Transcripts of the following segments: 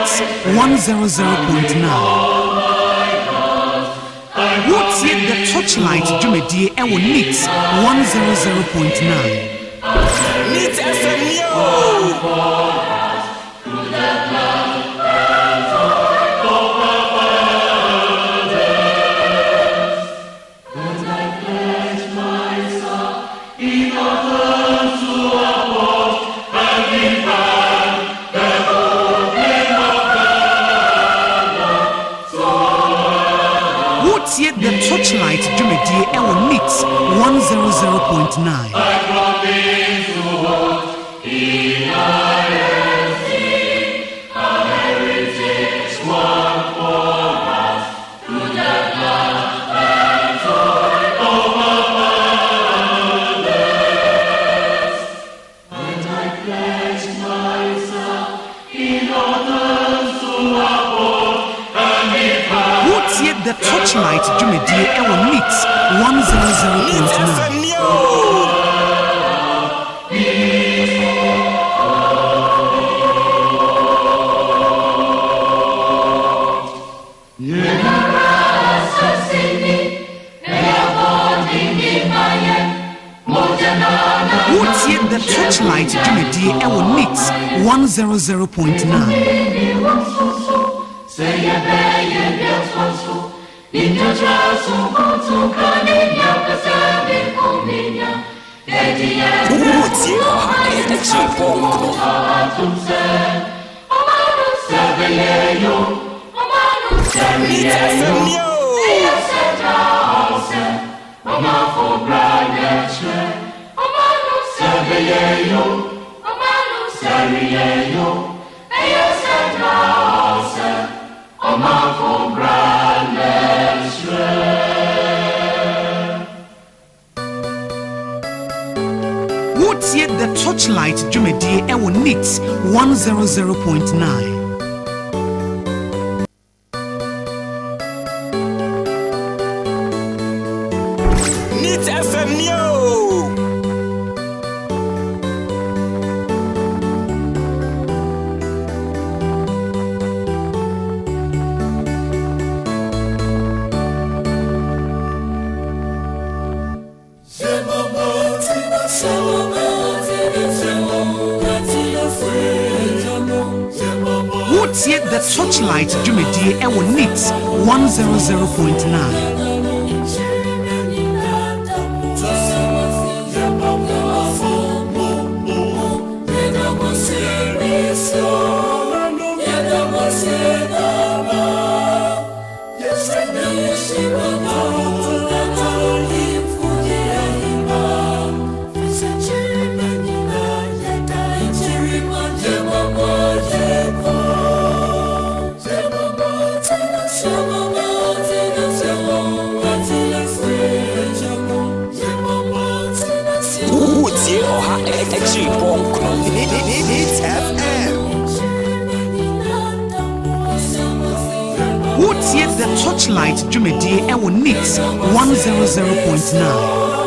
NITS 100.9. What's yet the Torchlight Jumedie Ewo NITS 100.9. NITS FM yo! Yet the Torchlight Jumedie Ewo NITS 100.9. The Torchlight Jumedie Ewo NITS 100.9. What's yet the Torchlight Jumedie Ewo NITS 100.9. What's yet the Torchlight Jumedie Ewo NITS 100.9. NITS FM yo! What's yet the Torchlight Jumedie Ewo NITS 100.9. What's yet the Torchlight Jumedie Ewo NITS 100.9.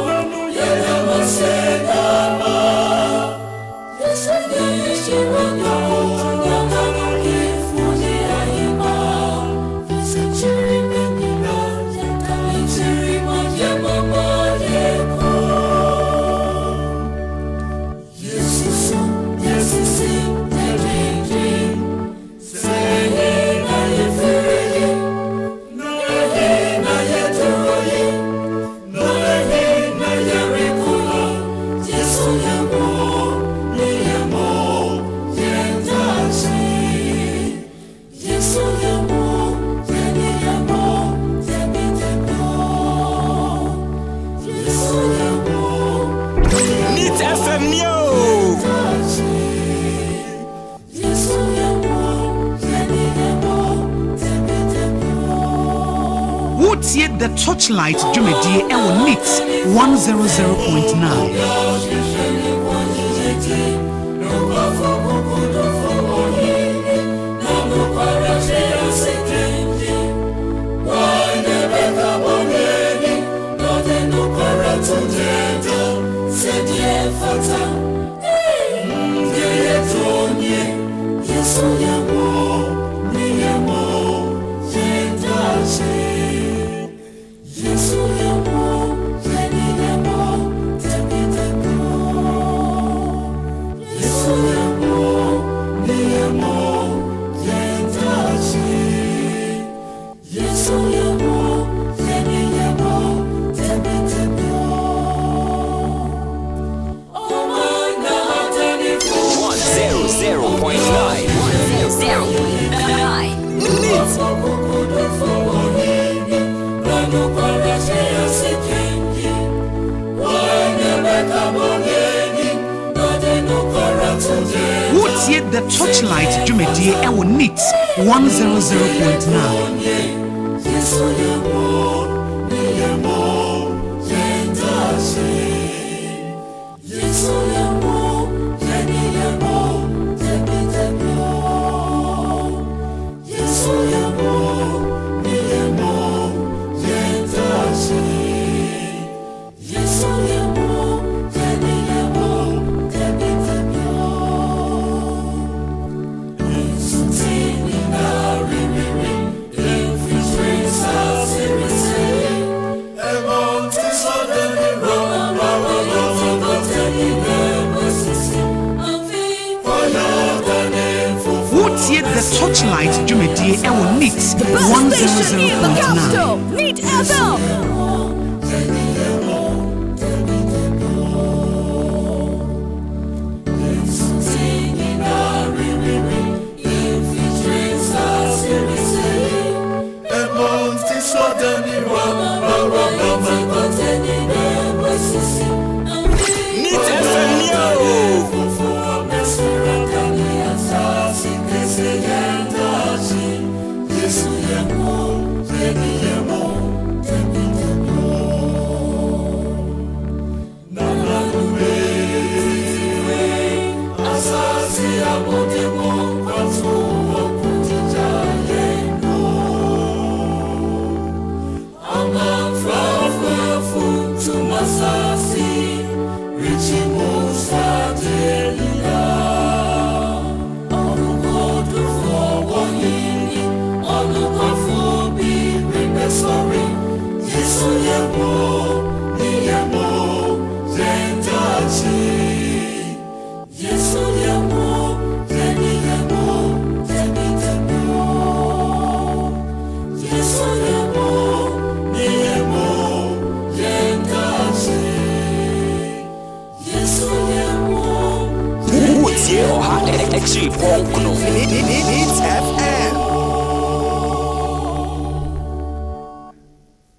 What's yet the Torchlight Jumedie Ewo NITS 100.9. Torchlight Jumedie Ewo Nits 100.9. The Torchlight Jumedie Ewo Nits 100.9. Neat FM.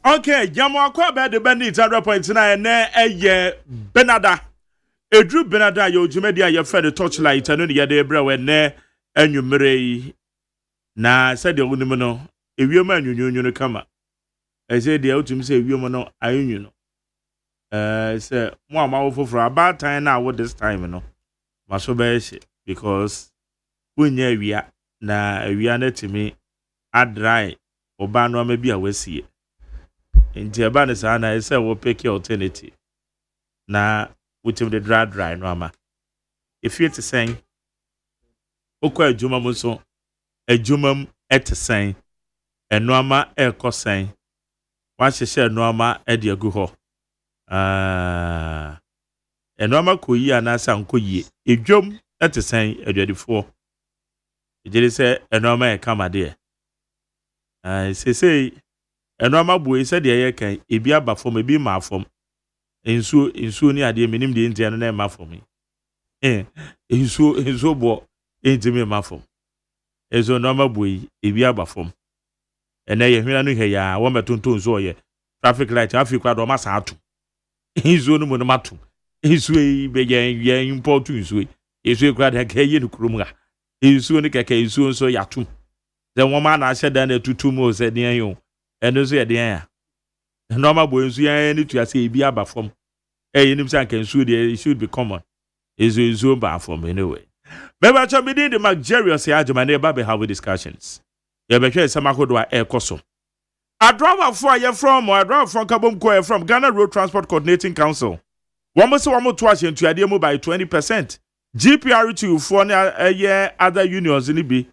Okay, Jamo kwa be de bandit 100.9 na eye Benada. Edru Benada yo jumedi aye fe the Torchlight anu ne yede bra we na anwumere yi. Na said de wonu no, ewiom anwunwunwu no kama. Ese de utum se ewiom no ayunwu no. Say mo amawo foforo about time na wo this time no. Maso be she because wonya awia na awia na timi adrai oba no ma bi a wasie. Inti eba ne saa na ese wo pick your alternative na wutim de dry no ama if you to saying okwa adwuma mo so adwumam etesen eno ama ekosen wa hyehye eno ama ede agu ho eno ama koyi anasa nkoyi edwom etesen aduadifo ejere se eno ama ekamade sesei eno ama buo said ye kan ebi aba fom ebi ma fom ensuo ni ade menim de ntia no na ma fom ensuo bo entimi ma fom ezo no ama buo ebi aba fom ena ye hwena no hwe ya wo metonton so ye traffic light afika do ma sa atu ensuo no mo no matu ensuo be ye import ensuo ensuo kra de ka ye no krom ga ensuo ni keke ensuo so yatum ze wo ma na ahye dan na tutu mo se den yo eno so ye den ya normal boy nsu ya ni to say ebi aba from yenim say kan nsu de it should be common ezo ba from anyway beba cha me the luxurious agyeman na eba be have discussions ye be hwe samakodo a ekoso adrowa for ye from kabom ko from Ghana Road Transport Coordinating Council womo se womo to ahyentu ade mu by 20%. GPRT for na other unions ni bi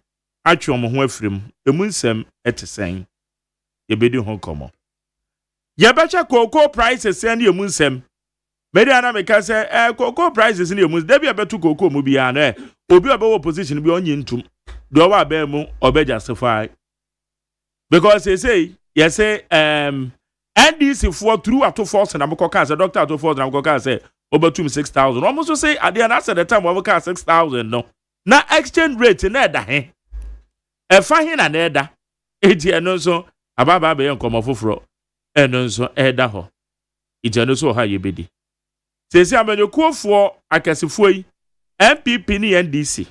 atwe mo ho afrim emu nsem etesen ye bedi ho komo ye becha cocoa prices and emu nsem mede ana meka se cocoa prices ni emu da bia betu cocoa mu bia na obi obewo position bi onye ntum do wa ba mu obejasify because they say yes say NDC for through ato force na mkoka say doctor ato force na mkoka say obetum 6,000 almost say at the end at the time we mkoka 6,000 no na exchange rate na da he e fa he na eda eti eno so ababa be nkomo foforo eno so eda ho eti eno so ha yebedi sesi amanyekuofo akasefo yi MPP ni NDC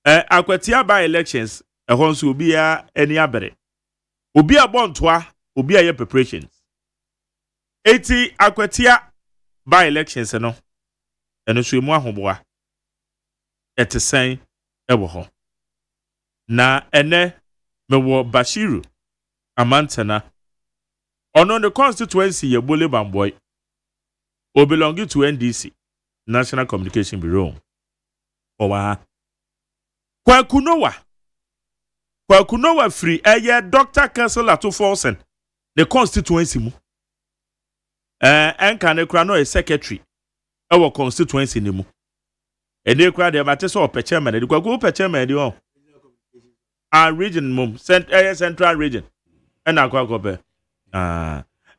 akwatia by elections ehon so obi a eni abere obi a bontoa obi a ye preparations eti akwatia by elections no eno so emu ahoboa etesen ewo ho na ene mewo Bashiru Amantana ono the constituency ye Bole Bamboy o belonging to NDC National Communication Bureau owa Kwakunowa free Dr. Council Ato Forsen the constituency mu enka ne kra no a secretary ewo constituency ni mu ene kra de mate so chairman de kwaku chairman de on a region mum central region ena kwakope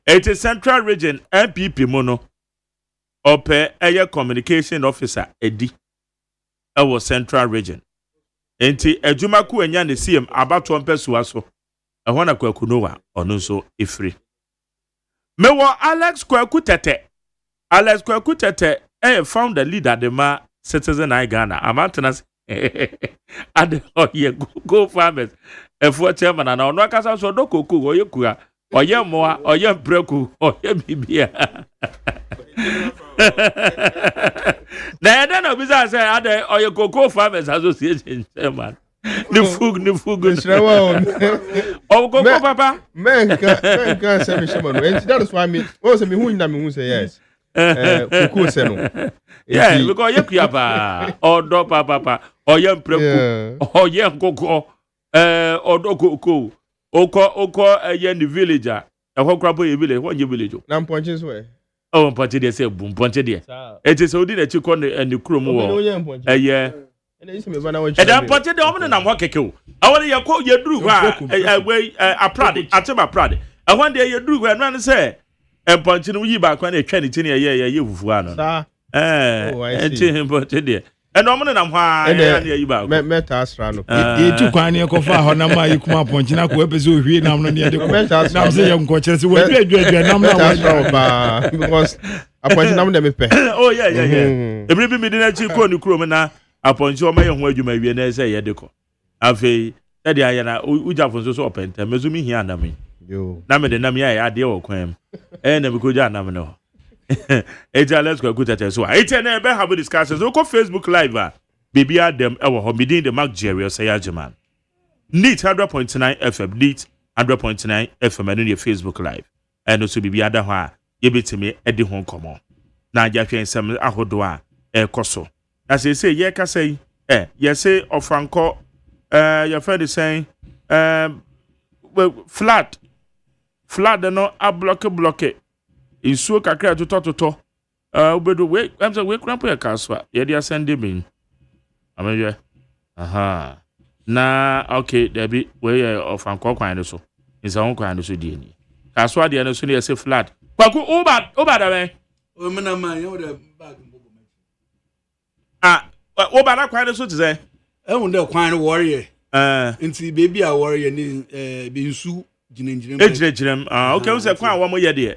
it is central region MPP mono ope communication officer edi ewo central region enti adwumaku anya ne CM abato mpesuwa so ehwo na kwakunowa ono so efri mewo Alex Kwakutete founder leader de ma citizen I Ghana amantenas ade oye go farmers efo chairman na ono akasa so dokoko oye kura oye moa oye mpreku oye bibia na no bisa say ade oye cocoa farmers association chairman ni fug o cocoa papa men ka say me chairman and that is why me o say me hu say yes cocoa say no yeah because you kuya pa odo papa oye mpreku oye cocoa odo cocoa oko eye ni villager ehwo krabo ye village wonye village na ponche so oh ponche dey say bum ponche dey it is odi na chiko ni krom wo eye eda ponche dey omne na mo keke o awon ye ko ye duru ha aprade atema aprade ahon dey ye duru ha no say ponche no yi ba kwa na etwa ni tini ye fufu ano enti ponche dey and omne na hwa ya na yi ba meta asra no e tu kwan ne ko fa ho na ma yikuma ponchi na ko ebezo hwie nam no ne de ko nam se ye nko kire se we dua nam na wa ba because aponchi nam de me pe oh yeah ebri bi mi de na chi ko ni kuro me na aponchi o ma ye ho adwuma wie na se ye de ko afei e de aye na ujafo so openta mezumi hia nam yo na me de nam ya ade wo kwan na me ko ja nam no let's go good so it's an have discussions go Facebook live baby adam ewo ho midin the Mark Jerry OSEI AGYEMAN neat 100.9 FM neat 100.9 FM and your Facebook live and also baby ada ho a ye betimi edi ho komo na ja hwen sem ahodo a ekoso as I say ye ka say ye say ofanko your friend is saying flat no a block insuo kakra toto obedo we am say we cramp ya kaswa ye dia send me ameye aha na okay there be we of anko kwan no so insa won kwan no so die ni kaswa die no so ne say flat kwaku oba da ben o me na man you the bag mbogo oba na kwan no so tze ehun de kwan no warrior nti baby a warrior ni be nsu jinenjinem ejirejirem okay we say kwan wa mo ye de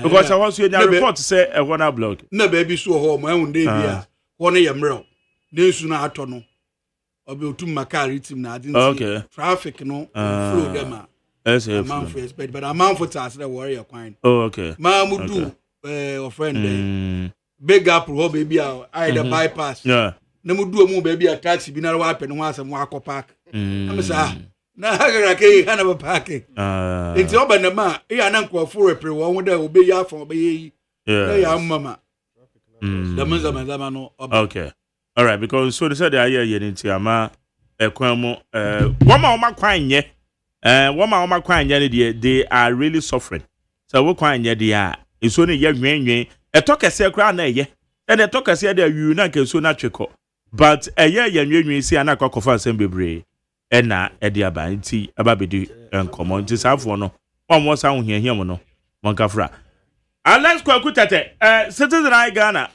because I want to report say a one blog. Na baby so ho mo ehun dey bia. Ho no ye mrel. Na esu na ato no. Obi otum makari team na adin traffic no flow dem a. Man for expect but a man for task the warrior kwan. Oh okay. Ma mudu a friend dey. Big up ho baby I the bypass. Yeah. Na mudu mu baby a taxi bi na wa pe no asem wa akọ am say na hagara ke hana ba parking enti oba na ma e ya na nkofo repre wo ho da obe ya afon obe yi na ya mama da manza no okay all right because so they said they are here nti ama ekwan mu woma kwan nye woma kwan nye they are really suffering so wo kwan nye dia eso ne ye nwenwen etokese kra na ye and etokese dia wi na nke so na tweko but eye ye nwenwen si ana kwakofa asem bebre ena edi aba nti ababedi enkomo nti safo no omo sa ho hia mo no monkafra Alex Kwakutete citizen I Ghana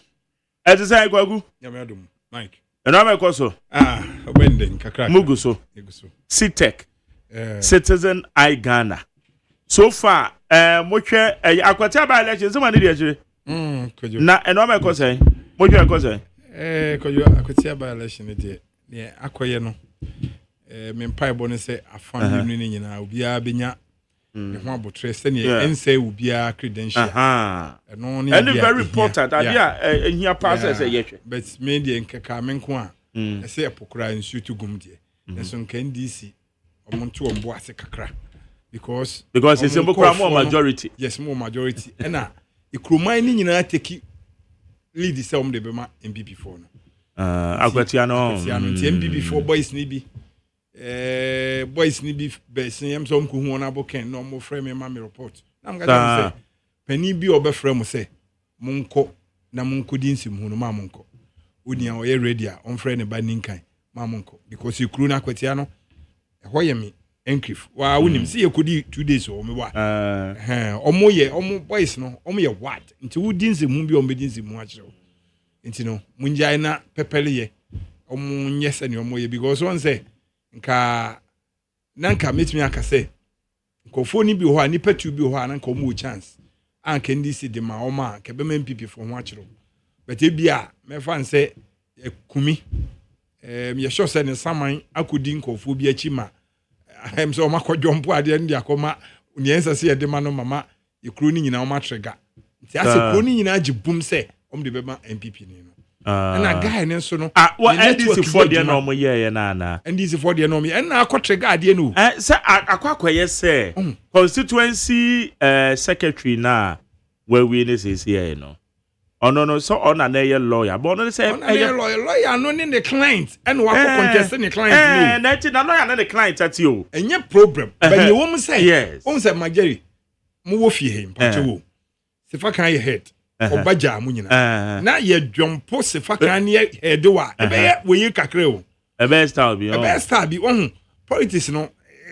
say Kwaku yamedum Mike eno ma ekoso obenden kakra muguso Citec citizen I Ghana so far mohwe akwati aba election zema ne de akire kojo na eno ma ekoso mohwe ekoso kojo akwati aba election de Yeah, akoye no. Me mpa bo ne say afam ni nyina obiara benya ne ho abotre se ne ense obiara credential. No ne and very important idea ehia pass say yehwe. But me de nkeka me nko a say epokura nsu to gum de. Nso nka NDC omonto ombo ase kakra because it's a more majority. Yes, more majority. And ikromai ni nyina take lead the some de bema MPP for no. Akwatiano MPP for boys ni bi boys ni bi besin yam so mko hu na boken no mo frame me ma me report na mga say pani bi obefrɛ mo say monko na monko di nsim hu no ma monko onia o ye ready a on frɛ ne ba ninkan ma monko because ikru na Akwatiano ho ye me encrypt wa wonim see ekodi 2 days o me wa omo boys no omo ye what nti wodi nsim hu bi o me di nsim hu a kyerɛ nti no munjai na pepele ye omo nyese ne omo ye because one say nka nanka metimi aka say nkofo ni bi ho ani patu bi ho anka omo chance anka ndi si de ma oma ka be MPP for ho akiro but e bia me fan say ekumi me sure say ne saman akodi nkofo bi achi ma hem so makodwompo ade ndi akoma uniensa se ye de ma no mama ekru ni nyina oma trigger nti ase kru ni nyina agibum say de bema MPP ni no na guy ne so no NDC for the no mo ye na NDC for the no me na akotrega ade no say akwakoye say constituency secretary na where we ne say here no no so on na ye lawyer but no say lawyer no ni the client and wa contest ni client no na lawyer na the client at you enye problem but you won say yes won say Majeri mo wo fie him pache wo sefa kan ye head obaja mu nyina na ye dwompo sefa kan ye head wa ebe ye we kakre o ebe star bi politics no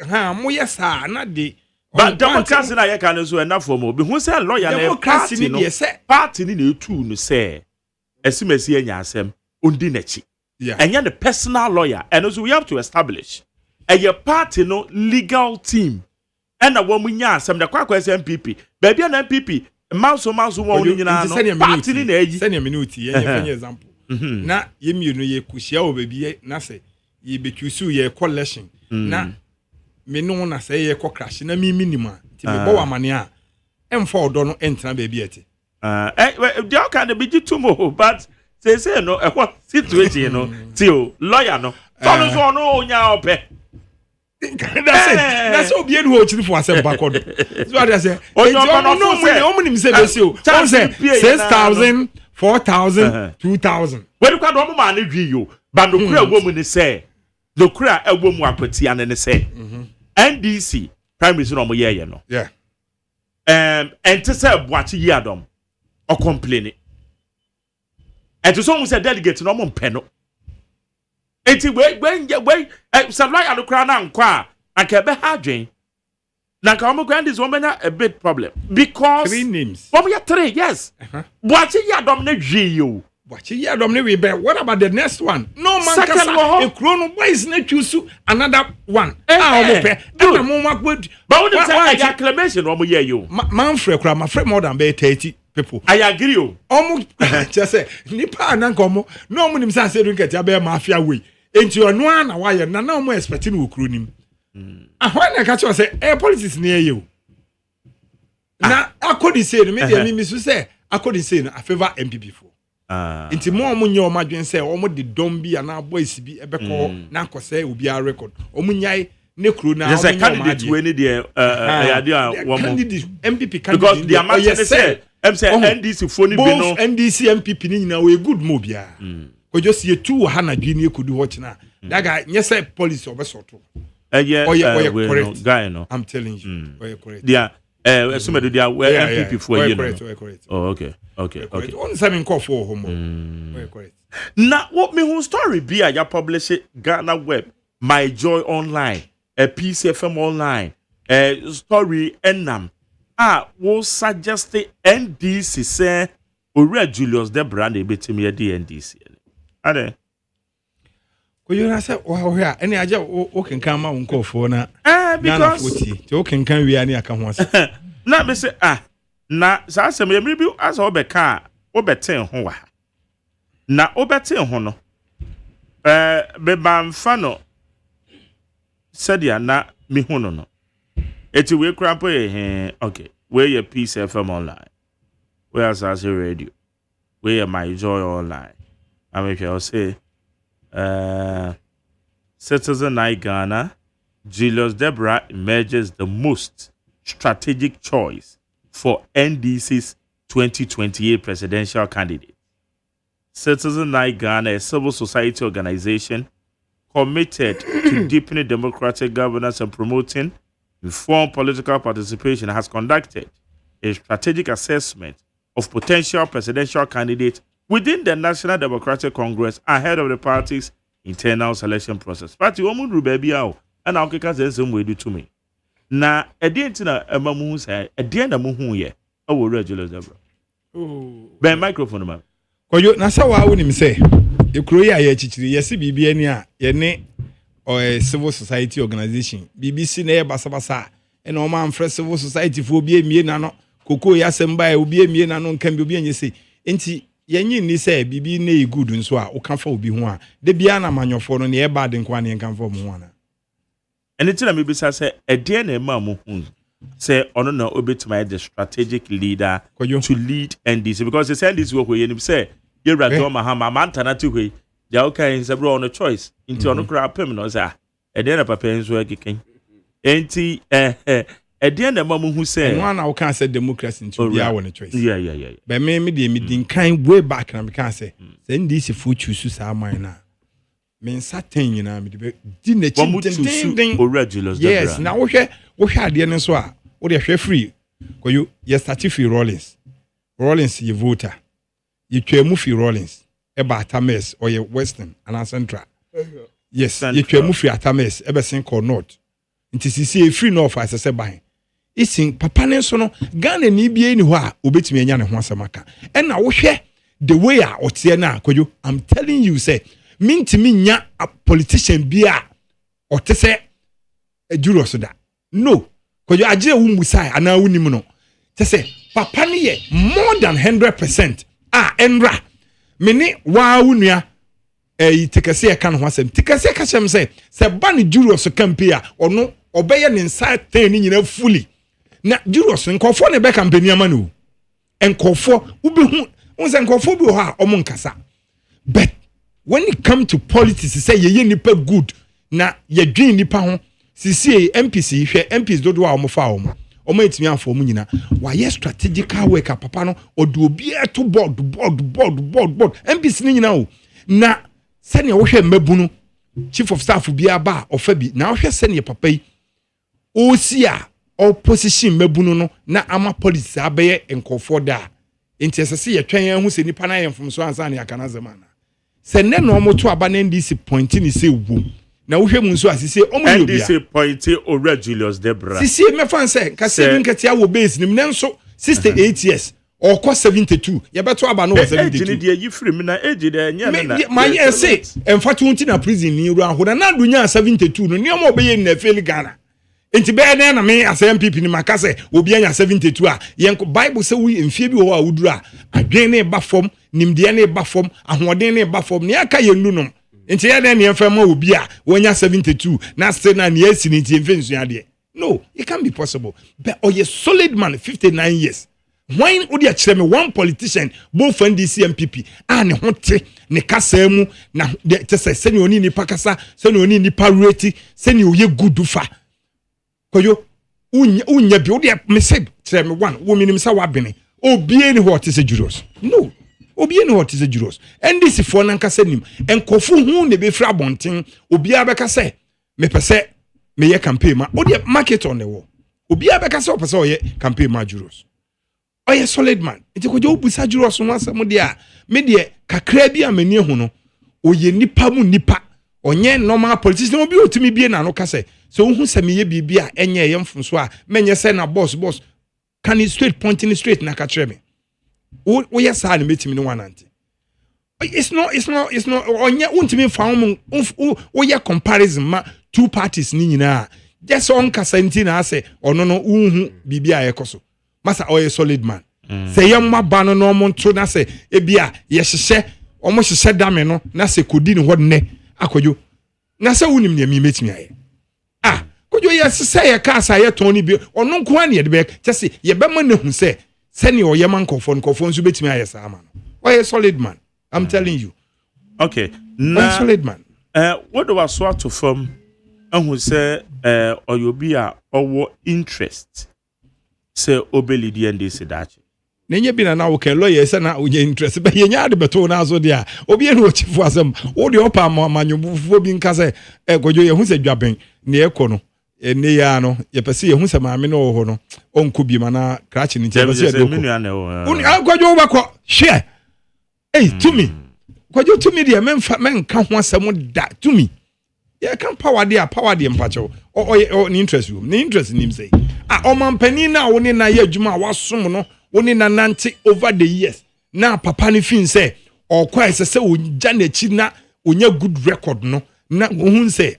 ha mo ye sa na de but democracy na ye kan so enough for mo be hu say lawyer na party no party ni na etu no say esimesi anya asem ondi na chi enya the personal lawyer and also we have to establish a party no legal team and a woman nya asem the kwakwa MPP baby na MPP mouse won nyina no party ni na eyi senior minute ye fanya example na ye mienu ye kushia o baby na say ye betwusu ye collection na me no na say ye ko crash na mi minima ti me bo amane a emfa odo no entra baby ete they all can be tumo but say no what situation no till lawyer no so no onya ope that's all bien who chiri for asem bakodo so I say no nim say besi o say 6,000 4,000 2,000 we kwa do mo ma na dwi yo ba no kura wo mu ni say no kura ewo mu Akwati ane ne say NDC prime minister no mo ye no yeah and to say Boachi Yadom or complaining and to some say delegate no mo mpe no enti when supply and kura na nkwa anka be ha dwen na ka mo grand is woman a big problem because 3 names we have 3 yes Boachi Yadom na dwi yo Boachi Yadom ne we be what about the next one no man kasa e kro no boys na choose another one omo pe na mo makwo but when say acclamation omo ye yo man frɛ kura ma frɛ more than 30 people I agree o omo say nipa na nka omo no omo nim say do nkete be mafia we enti ono na wa ye na omo expecting wo kro nim ahwa na ka cho say politics na ye o na according say me dey me so say according say na favor MPP for enti mo omo nye omo adwen say omo de dom bi na boys bi ebeko na akose obi a record omo nyai ne kro na omo candidate we ni dey candidate MPP candidate because the amount say NDC phone bi no NDC MPP ni nyina we good mo bia ko just ye tu ha na dwi ni ekodu ho china that guy nyese policy obesoto correct guy no I'm telling you correct dia assume do dia MPP for you no correct okay on some call for homo correct na what me who story be ya publish Ghana web My Joy online a PCFM online story enam wo suggest NDC say Ore Julius Debra na betimi ya NDC ade ko you na say wa hia ene aje o kenkan ma won fo na because ti o kenkan wi ani aka ho ase na be say na sa asem ya mribi asa obeka obeten ho wa na obeten ho no Beba mfano said ya na mi hono no. Eti we cramp okay. Where your Peace FM online. Where as radio. Where my joy online. I mean I'll say Citizen Night Ghana, Julius Deborah emerges the most strategic choice for NDC's 2028 presidential candidate. Citizen Night Ghana, a civil society organization committed to deepening democratic governance and promoting informed political participation, has conducted a strategic assessment of potential presidential candidates within the National Democratic Congress ahead of the party's internal selection process. Party woman rubabi ao and I'll kick us some way do to me. Na edientina emamu say edien na mu hu ye awo regular zebra. Ben microphone man. Koyo na sa wa wonim say ekuro ya ye chichiri yesi bibia ni a ye ne civil society organization BBC na ye basabasa e na o man fresh civil society fo obi emie na no koko ya semba e obi emie na no nkan bi obi enye say enti yenyi ni say bibi na e good nso a o kan fa obi ho a de bia na manyofo no na e bad nko na kan fa mo ho ana eni tina me bisa say edien na ema mo hu say ono na obetima the strategic leader to lead NDC because the NDC work we say you right on Mahama Mantanati way. The okay is a bro on a choice. Into on a crap him no sir. A dinner papa is working. Ain't he a dinner mamma who said one I can't say democracy into the hour choice. Yeah. But maybe the meeting kind way back and I can't say then this food chooses our minor. Men certain you know didn't or regulars. Yes, now we had the answer. What are free? Because you start free Rollins you voter. You can move your Rollins, eba Atames or your Western and Central. Yes, you can move your Atames, ever sink or not. It is a free north as I said by. It's in Papa Nensono, Ghana ni be anywhere, obey me and Wansamaka. And now share the way I or Tiana, could you? I'm telling you, say, mean to me, nya a politician be or to say a juror so that. No, could you aje umusai and now unimuno. To say, Papa ni more than 100%. Enra mini wa unua tikase kan ho asem tikase ka sem se ban juros campaign ono obeye ne nsa ten ni nyina fully na juros nkofo ne be campaign ama no nkofo ubehu unse nkofo bi ho a omo nkasa but when it come to politics say ye nipa good na ye dwin nipa ho sisi MPC hwe MPs dodo a omo fa omo omo etimi afọ mu nyina wa ye strategical work papa no odo obi eto board MPC ni nyina o na sene wo hwe mabunu chief of staff bi aba ofa bi na wo hwe sene papa yi OSEI opposition mabunu no na ama police abeye enkofo da enti esese ye twen hu se nipa na ye mfomso ansa na yakana zamana sene no omoto aba na NDC point ni se wu na wo hwe mu nso asise omo yo bia NDC point ora Julius Debra sisi me fan say ka se bin ketia wo base nim nanso 68 years or cost 72 ye beto aba no 72 age ni de yi free me na age de nya na ma ye say emfa tunti na prison ni ru ahoda na do nya 72 no ne omo obeye na feli Ghana enti be na me as MPP ni maka say obi anya 72 a ye Bible say we emfie bi ho a wuduru a adwen ne ba fom nimde ne ba fom ahoden ne ba fom ne aka ye nunom enti ya den ne mfa ma obi a wonya 72 na say na ne asi ni ti mfensu ade no it can be possible but you solid man 59 years when odi a kire me one politician both NDC MPP ne hote ne kasa mu na te say ne oni ni pakasa se ne oni ni parity se ne oye good fa koyo unya bi odi me say kire me one wo minim sa wa bene obi ni what is juros no obi ni what is juros NDC for nan kasa nim enkofu hu ne be fra bonten obi abeka say me pese me ye campaign ma odi market on the wall obi abeka say opese oye campaign ma juros oye solid man enti ko je obusa juros no asem de a me de kakra bi amani hu no oye nipa mu nipa onye normal politician obi otimi bie na no kase so hu se me ye bibia enye ye mfo a menye se na boss can he straight pointing straight na ka kire me o yes ha na metimi no wanante it's not onye untimi found o ye comparison ma two parties ni nyina just on kasanti na ase ono no unhu bibia yekoso masa o ye solid man say yamma ba no mo nto na se ebia ye hye omo hye dame no na se kodi ni ho ne akwadwo na sɛ wonim ne mi metimi aye kwadwo yes sɛ ye ka sa ye ton ni bi ɔno nko an ye de be kyɛ sɛ ye be ma na hu sɛ ne ɔyɛ man nkɔfo nso betimi aye saa ma no ɔyɛ solid man I'm telling you okay na solid man what do was sort to from who say oyobi a owo interest say obeli di ende se dachi nenye bi na wo ke lawyer say na onye interest be yenya de beto na so dia obi e no chifu asem wo de opa amanyobufo bi nka say gojo ye hu se dwaben ne ekɔ no ene ya no ye pese ye hu se maame no wo ho no onko bi mana crash ni tie pese do uni gojo wo bakɔ share to me gojo to me de menka ho asem da to me ye kan power de mpacho o ni interest room ni interest nim say o man pani na wo ni na ye adwuma wasom no wo ni na nante over the years na papa ni fin say o kwa ese o gya na chi na onya good record no na ohun say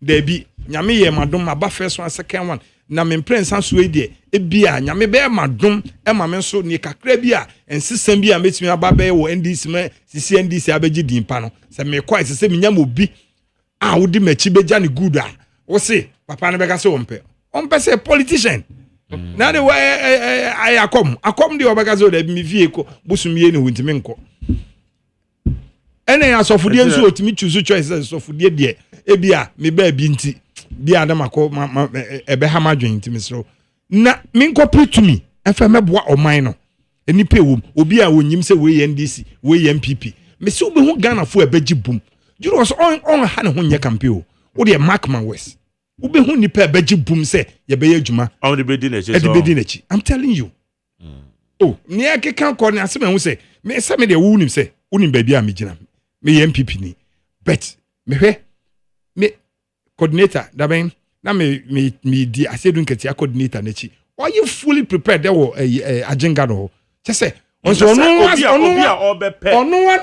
there be nyame ye madom aba first one second one na me prince so e de e bia nyame be madom e ma me so ni kakra bia ensesam bia metimi aba be wo NDC ma sisi NDC abeji dimpa no se me kwa ese se me nyam obi wo di machi beja ni good wo se papa ne beka se ompe se politician na de way akom de obeka se de mi fie ko busumie ne huntimi nko ene asofudie nso otimi choose choice asofudie de e bia me ba bi nti bia adam akọ ebe ha madwen ntimi so na me nko pretumi efa meboa oman no enipa ewom obi a wonyim se we NDC we MPP me se obi hu Ghana fo ebeji bum juro so on ha ne ho nye campaign o wo de mark man west obi hu nipa ebeji bum se ye be adwuma on the bedi na chi I'm telling you ni akeka ko ne asem hu se me se me de wo nim se unim ba bia me gina me MPP ni but me hwe me coordinator da ben na me di asedun ketia coordinator na chi are you fully prepared there wo agenda no just say ono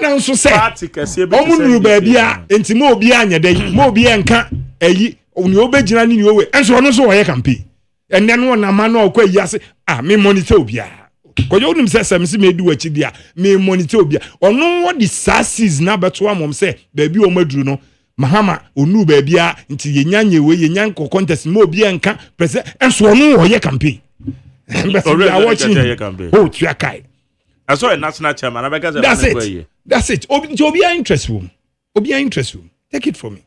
na nso se omunu ba bia enti mo obi anya dai mo obi enka ayi oni obegina ni owe enso ono so wo ye campaign enne no na ma no okwa yi ase me monitor obi kojo unim se semsi me du achi dia me monitor obi ono wo di sasis na beto amom se ba bi o maduru no mahama onu ba bia nti yenyanye we yenyan ko contest mo obi enka president enso ono wo ye campaign oh tia kai I saw a national chairman. That's it. Obi interest room. Take it from me.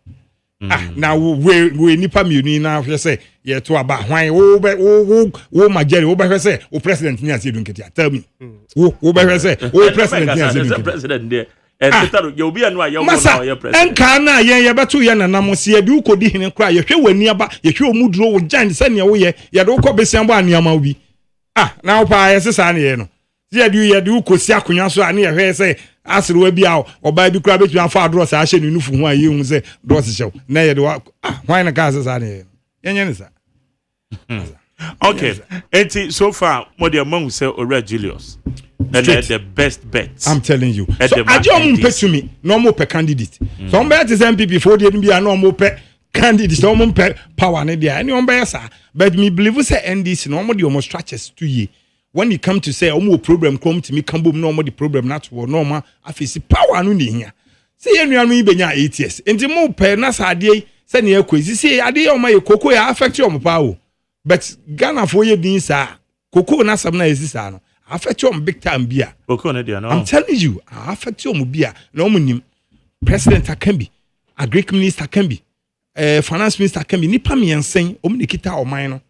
Now we nipa miuni na say ye to aba hwan wo majeri wo be say o president ni ase dunketia. Tell me. Wo be say o president ni ase dunketia. President there. You obi anu a you go na your president. Enka na ye beto ye na namosi ye de ukodi hene kra ye hwe wani aba ye hwe omuduro wo jan se ne wo ye de ukọ besian bo aniama obi. Na opa ye sesa na ye no. ye du kosi akonya so ani ehwe se asere wa bia oba bi kura betu afa adros a hye nufu ho a ye hu se dros hye na ye de why na ka sa ne yenye ne sa okay enti so far mo de among say Ora Julius and the best bets I'm telling you so aje o pay to me no mo pe candidate so on bet is MPP for the bia no mo pe candidate so mo pe power ne dia any on be sa but me believe say NDC no mo de almost stretches 2 years. When you come to say omo problem come to me kambo no mo the problem not wo no ma afisi power no ni hia say enuanu ibenya 8 years enti mo pe na sade say na ekwezi say ade o ma ye koko ya affect your power but Ghana for ye bin sa koko na sam na ezisa no affect your big time bia koko na dia no I'm telling you affect your bia na o nim president akambi agric minister can be finance minister can be nipa me ensen o me kita o man no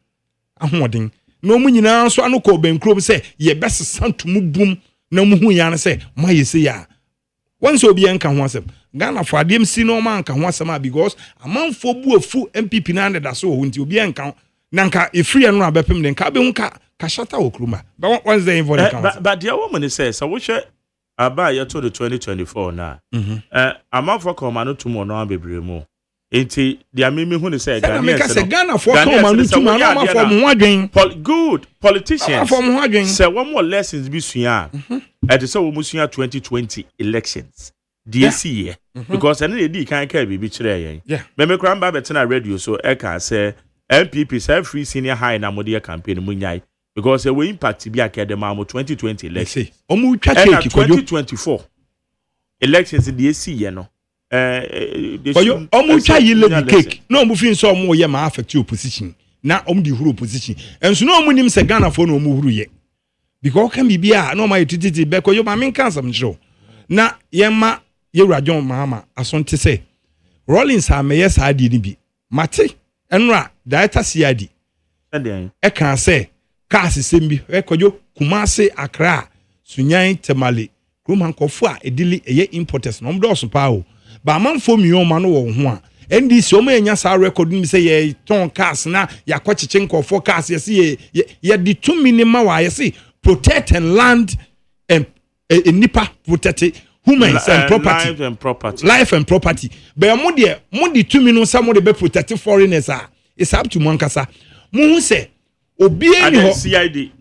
ahoden no mu nyina so anoko benkrom se ye best santumu bum na mu hu ya na se ma ye se ya once obi enka ho asem Ghana for adem si no man ka ho asem because amanfo bu afu MPP na da so ho nti obi enka na nka efiri no abepem de nka be hu ka shata okruma but once they involve the council but the woman says so we share aba ye to the 2024 na amanfo come no tumo no abebre mu enti dia meme hu ne say Ghana for come anu tumo na ma for mo adwen good politicians for mo adwen say one more lessons bi sua e dey say wo musua 2020 elections this year because any dey kan ka bi kire yen me kra mba betina radio so e ka say MPP say free senior high na model campaign mu nyai because we impact bi akadema mo 2020 elections omu twa cake 2024 elections dey see ye no for you almost try you love cake no omu fin so omu ye ma affect your position na omu di huru position and so no omu nim se Ghana for no omu huru ye because can be bia no my tititi be ko yo ma men kan some show na ye ma ye John Mahama asonte say Rollins ha me yes adi ni bi mate enra director CID e kan say cars sembi e kojo Kumasi Accra Sunyan Temale Roman Kofua edili eye importers no mdo so pa o ba manfo mi o ma no wo ho a NDC o ma enya sa record mi say ye ton cars na yakwachiche nkofo cars ye ye di 2 minima wa ye say protect and land and nipa protect humans and property life and property but mo de 2 minimum some de be protect foreigners it's up to Mankasa mo say obi eni ho CID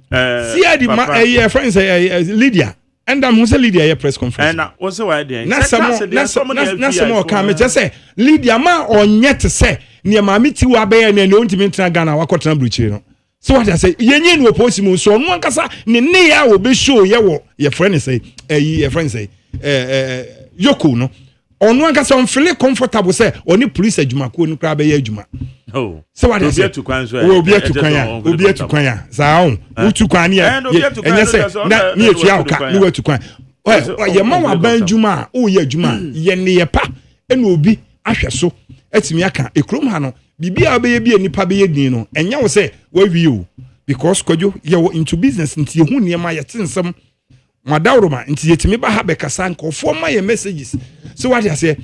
my friends Lydia and I'm who say Lydia press conference and what's the idea na some come just say Lydia ma onye te say ne ma meti wa be na ontimi ntra Ghana wa kwotena bruchire no so what I say yenye no oposi mu so no ankasa ne ya wo be show ye wo your friend say your friend say Yoko no onu ankasa on feel comfortable say oni police adwuma ko ni kra be ye adwuma oh so what I say obi etu kwan ya za on utu kwan ya enye say na ni etu ya oka ni wetu kwan ye ma wa ban adwuma o ye adwuma ye ne ye pa ena obi ahwe so atimi aka ekrom ha no bibia be ye bi enipa be ye din no enye wo say wa wi o because kojo ye into business nti hu ne ma ye tensem madawroma nti yetimi ba ha be kasa nkofo ma ye messages so what I say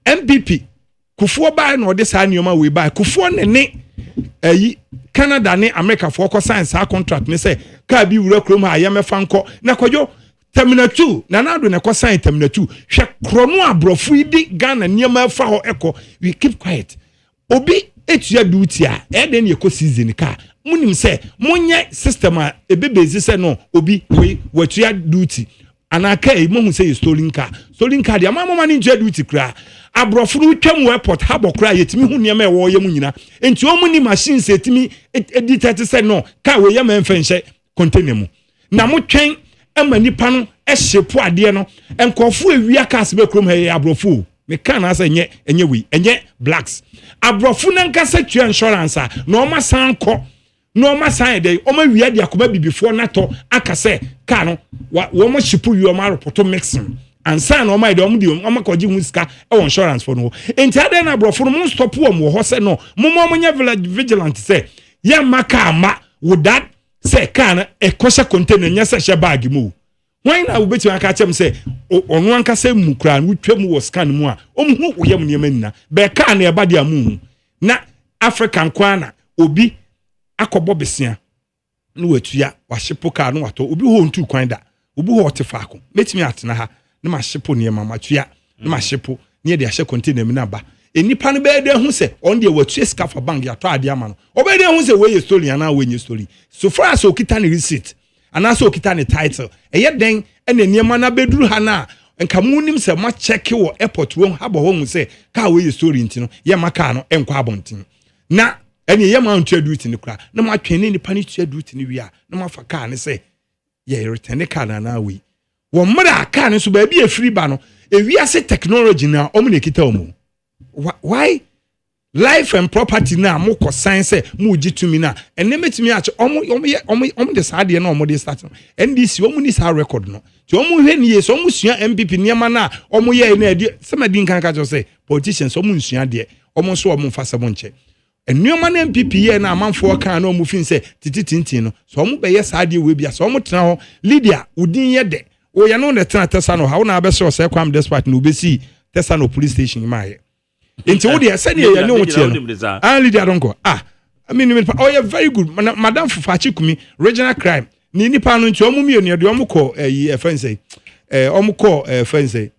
MPP kufuo ba na ode sa nioma we ba kufuo ne Canada ne America for ko sign sa contract ne say ka bi wura krom ha ye mefa nko na kojo terminal 2 na nado ne ko sign terminal 2 hwe krono abrofu idi Ghana nioma fa ho eko we keep quiet obi etua duty a den ye ko season ka munim se monye system a ebebezi se no obi we watua duty anaka e mohun se stolen car dia mama ni ntua duty kra abrofuru twam airport habo kra yetimi hu niam e wo ye mu nyina enti o mu ni machine se timi edit se no ka we ye ma mfenhye container mu na mo twen ama nipa no e hyepo ade no enkofu ewia cars be krom he abrofu me kan asa enye we enye blacks abrofu na nkasa tua insurance a no ma san ko no ma san dey o ma wia dia akoma bibifo na to aka se ka no wo mo shipu wi o ma report mixing and san o ma dey o ma ko ji hu sika e won insurance for no enti ade na brofo no stop wo mo ho se no mo nya vigilant se ya maka ama with that se ka na e kosha container nya se she bag mu wan na wo betu aka chem se onu anka se mu kra no twam wo scan mu a o mu hu wo yam ne manina be ka na e ba dia mu na African kwana obi akobo besia no watua wahyepo ka no wato obi ho ntu kwan da obi ho otefaako metimi atena ha na mahyepo ne mama tua na mahyepo ne de ahye container mi na ba enipa no be de hu se on de watua scafa bank ya to ade ama no obe de hu se we ye story ana we nye story so far as okita ne receipt ana so okita ne title eye den ene niema na beduru ha na nka munim se ma check wo airport wo habo ho mu se ka we ye story ntino ye maka no enkwa abontin na eni ye ma ntua duty ni kra na ma twene ni pani tua duty ni wi a na ma fa car ne say ye return car na we wo mra car ne so ba bi afiri ba no ewi ase technology na omo ne kita omo why life and property na mo ko science mo gitumi na ene metimi a omo de sa de na omo de start NDC omo ni sa record no ti omo hwe ni yes omo sua MPP niema na omo ye na edi semadi nkan ka jo say politicians omo nsua de omo so omo fa sabo nche enuoma na MPP ye na amanfo kan na omo fin say tititintin no so omo be ye sa de we bia so omo tena ho Lydia udin ye de o ye no ne tena tesa no how na be so say kwam despite no be see tesa no police station ma ye enti wo de say ne ye no tie no Lydia don't go I mean oh yeah very good madam Fufachi Kumi regional crime ni nipa no nti omo mienu de omo ko friend say omo ko friend say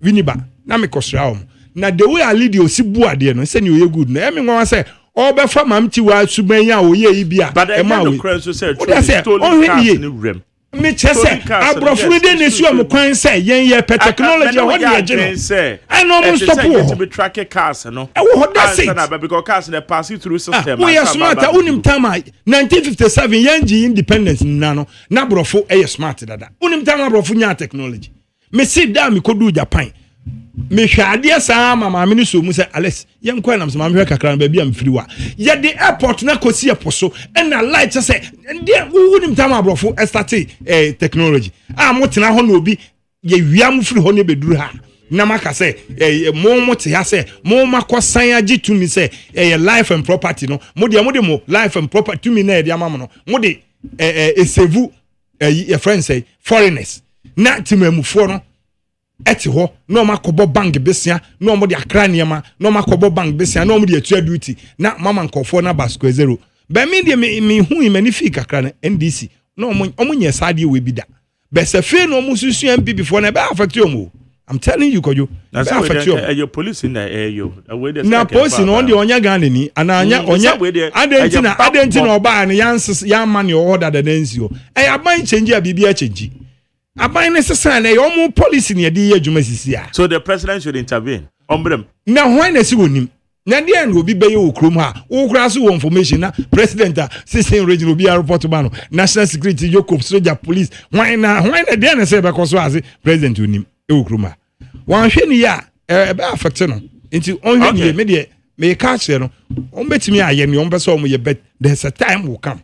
winiba na me kosra omo na the way Lydia osibu ade no say ne ye good na me nwa say obefa mamti wa subanya oye yi bia e ma we me chese abrofuru de nesu am kwan say yen ye technology ho de agye I no mo stop wo to be track cars no that's it because cars they pass through system we are smart unim tama 1957 yanji independence na no na brofo e smart dada unim tama brofo nya technology me sit down me kodu Japan me hwade saa mama me so mu say Alex yen kwa nam so ma me kakra na ba bia mfiri wa ye the airport na kosi eposo na light say ndie wunim tam abrofo start technology motena ho na obi ye wiam firi ho ne beduru ha na maka say mo te ha say mo makosan agi to me say life and property no mo life and property to me na e dia mam no mo de esevu your friend say foreigners na timamufo no eti ho no makobo bank besia no mo de akra niema no makobo bank besia no mo de atua duty na mama nkofo na basco zero be me de me hu imanifi kakra na NDC no mo nye sade we bi da be se fe no mo susu MP before na be affect you. I'm telling you kojo na say affect you your police in the you na police no on the onya Ghana ni ananya onya adentina oba na yan man your order the nensio aban change a bibia change aban necessary na your policy na dey adwuma sisi a so the president should intervene ombrem na why na si wonim na dey na obi beye okrom ha wo kura so information na president a system regional obi report ba no national security Jacob soldier police why na dey na say be koso as president onim okrom ha wan hwe ni ya be affect no nti on hwe ni me dey me catch no on betimi aye ni on be so ye bet there's a time will come.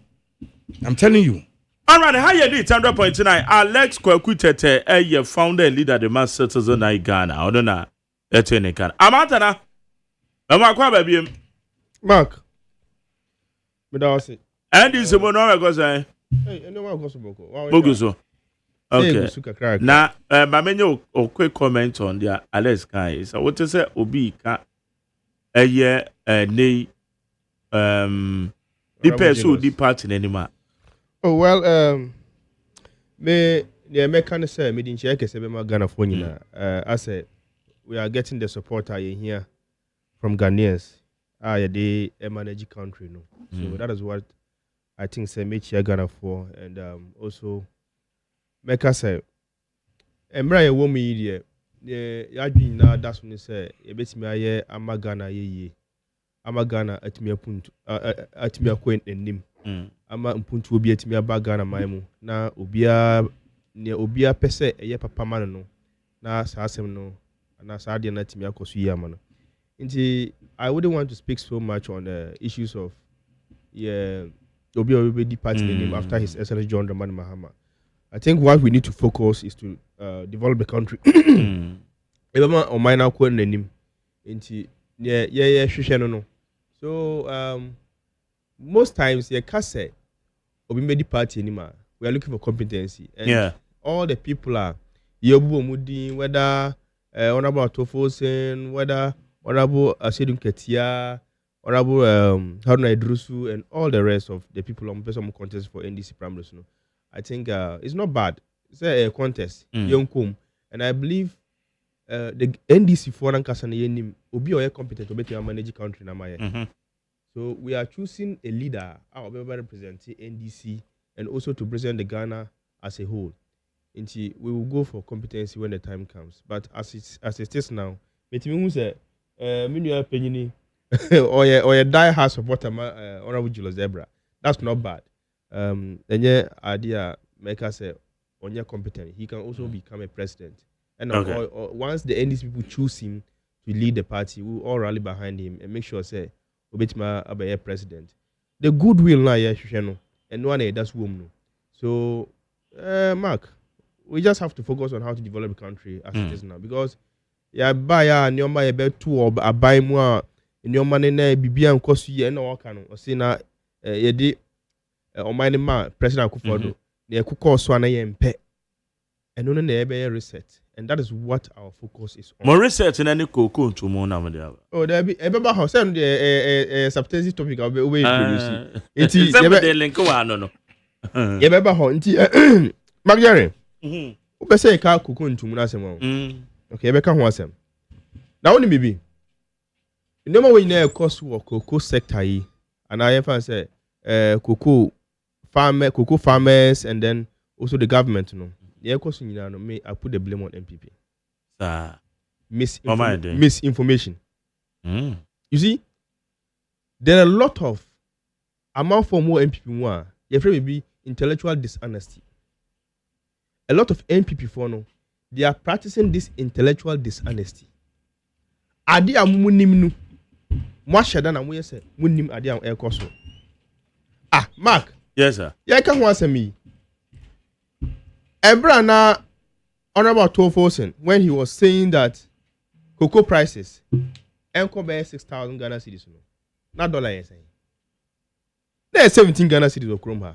I'm telling you. All right, how you did 100.9 Alex Kwaku Tete your founder and leader the mass citizen in Ghana. I don't know. Etene Ghana. Amatana. Amakwa baby. Mark. Me da wase. And this mo no go say. Hey, anyone go so boko. Boguso. Okay. Na ma menyo a quick comment on the Alex guy. So what to say obi ka eye nei the person di party anymore. Oh well, me can say me didn't check say be my Ghana for nyina. I said we are getting the support here from Ghanaians. The manage country no. So that is what I think say me check Ghana for, and also make us say emra ye wo me here. Ya dwin na that's when say e betimi aye ama Ghana ye. Ama Ghana atimi apuntu atimi akwen enim. Ama mpuntu obi atimi aba Ghana maimu na obia pese eye papa man no na saasem no na saade na atimi akoso yi ama no. Nti I wouldn't want to speak so much on the issues of obi departing him after his Excellency John Dramani Mahama. I think what we need to focus is to develop the country. Ebama o minor ko nanim. Nti hwehwe no. So most times you can say obi made the party anymore. We are looking for competency, and all the people are Yobu Mudi, whether Honorable Tofosen, whether Honorable Asedun Ketia, Honorable Haruna Idrusu, and all the rest of the people on person contest for NDC primaries. No, I think it's not bad. It's a contest, young kum, and I believe the NDC for Nankasana Yenim obi oye competent to better manage country na maye. So we are choosing a leader who will represent NDC and also to present the Ghana as a whole. We will go for competency when the time comes. But as it is now, me say, me opinion, or die hard supporter, Honorable Julius Zebra. That's not bad. Then idea make us say, on your competent, he can also become a president. And or once the NDC people choose him to lead the party, we will all rally behind him and make sure say. Obetima abaye president. The goodwill na ya hwehwe and no one that's womb no. So Mark, we just have to focus on how to develop the country as it is now, because ya buy nyoma ye be to abai mu a nyoma ne na bibia nkoso ye na waka no o say na ye di o man ma president Akufo-Addo na ekukọ so na ye mpe eno no na ye be reset. And that is what our focus is on. More research in any cocoa to more now. Oh, there be a house and a substantive topic I'll be away. It's the link one, no. Yabba Hunt, Magari. Who say a car cocoon to Munasimo? Okay, Becca was him. Now, only maybe. No more way near cost work cocoa sector, and I have said cocoa farmers, and then also the government, no. I put the blame on MPP. Misinformation. You see, there are a lot of amount for more MPP more. You may be intellectual dishonesty. A lot of MPP for no, they are practicing this intellectual dishonesty. Ade a munim nu mo ahyeda na mo yese munim ade a ekoso. Ah, Mark. Yes, sir. Yeah, can one say me. Ebra na Honorable Tofosen when he was saying that cocoa prices enko be 6,000 Ghana cedis no. Na dollar yes saying. There 17 Ghana cedis of Chrome.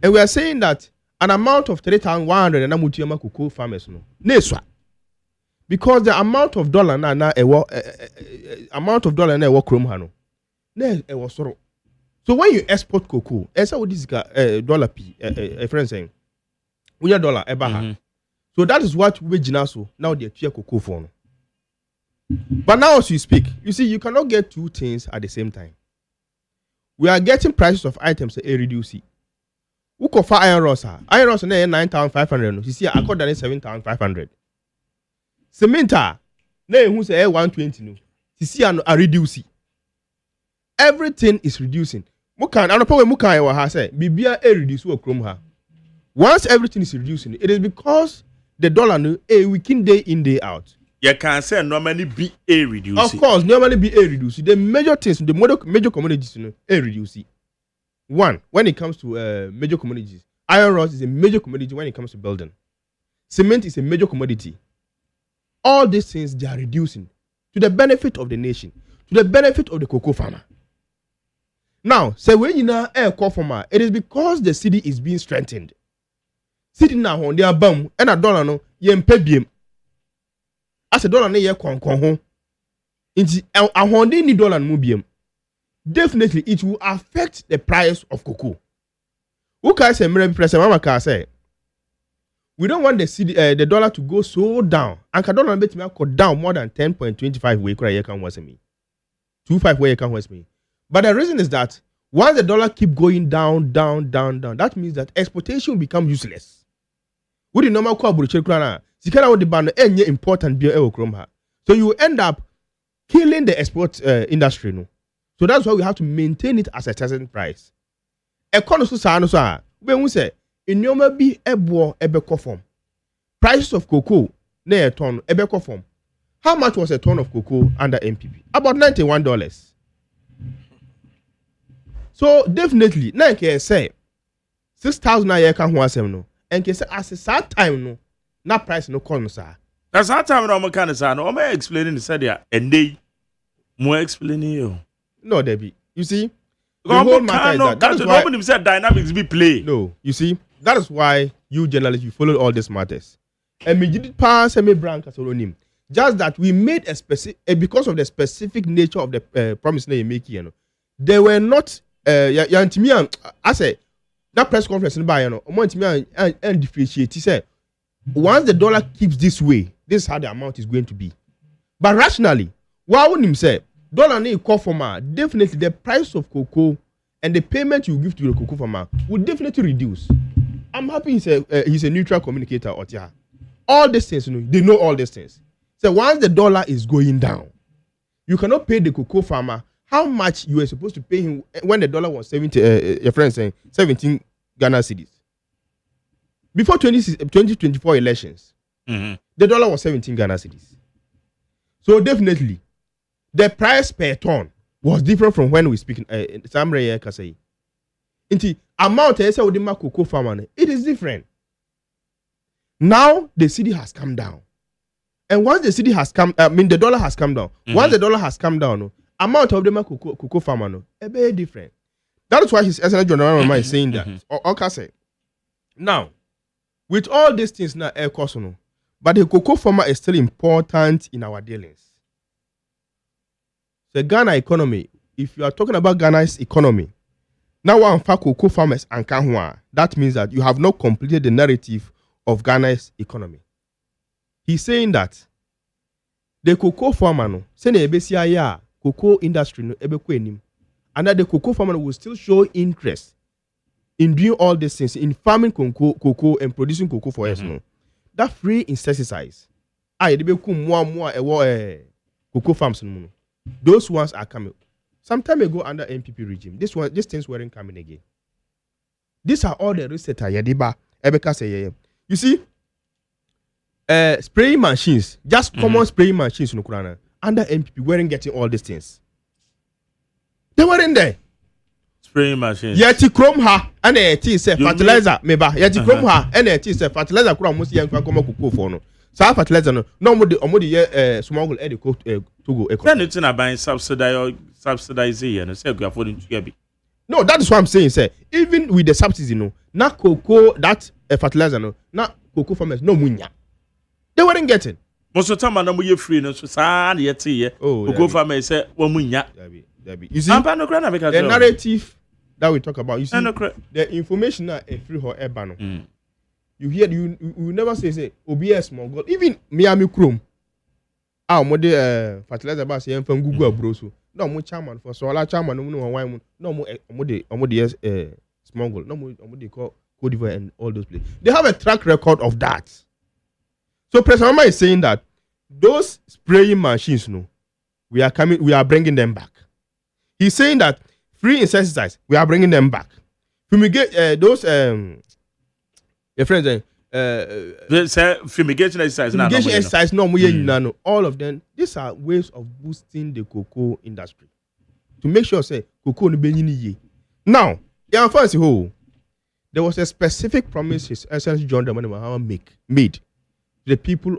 And we are saying that an amount of 3,100 and amutiyama cocoa farmers no. Neswa. Because the amount of dollar na amount of dollar na ewo Chrome no. Na ewo soro. So when you export cocoa, esa what this dollar p a friend saying. Unya dollar ebaha. So that is what we so now they share cocoa for no. But now as you speak, you see you cannot get two things at the same time. We are getting prices of items a reduce. Who for iron rods? Iron rods na 9,500. You see according to 7,500. Cement na who say 120 no. You see a reduce. Everything is reducing. Mukan anopo we mukan wa ha say bibia e reduce wo krom ha. Once everything is reducing, it is because the dollar no a weekend day in day out. You can say normally be a reduce. Of course, normally be a reduce. The major things, the major commodities, a reduce. One, when it comes to major commodities, iron rods is a major commodity when it comes to building. Cement is a major commodity. All these things they are reducing to the benefit of the nation, to the benefit of the cocoa farmer. Now, say when you know a cocoa farmer, it is because the city is being strengthened. City now on their bum and a dollar no yen pebiem. As a dollar na ye kon ho. Inti a honde ni dollar no biem. Definitely it will affect the price of cocoa. Who can say President Mama can say we don't want the city the dollar to go so down. And ka dollar bet me go down more than 10.25 way kura ye kan was me. 25 way can was me. But the reason is that once the dollar keep going down, that means that exportation will become useless. With the normal kwa buru chekura na sikana wo de ban enye important bi e okrom ha. So you end up killing the export industry no. So that's why we have to maintain it as a certain price. Econo so sa no so a we hu say enyoma bi ebo ebeko form. Prices of cocoa na a ton ebeko form. How much was a ton of cocoa under MPP? About $91. So definitely na can say 6,000 a year kan ho asem no. And can say as a time no na price no come sir. That's how time no can say no. I'm explaining the said and they more explaining you. No, Debbie. You see, the whole matter is that is why nobody said dynamics be play. No, you see, that is why you journalists you follow all these matters. And we did pass me brand casolonim. Just that we made a specific because of the specific nature of the promise that you make here. They were not I say that press conference by and differentiate. He said once the dollar keeps this way, this is how the amount is going to be. But rationally, why wouldn't him say dollar need call farmer? Definitely the price of cocoa and the payment you give to the cocoa farmer will definitely reduce. I'm happy he's a neutral communicator. All these things, they know all these things. So once the dollar is going down, you cannot pay the cocoa farmer how much you were supposed to pay him when the dollar was 70. Your friend saying 17 Ghana cedis. Before 2024 elections, the dollar was 17 Ghana cedis. So definitely, the price per ton was different from when we speak. Samre Kasei. Inti amount I say with the cocoa farmer, it is different. Now the city has come down, and once the city has come, the dollar has come down. Once the dollar has come down, amount of the cocoa farmer a bit different. That is why his excellent general mama is saying that. Okay, say now with all these things now air cost no, but the cocoa farmer is still important in our dealings. The Ghana economy, if you are talking about Ghana's economy, now one for cocoa farmers and Kanhua, that means that you have not completed the narrative of Ghana's economy. He's saying that the cocoa farmer no, say na ebesia ya cocoa industry no ebekwa enim, and that the cocoa farmer will still show interest in doing all these things, in farming cocoa and producing cocoa for us no. That free insecticides, ebeku more cocoa farms no. Those ones are coming. Some time ago under MPP regime, these things weren't coming again. These are all the research. You see, spraying machines, just common spraying machines in Ukraine, under MPP weren't getting all these things. They weren't there. Spraying machines. Yeti chrome ha and a tea say fertilizer meba. Yeti chrome ha and a tea say fertilizer kura musi yan kwa kuko for no. Sa fertilizer no mo de smuggle e de Togo e. Then it's not buying subsidize here and say we affording to get. No, that is what I'm saying, sir. Even with the subsidy, no, na cocoa that fertilizer, no, na cocoa farmers, no munya. They weren't getting. Most of the time, I'm free, no, so sad yet here. Oh, cocoa farmers say, well, munya. You see, the narrative that we talk about, you see, the information that a free or ebano. You hear, you never say, OBS small. Even Miami Chrome. Mo de fertilizer ba say from Google broso. No mo chairman for solar chairman no why no mo de smuggle. No mo de call Cote d'Ivoire and all those places. They have a track record of that. So President Mama is saying that those spraying machines, no, we are bringing them back. He's saying that free insecticides, we are bringing them back. Fumigate those your friends fumigation exercise no more all of them. These are ways of boosting the cocoa industry to make sure say cocoa no be ye. Now, there was a specific promise His Excellency John Dramani Mahama made to the people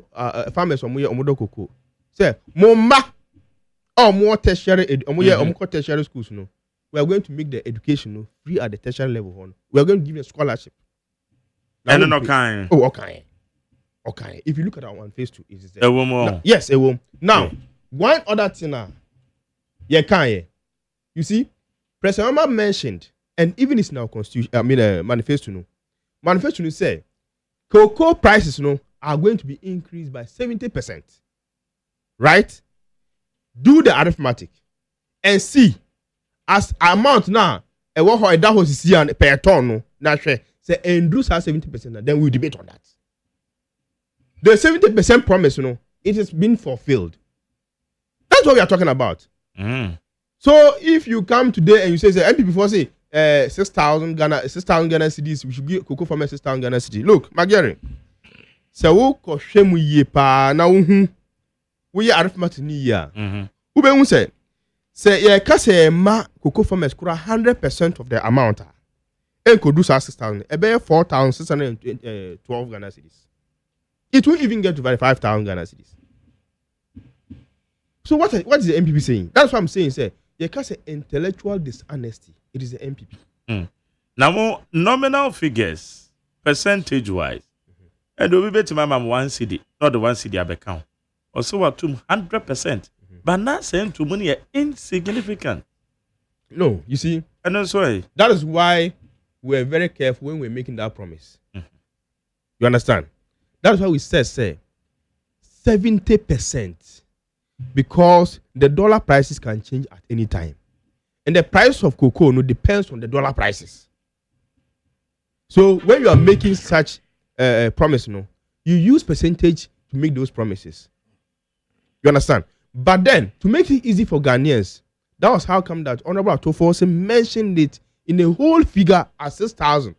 farmers from Omodo cocoa. Say Moma or more tertiary tertiary schools no. We are going to make the education free at the tertiary level. We are going to give a scholarship. And okay. Oh, okay. If you look at our one phase 2, is there? A woman. Yes, a woman. Now, one other thing you see, President Obama mentioned, and even it's now constitution. Manifesto. No, manifesto say cocoa prices are going to be increased by 70%. Right? Do the arithmetic and see as amount now. A what that was per ton no. Say Andrews has 70%, then we'll debate on that. The 70% promise, it has been fulfilled. That's what we are talking about. So if you come today and you say MPP before say 6,000 Ghana cedis, we should give cocoa farmers 6,000 Ghana cedis. Look, Magari, so we koshemu ye pa na we arithmetic ni ya. Ube say ye kase ma cocoa farmers kura 100% of the amount. And could do 6,000. About 4,612 Ghana cedis. It will even get to 5,000 Ghana cedis. So what is the MPP saying? That's what I'm saying. Say you can't say intellectual dishonesty. It is the MPP. Now more nominal figures, percentage wise, and we bet my mom 1 cedi, not the 1 cedi I account. Also what 200%, but not saying to money are insignificant. No, you see, and that's why that is why we're very careful when we're making that promise. You understand? That's why we say 70%, because the dollar prices can change at any time, and the price of cocoa depends on the dollar prices. So when you are making such a promise, you use percentage to make those promises. You understand? But then to make it easy for Ghanaians, that was how come that Honorable Atofo mentioned it in a whole figure at 6,000,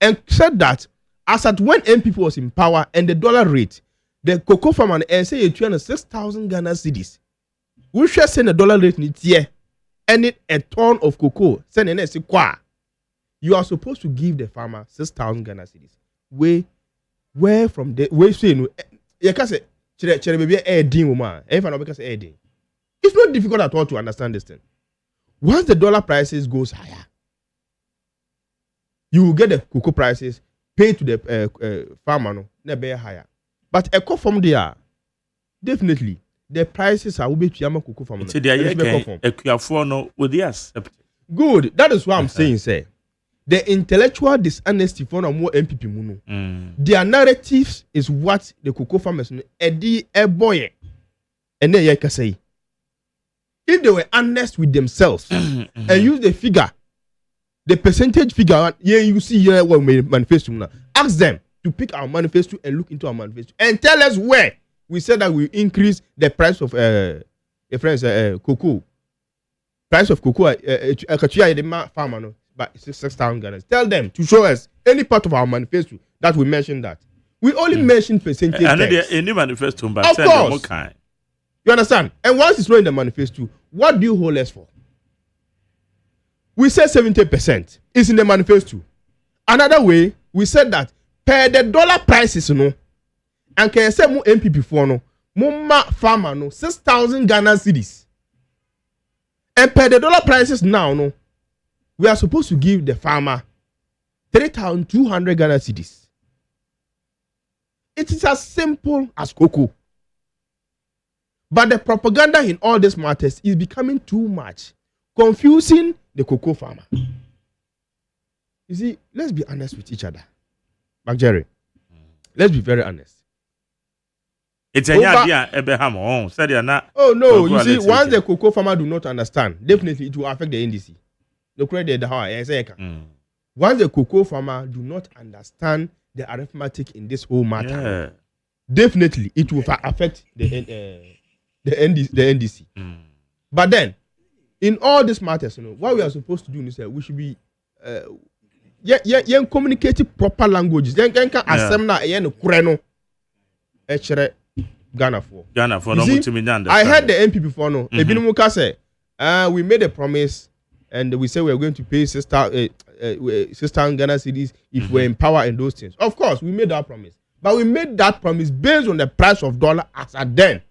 and said that as at when MPP was in power and the dollar rate, the cocoa farmer say you 6,000 Ghana cedis. We should send the dollar rate in here, and it a ton of cocoa. Send an qua. You are supposed to give the farmer 6,000 Ghana cedis. Where from the way say no, you can say chere baby air woman. If I know because air. It's not difficult at all to understand this thing. Once the dollar prices goes higher, you will get the cocoa prices paid to the farmer no higher. But a cocoa from there, definitely the prices are will be to cocoa farmer. Good. That is what I'm saying, sir. The intellectual dishonesty for more MPP muno. Their narratives is what the cocoa farmers a boy and then you can say. If they were honest with themselves and use the figure, the percentage figure, you see here what we manifesto now. Ask them to pick our manifesto and look into our manifesto and tell us where we said that we increase the price of cocoa. Price of cocoa, farmer by 6,000 Ghana. Tell them to show us any part of our manifesto that we mentioned that. We only mention percentage I know terms. there any manifesto, but Of send course. more kind. You understand? And once it's not in the manifesto, what do you hold us for? We said 70% is in the manifesto. Another way, we said that per the dollar prices, you know, and can say more MPP for no, more farmer no, 6,000 Ghana cedis. And per the dollar prices now, no, we are supposed to give the farmer 3,200 Ghana cedis. It is as simple as cocoa. But the propaganda in all these matters is becoming too much, confusing the cocoa farmer. You see, let's be honest with each other. Back Jerry, let's be very honest. It's a idea, Abraham. Oh, said you're not. Oh no, you see, once the cocoa farmer do not understand, definitely it will affect the NDC. The credit the how I say. Once the cocoa farmer do not understand the arithmetic in this whole matter, definitely it will affect the NDC. But then, in all these matters, you know, what we are supposed to do is that we should be communicating proper languages. Can asem na no kureno Ghana for no I heard the MP before no. Ebinimuka say, we made a promise and we said we are going to pay sister Ghana cedis if we're in power and those things. Of course, we made that promise. But we made that promise based on the price of dollar as at then.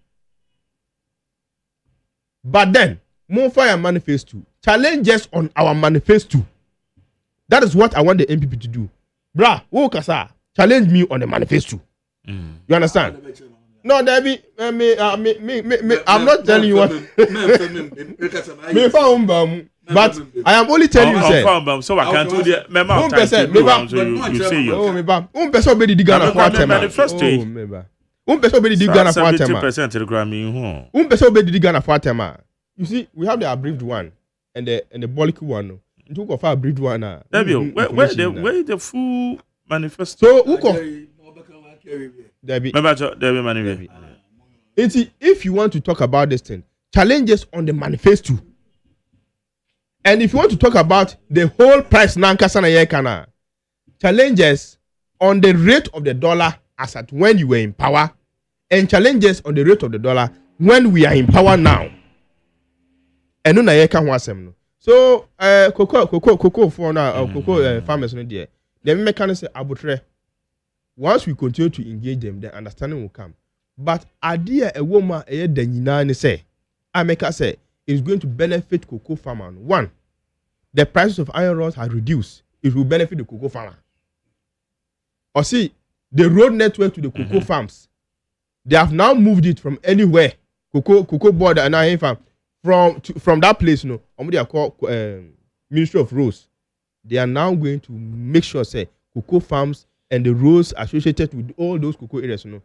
But then, more fire manifesto. Challenges on our manifesto. That is what I want the MPP to do. Bra, challenge me on the manifesto. You understand? No, Debbie, I'm not telling you what. But I am only telling you, say. So I can't do the memo. You say you. Oh, me person be the Ghana for tema. Manifesto. Person be the Ghana for tema. 70% to the Grammy. Person be the Ghana for tema. You see, we have the abbreviated one and the bulky one. You took off our abbreviated one. Where the full manifesto? So who Debbie Debbie. If you want to talk about this thing, challenges on the manifesto. And if you want to talk about the whole price nankasana yekana, challenges on the rate of the dollar as at when you were in power, and challenges on the rate of the dollar when we are in power now. And no yeka wasem no. So cocoa for now cocoa farmers no there. The mechanics say abutre. Once we continue to engage them, the understanding will come. But idea a woman a nyina ni say, I make us say it's going to benefit cocoa farmer. One, the prices of iron rods are reduced. It will benefit the cocoa farmer. Or see, the road network to the cocoa farms, they have now moved it from anywhere. Cocoa board and I farm from that place, you know, they are called Ministry of Roads. They are now going to make sure say cocoa farms and the roads associated with all those cocoa areas, you know,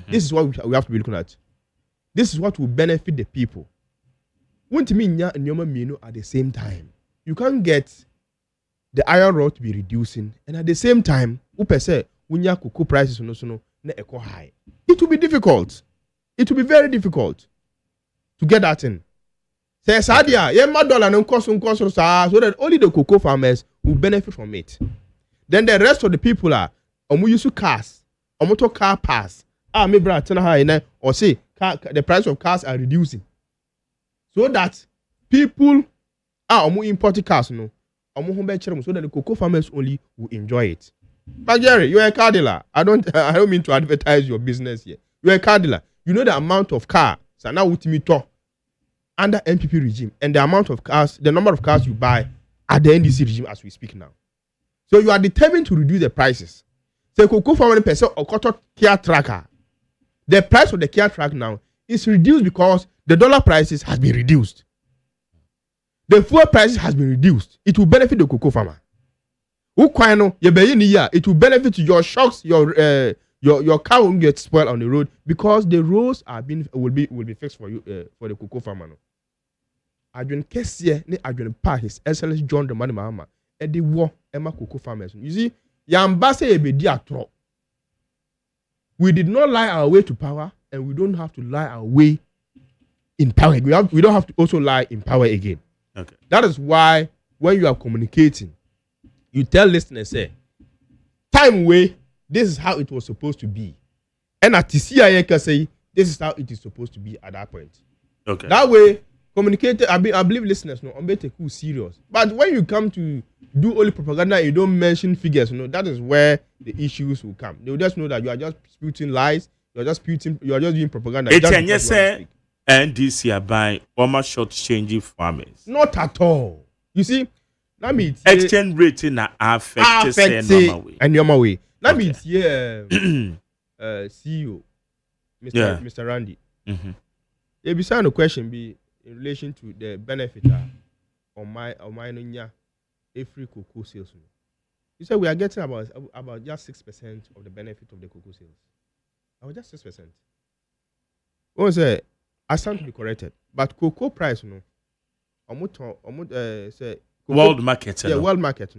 this is what we have to be looking at. This is what will benefit the people. At the same time, you can't get the iron rod to be reducing, and at the same time, cocoa prices high. It will be difficult. It will be very difficult to get that in. So that only the cocoa farmers will benefit from it. Then the rest of the people are use cars, car pass. Or say the price of cars are reducing. So that people are importing cars, so that the cocoa farmers only will enjoy it. But Jerry, you're a car dealer. I don't mean to advertise your business here. You're a car dealer. You know the amount of cars now with me talk under NPP regime and the amount of cars, the number of cars you buy at the NDC regime as we speak now. So you are determined to reduce the prices. So cocoa farmer person or cotton care tracker. The price of the care track now is reduced because the dollar prices has been reduced. The fuel prices has been reduced. It will benefit the cocoa farmer. It will benefit your shocks, your car won't get spoiled on the road because the roads will be fixed for you for the cocoa farmer. Adwen Kessie ne Adwen Pa His Excellency John Dramani Mahama and the war Emma cocoa farmers. You see, Yambase ebedi atro. We did not lie our way to power, and we don't have to lie our way in power. We don't have to also lie in power again. Okay. That is why when you are communicating, you tell listeners, say, time way this is how it was supposed to be. And at TCI can say this is how it is supposed to be at that point. Okay. That way, communicator, I believe listeners know, I'm better cool serious. But when you come to do only propaganda, you don't mention figures, that is where the issues will come. They will just know that you are just spewing lies, you are just doing propaganda. NDC are buying almost short-changing farmers. Not at all. You see, let me exchange rate in affected and normal way. Let me hear CEO, Mr. Randy. If you sign a question be in relation to the benefit on my free cocoa sales. You said we are getting about just 6% of the benefit of the cocoa sales. I was just 6%. What was it? I stand to be corrected, but cocoa price, say world market, world market,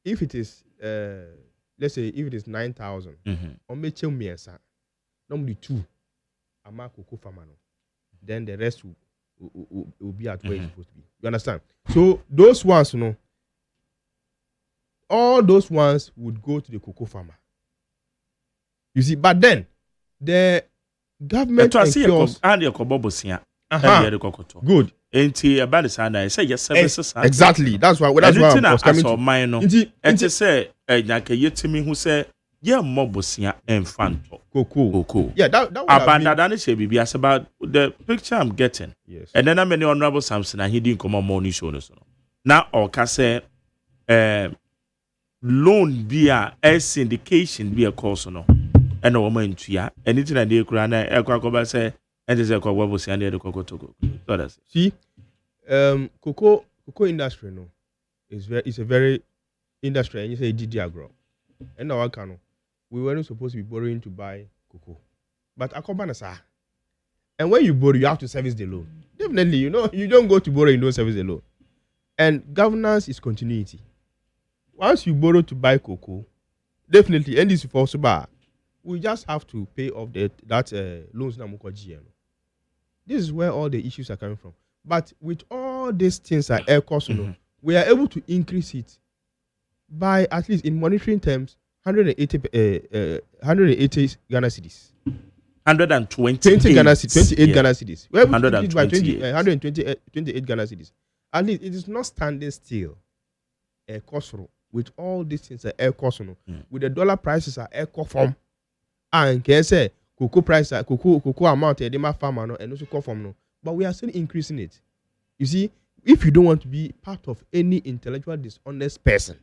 if it is, let's say, if it is 9,000, on me chill me normally 2, I'm a cocoa farmer, then the rest will be at where it's supposed to be. You understand? So those ones, all those ones would go to the cocoa farmer. You see, but then the government ensures good. Exactly. That's why I was coming to. And to say, who say, cocoa. Yeah, that about the picture I'm getting. Yes. And then I'm many honorable Samson and he didn't come on morning show. Now, or can say, loan be a syndication be a course no. And a woman to ya anything I did crown a say and is a cocoa and the cocoa to go. See, cocoa industry it's a very industry and you say DD grow. And now we weren't supposed to be borrowing to buy cocoa. But and when you borrow, you have to service the loan. Definitely, you don't go to borrow, you don't service the loan. And governance is continuity. Once you borrow to buy cocoa, definitely, and this is also bad. We just have to pay off that loans na GM. This is where all the issues are coming from. But with all these things are air cost, we are able to increase it by at least in monetary terms 180 Ghana cedis. 128 Ghana cedis. 28 yeah. Ghana cedis. We are able to increase by 128 Ghana cedis. At least it is not standing still. Air cost with all these things are air cost with the dollar prices are air cost from. And can say cocoa price, cocoa amount, farmer and also cost from but we are still increasing it. You see, if you don't want to be part of any intellectual dishonest person,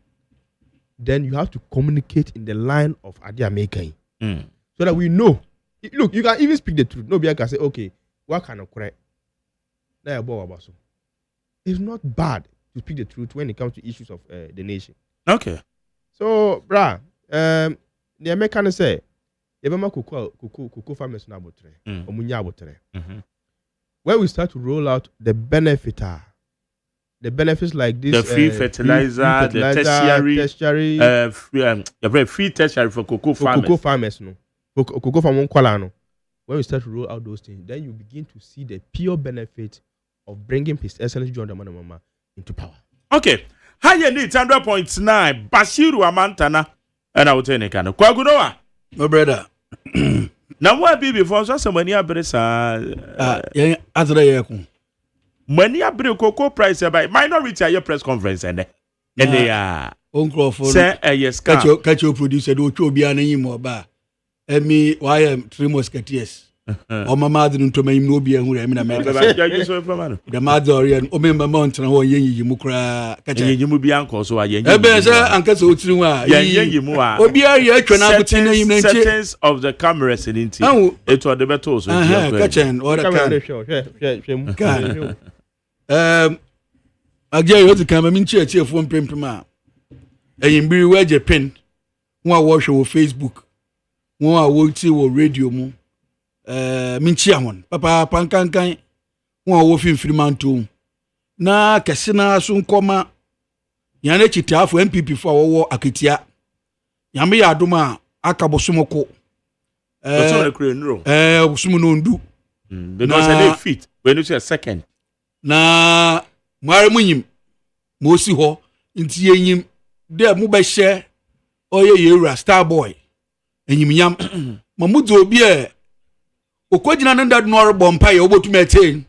then you have to communicate in the line of idea making, so that we know. Look, you can even speak the truth. Nobody can say, okay, what kind of correct? It's not bad to speak the truth when it comes to issues of the nation. Okay. So, the American say. Cocoa farmers na abotre omunya abotre when we start to roll out the benefits like this, the free fertilizer, the tertiary free tertiary for cocoa farmers cocoa farm when we start to roll out those things, then you begin to see the pure benefit of bringing His Excellency John Dramani Mahama into power. Okay, higher need 100.9 Bashiru Amantana and I will tell you Kwagunoa. No brother. Now what be before so somebody abresa money abre cocoa price by minority your press conference and they are uncle for say yes catch your producer do obi anyi mo ba emi why am 3 musketeers o mama de ntoma yim no obi ehuru emi na me the mother o member mountain ho yenyi mu kra catch yenyi mu bi anko so a yenyi ebe say anka so otiri hu a yenyi mu a obi ari atwa na abuti na yim na nche settings of the cameras in it it was the better so catch and or agye yo ti kama min che fo mpempem a eyimbiri we Japan won a wo hwe wo Facebook won a wo ti wo radio mu minchi ahon papa pankankan won a wo finfiri manto na kese na so nkoma yana chitiafo MPP fo wo aketia yame ya adoma aka bosomoko bosomo no ndu because they fit when you say a second na mware munyim mosi ho nti yenyim de mu be hye oye yewura star boy enyimnyam mamudzo obi e okogina nda no orbo mpa ye obotuma etain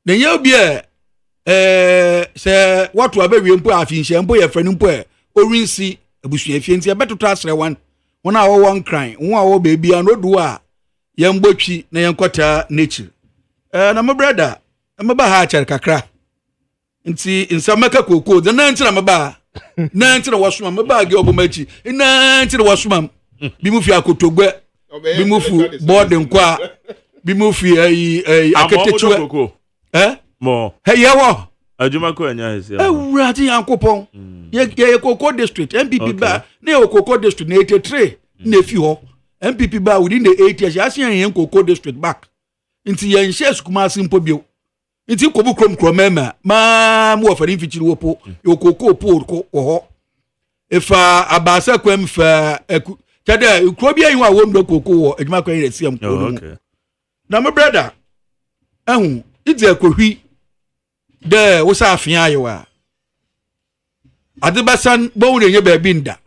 na ye obi se watu abewie mpo afinhye mpo ye frani mpo orinsi abusua fienti e betoto asre wan wona a wo nkran wo a wo baby anodu a ye mbotwi na ye nkota nature na my brother maba ha acher kakra nti nsamaka koko de na ntina maba na ntina wasoma maba ge obomachi na ntina wasoma bi mu fi akotogwe bi mu fu board nkwa bi mu fi aketechu mo hey yawo adwuma ko anya hese ewurati yankopon ye koko district MPP ba na koko district na 83 na fi ho MPP ba within the 8 years asian yen koko district back nti yen share skuma simpo bio nti kobu krom mema ma mo ofari mfichiri wopo yokoko po ho efa abasa kwem fa tada kro bia yin a wo ndo koko wo adwuma kwan resi am ko na my brother ehun iti akohwi de wo sa afia ayewa adebasan bo wo nye ba bi nda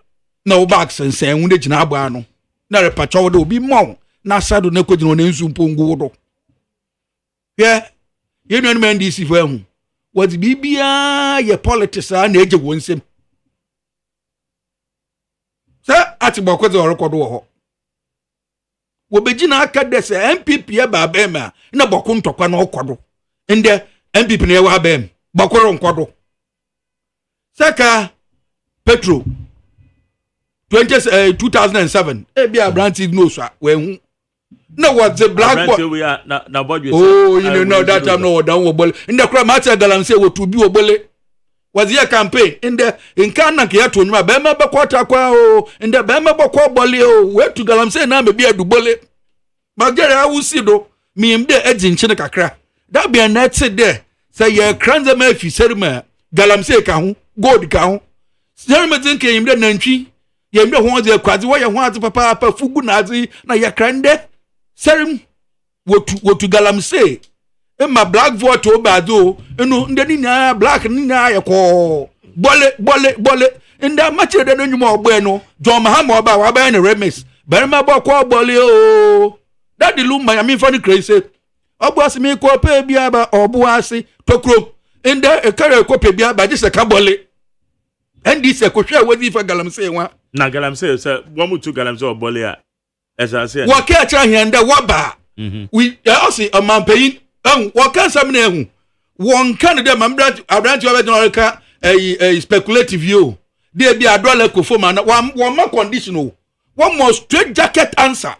na wo back sensen wo de gina abo ano na repacho wo de obi mo na sado na kogina na nsu mpongu wo do ye nanu man DC for ehun what bibia ye politics na eje wo nsem sa atiboko de orekodo wo ho wo begina aka de se MPP e ba ba ma na boko ntokwa na okodo inde MPP na wa ba em bokoro nkodo saka petro 2007 e bia branches no so we hu na what the black boy na budget oh you know that time no down wo bole inde kra mate galamse wo to bi wo bole was your campaign inde nkana ke yato nyuma be ma be kwata kwa o inde be ma be kwa bole o we to galamse na me bia du bole magere awusi do mi mde ejinchi kakra that be na tse there say ye kranze ma fi serma galamse ka ho gold ka ho serma tin ke mde nantwi ye mde ho de kwazi wo ye ho ati papa fugu na ati na ye krande serim wotu galamse e ma black vote obado enu nde ni na black ni na ye ko bole nda ma chere de nyuma ogbo enu John Mahama oba wa ba na remes bere ma bọ kwa bole o that the lumba ya mi fani crazy obu asimi ko pe bia ba obu asi tokro nda e kare ko pe bia ba je ka bole ndi se ko hwe wadi fa galamse wa na galamse se wo mutu galamse obole a esa se wo ka cha hianda waba we also a man paying wo kan sam na ehu won kan de mambrant abranti wa be no ka speculative you dey be adola ko fo man one ma conditional one more straight jacket answer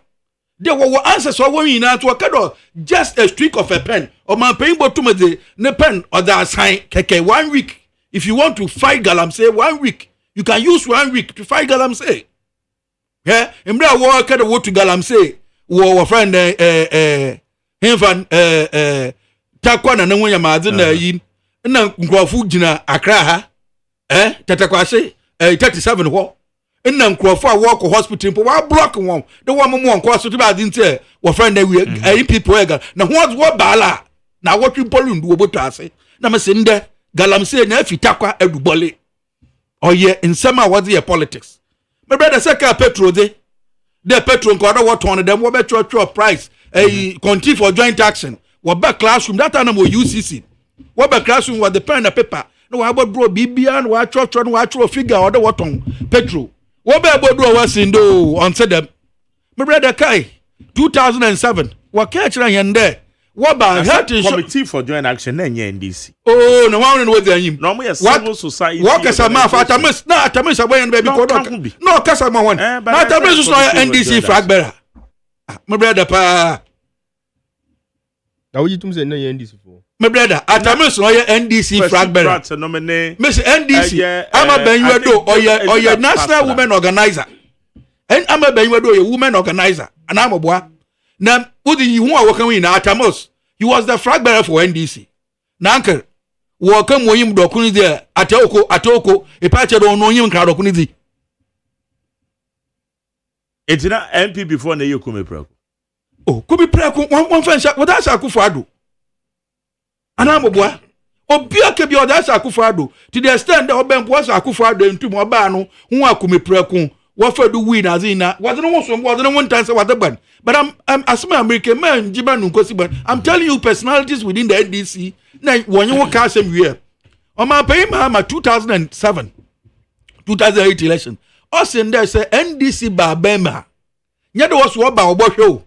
they were answers so when na to kado just a streak of a pen or man paying bottom of the pen or that sign keke 1 week if you want to fight galamse 1 week you can use 1 week to fight galamse yeah imra wo kado wo to galamse wo friend hemfan takwa na nwonya maadze na yi na nkrofu gina akra ha tatakwase 37 ho nna nkrofu a wo ko hospital po wa block won de wo mo nko hospital ba din te wo friend we people ega na wo bala na wo twi polundu wo boto ase na me se nde galamse na afitakwa adubole oye nsema what the politics my brother seka petrol de petrol nko da what on them wo be church price continue for joint action wo be classroom that time mo UCC wo be classroom with the pen and paper no wa bro bibia no wa church no wa church figure or the what on petrol wo be bodro wa sindo on say them my brother kai 2007 wo ka kira yende wo ba health committee for joint action na nya NDC oh no one know the anyim no mo civil society wo kasa ma fa atamis na atamis aboyan baby ko no kasa ma won na atamis so NDC flag bearer my brother pa na wo yitum se na NDC for my brother atamis no NDC flag bearer miss NDC ama benwedo oye national women organizer en ama benwedo oye women organizer ana amoboa na udi hu a wokan wi na atamos he was the flag bearer for NDC na anker wokan moyim dokuni de atoko ipache do no yim kra dokuni di etina MP before na yekume prako oh kubi prako won fansha wada akufo ado ana amoboa obi aka bi oda akufo ado to the extent that obempo akufo ado ntum oba no hu akumi prako what for do win as in wasn't one time what the ban. But I'm as my American man, Jiban Nkosiban. I'm telling you personalities within the NDC. Now when you cast them year. On my pay my 2007, 2008 election. Us in there say NDC Barbema. Nyada was what about show.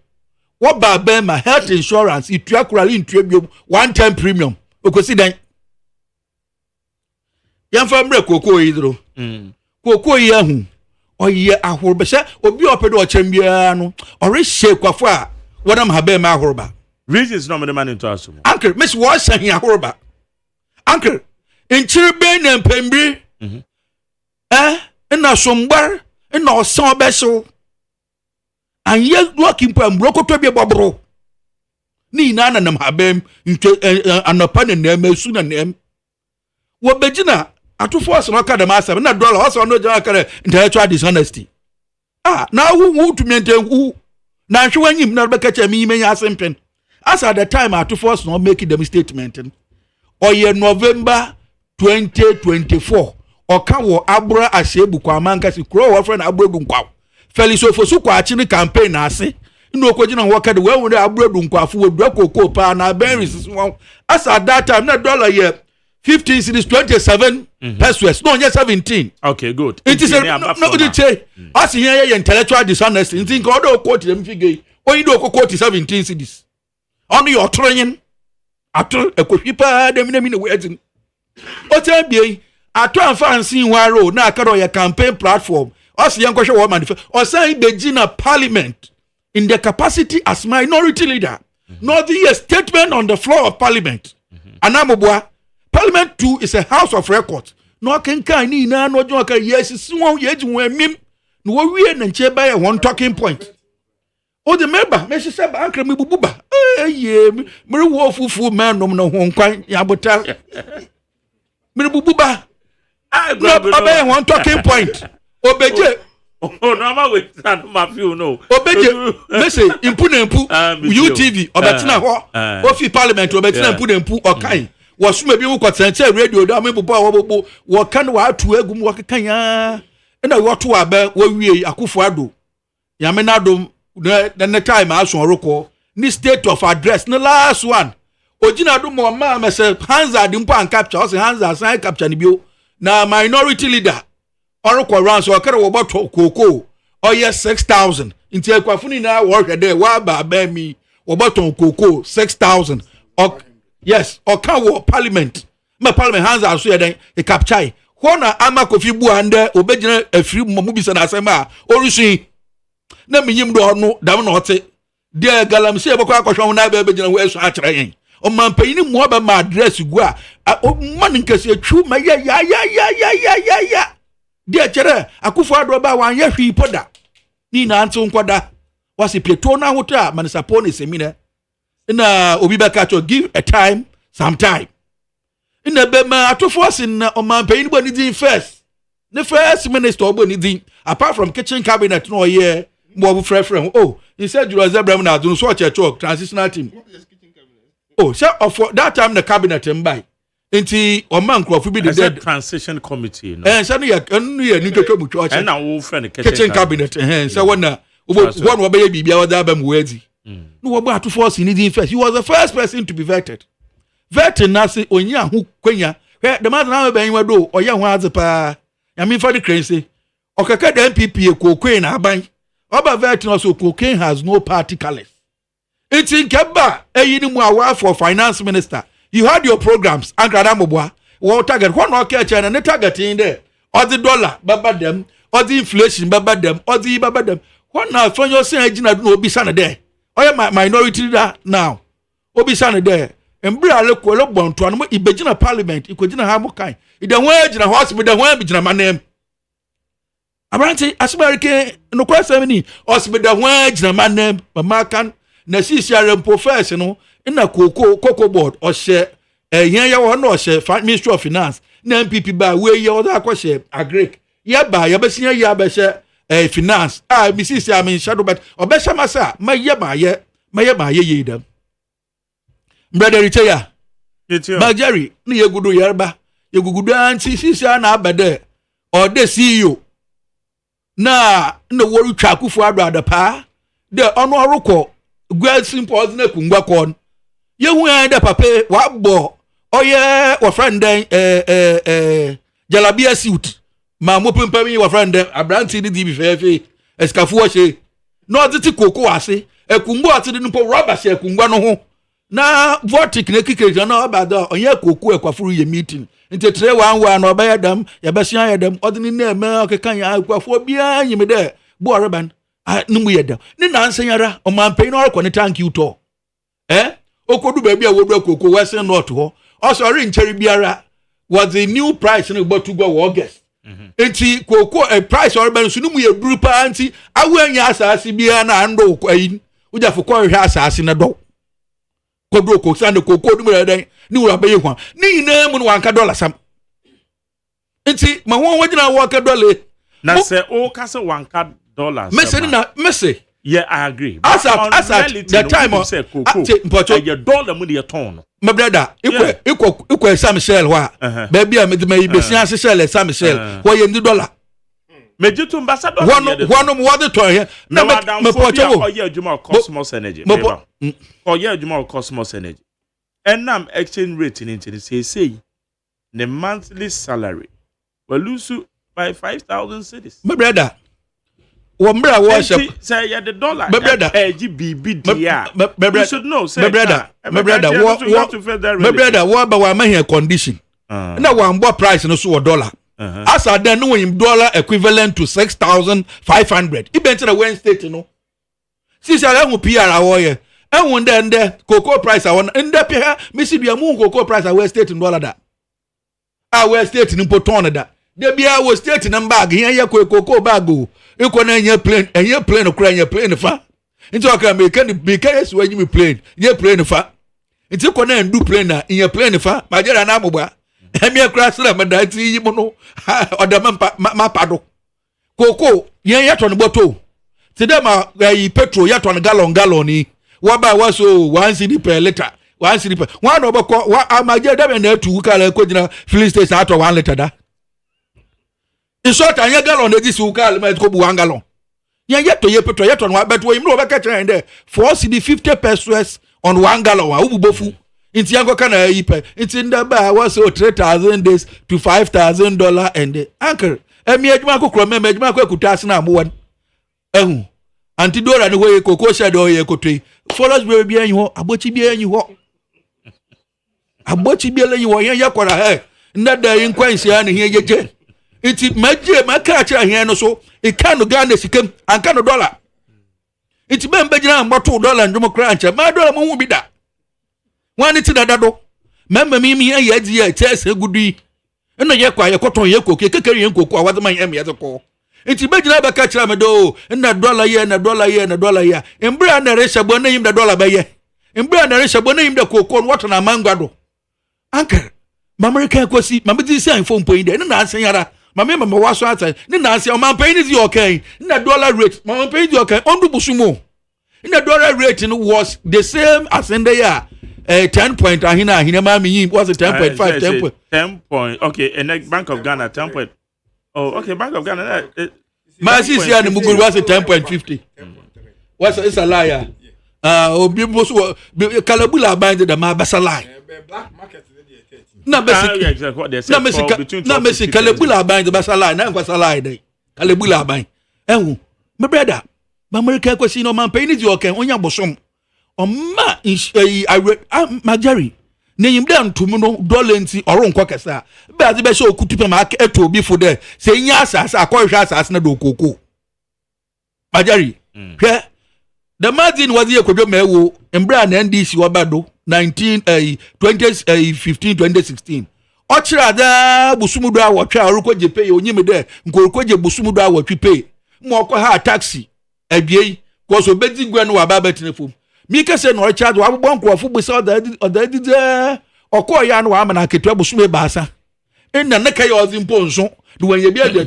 What about Bema health insurance? It actually in tribute 1 time premium. Because see that. Young family Coco Idro. Coco Yahu. Or ye a horbesha or be open or chambiano or is shake of far. What am Habema horba? Regions no man into us. Uncle, Miss Watson here horba. Uncle, in Chiribane and Pembry. And now somewhere and now some vessel. And yet looking for Broko to be a bobro. Ni nana nam habem into an opinion name soon and name. What Begina? At 2 force no kada master na dollar also no jaka intellectual dishonesty. Now who to maintain who na hwe him na be catch me menya asempен. As at the time at 2 force no make them statement. Or ye November 2024 or ka wo abra ashebu kwa manka si kro wo friend abrodu nkwa. Feliso fosu kwa achi campaign ase. No kwagina worker the way we abrodu nkwa fu we drakoko pa na ben resist. As at that time na dollar ye 15 cities 27 pesos. No, yes 17. Okay, good. It is no did say. As here intellectual dishonesty. Think all quote them figure. Or you do quote 17 cities. Only your trying. After a copipa them wedding. What time be? I try and find seeing one road now cut your campaign platform. Us young question woman or saying the Gina Parliament in their capacity as minority leader. Not the statement on the floor of Parliament. Anamobwa. Parliament 2 is a house of records. No can ni na no joka yes so ye mim no we na nche ba one talking point. O the member me se ba ankra me bububa. Eh me wo fufu man no ho nkwan ya bota. Me bububa. No ba one talking point. Obeje oh no ma we stand ma feel no. Obeje me say impu na impu UTV obetina ho. Ofi Parliament obetina impu na impu okai. Was maybe we got sent radio down me bobo what can wa to egum wa kanya and I want to abe we Akufo-Addo Yamenadom the time I saw roko ni state of address the last one Ojina do mo ma me say hands are dimpo and capture us hands are sign capture ni bio na minority leader oroko round so kere wo boto koko or yes 6,000 into Akwafuni na work there wa ba mi wo boto koko 6,000 yes, or can Parliament. My Parliament hands are so then a capture. Hona ama kofi bu ande obejina afiri momubi sana asema orushi. Na minyim do no dam no hote. Dia galam se bako akwhwa na ba bejina we so akere yen. O man payini mo ba ma address gu a man nkese atwu ma ya. Dia kere Akufo-Addo ba wan ya hwi poda. Ni na antu nkwada. Wasi pleto na hota man sapone semina. Na obi baka to give a time sometime in the bema atofo in man pay anybody din first the first minister oboni din apart from kitchen cabinet no here mo friend oh he said you Abraham na do so church transitional team oh so of that time the cabinet mbai enti o man crofo bi the transition committee no so no ya ni twetwa mu church and na wo friend kitchen cabinet so one wo be bibia wo da ba mu wadi no wo ba to force in the first he was the first person to be vetted na say onya hu kwanya the man na be yin do oya hu azepa ya me for the crazy okaka the MPP kokwe na aban oba vet no so cocaine has no party colors it's in keba eyini mu awa for finance minister you had your programs ankrada mobwa wo target one okay chana ne target in there or the dollar baba dem or the inflation baba dem or the baba dem what now for your say agina do obi sana there oya minority leader now obi sana there embri ale ko le bonto anu ibegina parliament ikogina ha mo kan ide ho agina hospital de ho abigina manem abranti asbarike no kwasa mini hospital ho agina manem mama kan na sisiare professor no na cocoa board o she ehia ya wo na o she ministry of finance na MPP ba we ye o da ko she agric ye ba ye besia ye ba she finance misisi am shadow but obesha masa maye ye dem brother retire Jerry ni yegudu yerba yegugudu anti sisi na abede or the CEO na woru twa akufo ado adapa de ono orokọ gwa simple na kungwa kon yehu an de papa wa bo oye wa friend jalabia suit ma mo pempa mi wa friend abranti ni di fefe eskafu wo she no oditi koko ase ekungwa ati ni po rubber she ekungwa no ho na vortic na kikere na obada onye koko ekwafuru ye meeting nti tre wan na obaya dam ya besia ya dam odini na eme okekan ya ekwafo bia nyime de bo reban numu ye dam ni na ansanyara o man pay no orko ni thank you to okodu ba bia wodu koko wesen not ho o sorry ncheri biara was the new price na gbo to go August enti koko a price orban so numu ye duru pa anti awanya asase bia na ando kwayin uja fo kwa hwe asase na do kodro ko sande koko du mera dan ni wura baye kwa ni na mu no wanka dollar sam enti ma won wagina wanka dollar na se o ka se wanka dollar mese na mese yeah I agree as at the time of say koko your dollar mu de ton no my brother ikwe Sam Shell wa baby am me besia Shell Sam Shell wo ye ndi dollar Mejitu ambassador one what the toy na me pocho oye adwuma Cosmos Energy oye adwuma Cosmos Energy enam exchange rate in say the monthly salary will lose by 5,000 cedis my brother wo mbra wo say ya the dollar my brother GBB dia you should know say my brother wo ba wa mahia condition na wa mbo price no so dollar as I then know him dollar equivalent to 6,500. Ibent na Wednesday no. Since I am PR awoye. I won there cocoa price I want in the PR Missy be a moon cocoa price I West State in dollar that. I West State in Potona that. There be I was state in bag here ya cocoa bag go. You can your plane and your plane cry your plane fa. Into I can make case when you plane. Your plane fa. Into you can do plane in your plane fa. My dear Anamoba. Emia krasla madati yimu no odama mapado koko yen yato no boto tede ma petrol yato no gallon ni waba waso 1 cedi per liter 1 cedi per one oboko wa amaje da na atu kala ko jina filling station ato 1 liter da in short anya gallon de dis ukal ma ko bu 1 gallon yen yato ye petrol yato no beto yimro obeka kire ende 4 cedi 50 pesos on 1 gallon wa ububofu inti yango kana yipe inti ndaba was so 3,000 days to $5,000 and anchor emi adwuma kokro me adwuma ko akutase na amwan anti dora ne hoye koko shadow ye kotwe follows be anyi ho abochi bi anyi ho abochi bi anyi ho ye yakora he ndada yin kwansi ya ne he yeje inti maje maka kira he no so e kanu Ghana sikam anka no dollar inti be mbegina mboto dollar ndum kra anche ma dollar mo hu bi da wani ti dadado memma mi ye adi ye tese gudi eno ye kwa ye koton ye koke kekere ye koku awade man em ye ko enti begina ba ka kira me do na dollar ye embra na reshabo na yim da dollar ba ye embra na reshabo na yim da koko what na mangado anka mamerika kosi mamedi si phone point de na ansen yara mama waso ata ni na ansen o man pay ni di okay na dollar rate mama pay di okay ondu busumo na dollar rate no was the same as in the year 10 point ahina mami was 10.5 10 point okay and Bank of Ghana 10 point oh okay Bank of Ghana my sister and muguru was 10.50 was it's a liar obi boso kalabula band da ma basala black market na basic kalabula band basala na kwasala dai kalabula band ehun my brother America kwesi no man pay ni di okay onya bosom Oma Majari Name down to no dolenti or on quackasa. But the best could tip mark eto before there. Saying yes, as I call us as na do coco. Majari, the margin was here could mewo and brand NDC Wabado 2015-2016. Ochra da Busumuda wa cha ruko je pay onyime there nko je Busumuda wa twi pay. Mo ko ha taxi ebie ko so bedi gwa no wa ba betinefom. Mika se no charge wa bon krofo bu se odadide okọ ya no wa ma na ketu abusume baasa enna ne kai ozimpo nso de wanye bia de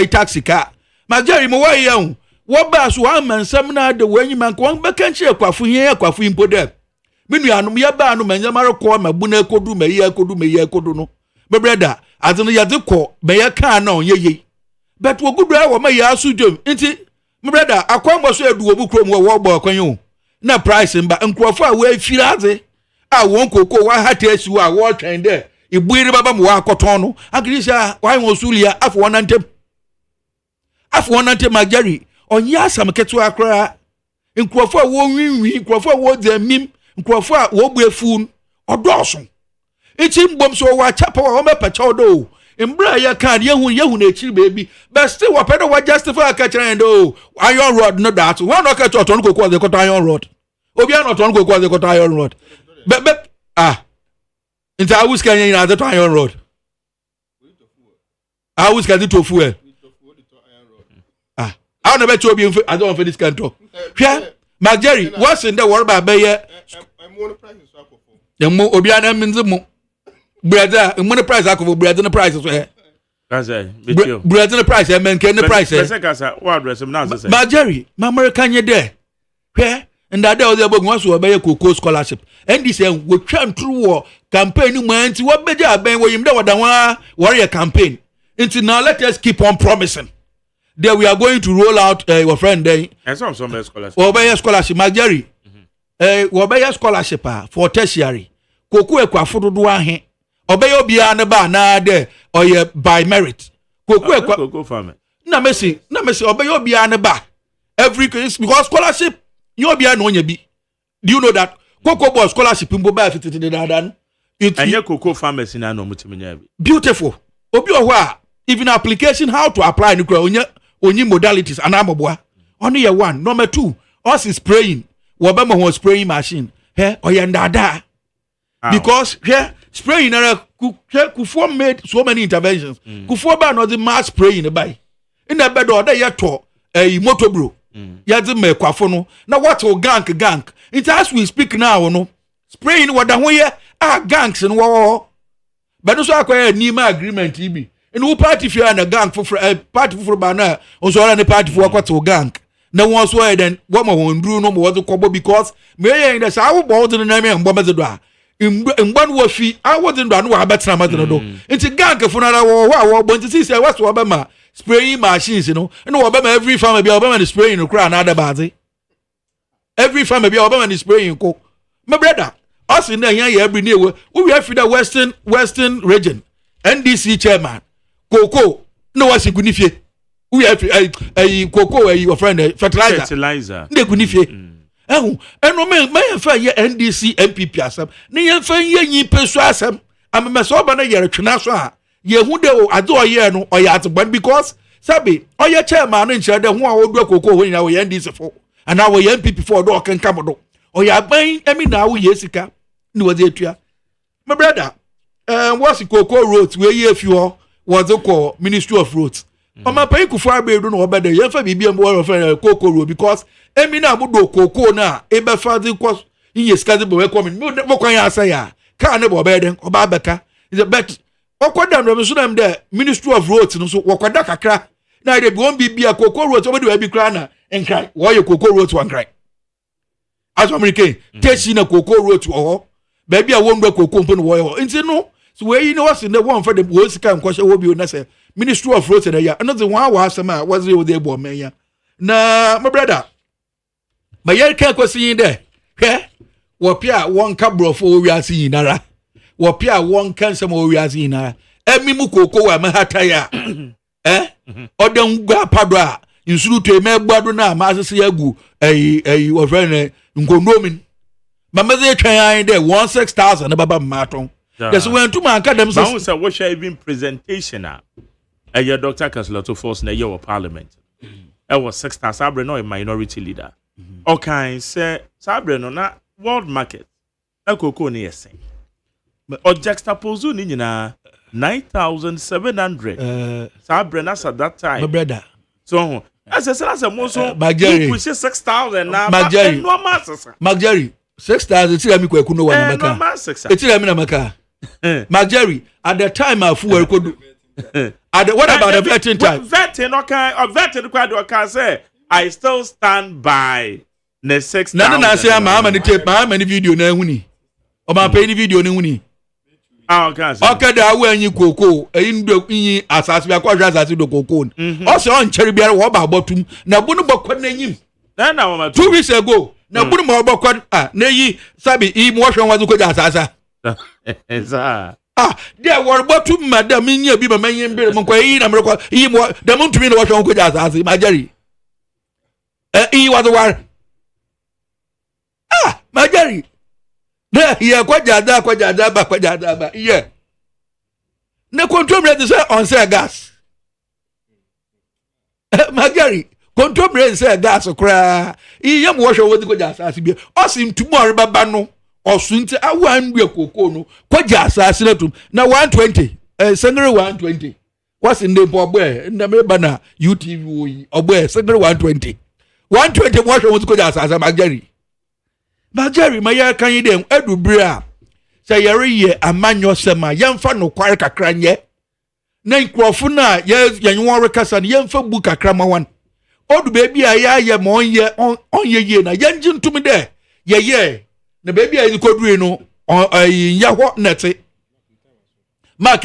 taxi car ma Jerry mo wa ya hu wo ba so wa mansam na de wanyi man ko ba kan che kwafo hia kwafo impo de menu anum ya ba anu manya mare ko ma bu na kodu me ya kodu no be brother azunu ya de ko be ya kan na on yeye but wo good wa ma ya asu dwom nti me brother akwambo so edu obu krom wo bo akwan yo na price mba nkrofo a we afiraze a won koko wa hata asiu a wo twen de ibuire baba mo akoton no agrisha wa won sulia afo wonantem magari onye asam ketu akra nkrofo a wo nwinwi nkrofo a wo dzamim nkrofo a wo buefun odoso ichi mbom so wa chapa wa mepacha odo mbra ya kan yehu na ekiri baby but still wa pedo wa justify ka kire ndo iron rod no that one no ka to ton kokwa ze kota iron rod obi an ton kokwa ze kota iron rod but into I was can you to iron rod I was can to fuel I don't bet you be I don't for this can talk yeah Mark Jerry what's in the world about be I'm more price so for the mo obi an means mo brother money price akofo brother the price so kasa betio brother the price men can the price kasa what address am now say Mark Jerry my American ye there hwe nda there was ebogun so obeye koko scholarship and this we twan through war campaign mu anti we beja aben we yim da wadan warrior campaign until now let us keep on promising that we are going to roll out your friend there and some scholarship obeye scholarship Mark Jerry obeye scholarship for tertiary koko ekwafo do ahe obey obia ne ba na de oye by merit koko farmer na mesi obey obia ne ba every case because scholarship you obia no nya bi do you know that koko boy scholarship mbo ba fititi de dadan and your koko farmers na no mutimi nya bi beautiful obi o ho even application how to apply ni kura onyi modalities and amoboa only year 1 number 2 us is spraying wo ba mo spraying machine oye ndada because here spraying Kufo made so many interventions. Kufo ba no the mass spraying by. In the bed or they to a motor bro. Yadi me kwafo no. Now what o gank. It as we speak now no. Spraying what the way gangs and war. But no so akwa nima agreement ibi. In who party fear and a gang for party for banner or so any party for what to gang. No one swear then what my own Bruno was the combo because me in the sour board in the name and bomber the door. In one was she, I wasn't done what better than do. It's a gang of another war, but to see what's Obama spraying machines, you know, and Obama every family be Obama is spraying the crown other body. Every family be Obama is spraying coke. My brother, us in there every day, we have the Western region, NDC chairman, Coco, no what's a good we have a cocoa, your friend, fertilizer, the good and no may fa ye NDC MPP asem ne ye fa ye nyi pesu asem amemeso ba na ye retwena so a ye hu de ade oye no oye atban because sabi oye chairman no nche de hu a odu akoko ho nyina wo ye NDC fo ana wo ye MPP fo do okenka bodo oye aban emi na wo ye sika ni wo de atua my brother what's koko road we ye fi ho wo de ko Ministry of Roads Oma pay kufu abedu no obede ye fa bibia mo wo fa koko road because emi na mudo koko na ebe fa de ko yin skaze bo we come mo kwan ya asa ya ka ne bo obede oba beka is a bet okoda no so dem de Ministry of Roads no so wokoda kakra na de bi won bibia koko road obede we bi kra na enkrai wo ye koko road wan krai as American techi na koko road wo ba bia wo ndo koko mpo no wo yo nti no so we yi no was in the one for the wo sika nkoshe wo bi o na say Ministry of Roads na ya another one wa asema was we dey bo man ya na my brother ma yer kan kwasi de hwe wo pia won ka brofo wi ase yinara wo pia won kan sem wi ase yinara emi mu koko wa ma hata ya odan gwa pado a insuru to me gbado na ma asese yagu wo friend nkondomin mama ze twan an de 16,000 na baba maton yes when to man ka dem say what shall even presentation a your Dr. Kasloto force na your parliament was 6,000 sabre no a minority leader okay say sabre no na world market akoko ni yesen o juxtapose ni nyina 9,700 sabre na at that time my brother so as a mo so you push 6,000 na no masasa Magjerry 6,000 tira mi kwaku no wana maka etira mi na maka Magjerry at the time afu we kodu what about the vetting time vetting okay say I still stand by the 6,000 na say ma ni tape ma ni video na huni o ma pay ni video ni huni Okay, the away and you cocoa, a indo in assassin, as do cocoa. Also on cherry beer, what about bottom? Now, Bunubo couldn't name. Then now, 2 weeks ago, now Bunubo could, nay, Sabi, he wash on what you could assassa. There were bottom, Madame, in your Biba Man, Monquay, America, he was the moon to me, wash on good as my Jerry. He was the one. My Jerry. There, yeah, quajada, yeah. No control rate on say gas. My Jerry, control rate say gas or cry. He young wash over the good as be. Us in tomorrow, Babano, or soon to a 1 week cocono, quajas, now 120, Senator 120. What's in the boy, in the Mebana, UTV, or where, Senator 120. 120 wash over the good as my Jerry. But Jerry, my year can you them, Edu Bria. Say, Yari, a man yourself, young fan no quarka cranye. Nine crofuna, yes, young warriors and young for book a crammer one. Oh, the baby, I am on your year, na young to me there. Yeah. The baby I could reno on a yahoo netty. Mark,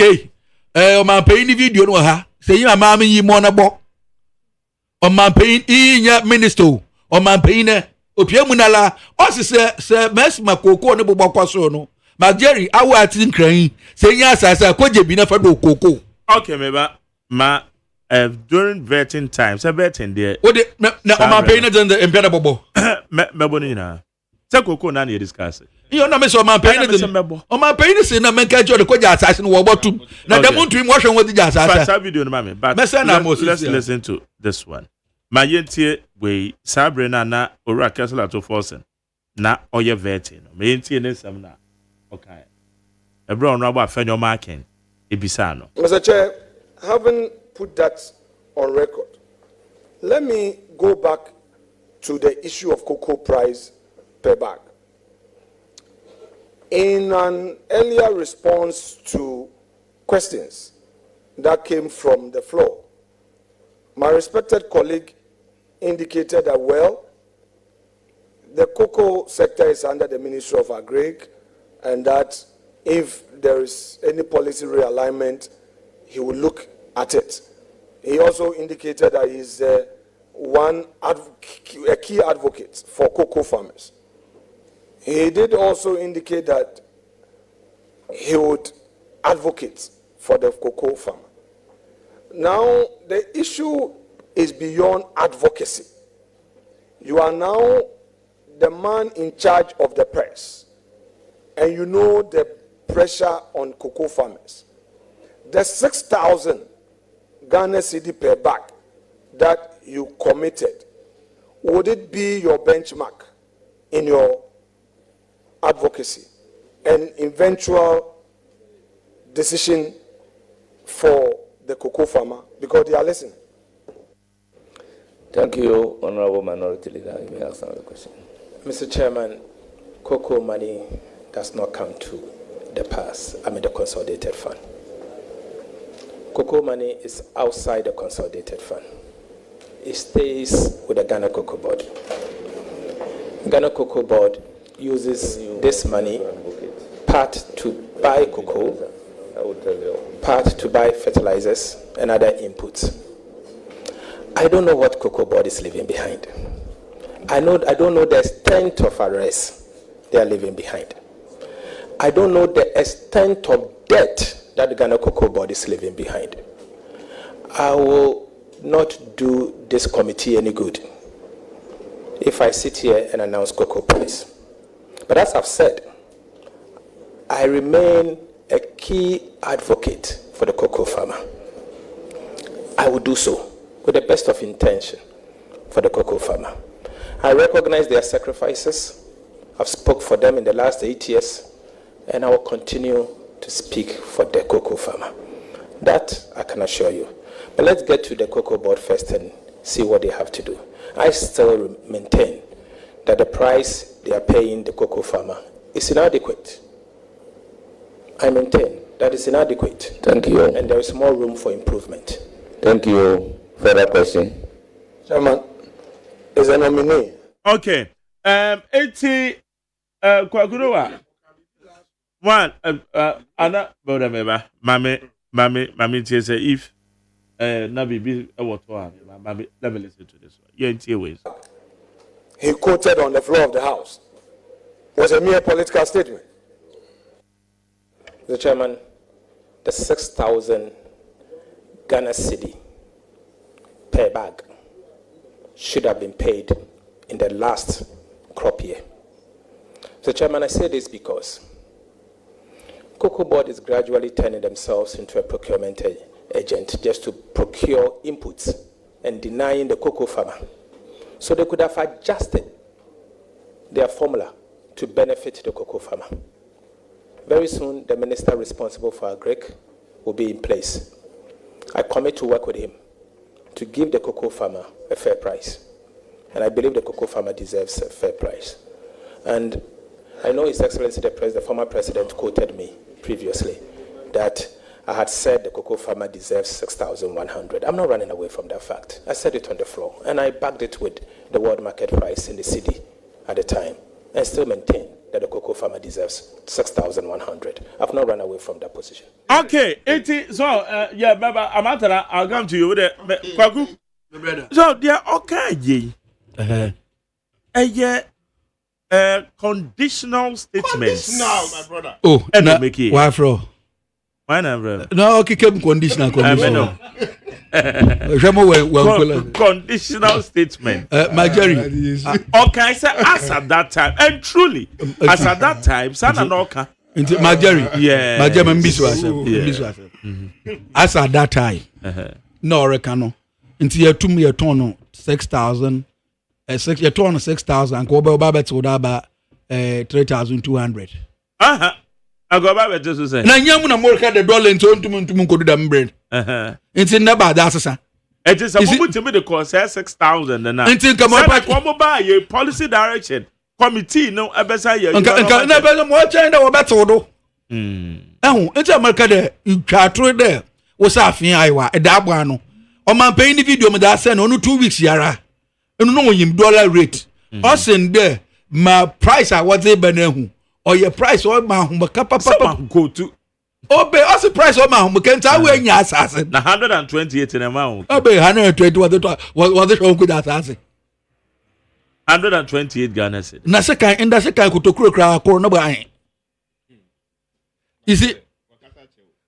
my paying video no ha. Say, your mammy, ye monabo. On my paying in your minister, on my paying. Opiamunala, also sir, mess my cocoa no bokwaso no. Ma Jerry, I was in crying. Say yes, I said, could you be for do cocoa? Okay, during vetting times, I vetting there. What now, my pain than the impenetrable. Mebonina. Take cocoa, none you discuss it. You know, Miss my pain is on my pain is in a man catch the Koja assassin war bottom. Now, the moon to wash on what the jazz. I video, mammy, but let's listen to this one. My yentie we Sabrina na ora castle to forcing na oye vetting. Me yentie ne sam na okay. A brown rubber fenyo marking ebisano. Mr. Chair, having put that on record, let me go back to the issue of cocoa price per bag. In an earlier response to questions that came from the floor, my respected colleague indicated that, well, the cocoa sector is under the Ministry of Agri, and that if there is any policy realignment, he will look at it. He also indicated that he is a key advocate for cocoa farmers. He did also indicate that he would advocate for the cocoa farmer. Now, the issue is beyond advocacy. You are now the man in charge of the press, and you know the pressure on cocoa farmers. The 6,000 Ghana cedi per bag that you committed, would it be your benchmark in your advocacy and eventual decision for the cocoa farmer? Because they are listening. Thank you, Honorable Minority Leader. You may ask another question. Mr. Chairman, cocoa money does not come to the the consolidated fund. Cocoa money is outside the consolidated fund. It stays with the Ghana Cocoa Board. Ghana Cocoa Board uses this money part to buy cocoa, part to buy fertilizers and other inputs. I don't know what Cocoa Board is leaving behind. I don't know the extent of arrests they are leaving behind. I don't know the extent of debt that the Ghana Cocoa Board is leaving behind. I will not do this committee any good if I sit here and announce cocoa price. But as I've said, I remain a key advocate for the cocoa farmer. I will do so with the best of intention for the cocoa farmer. I recognize their sacrifices. I've spoke for them in the last 8 years, and I will continue to speak for the cocoa farmer. That I can assure you. But let's get to the cocoa board first and see what they have to do. I still maintain that the price they are paying the cocoa farmer is inadequate. I maintain that is inadequate. Thank you. And there is more room for improvement. Thank you. Further question? Chairman, is a nominee. Okay. 80 Kwakuruwa. One, Anna, brother, Mammy, say if Nabi be a water, let me listen to this one. Yeah, in two ways. He quoted on the floor of the House was a mere political statement. Mr. Chairman, the 6,000 Ghana cedi per bag should have been paid in the last crop year. Mr. Chairman, I say this because Cocoa Board is gradually turning themselves into a procurement agent just to procure inputs and denying the cocoa farmer. So they could have adjusted their formula to benefit the cocoa farmer. Very soon, the minister responsible for agric will be in place. I commit to work with him to give the cocoa farmer a fair price. And I believe the cocoa farmer deserves a fair price. And I know His Excellency the former president quoted me previously that I had said the cocoa farmer deserves 6,100. I'm not running away from that fact. I said it on the floor, and I backed it with the world market price in the city at the time, and still maintain that the cocoa farmer deserves 6,100. I've not run away from that position. Okay, yeah, Baba, I'll come to you with it. Kwaku, so they are okay, conditional statements. Conditional, my brother. Oh, and na, make it. Why, bro? Why not, bro? No, okay, conditional. No. Conditional statement. My Jerry. Okay, I said as at that time, and truly, as at that time, Sana Noka. My Jerry. Yeah. My German business. As at that time, no, Recano. Until you took me a ton 6,000. 6,000 and Kobe Babette would have 3,200. I go back to say. Now, young America, the dollar into Munko bread. It's in the bad assassin. It is a moment to me the cost 6,000 and now. Until come up, come by a policy direction committee. No, I bet I never more China or battle. Oh, it's America you can't trade there. Was half in Iowa, a dabano. On my paying the video, that sent only 2 weeks, Yara. And no him dollar rate. Us in there, my price I was able to or your price or my home go to. Oh, be us the price of my home can't I wear your assassin. 128 in amount. Oh, be 120 what the show could assassin. 128 Ghana said. Nasaka and that's a kind of crow corner by. You see,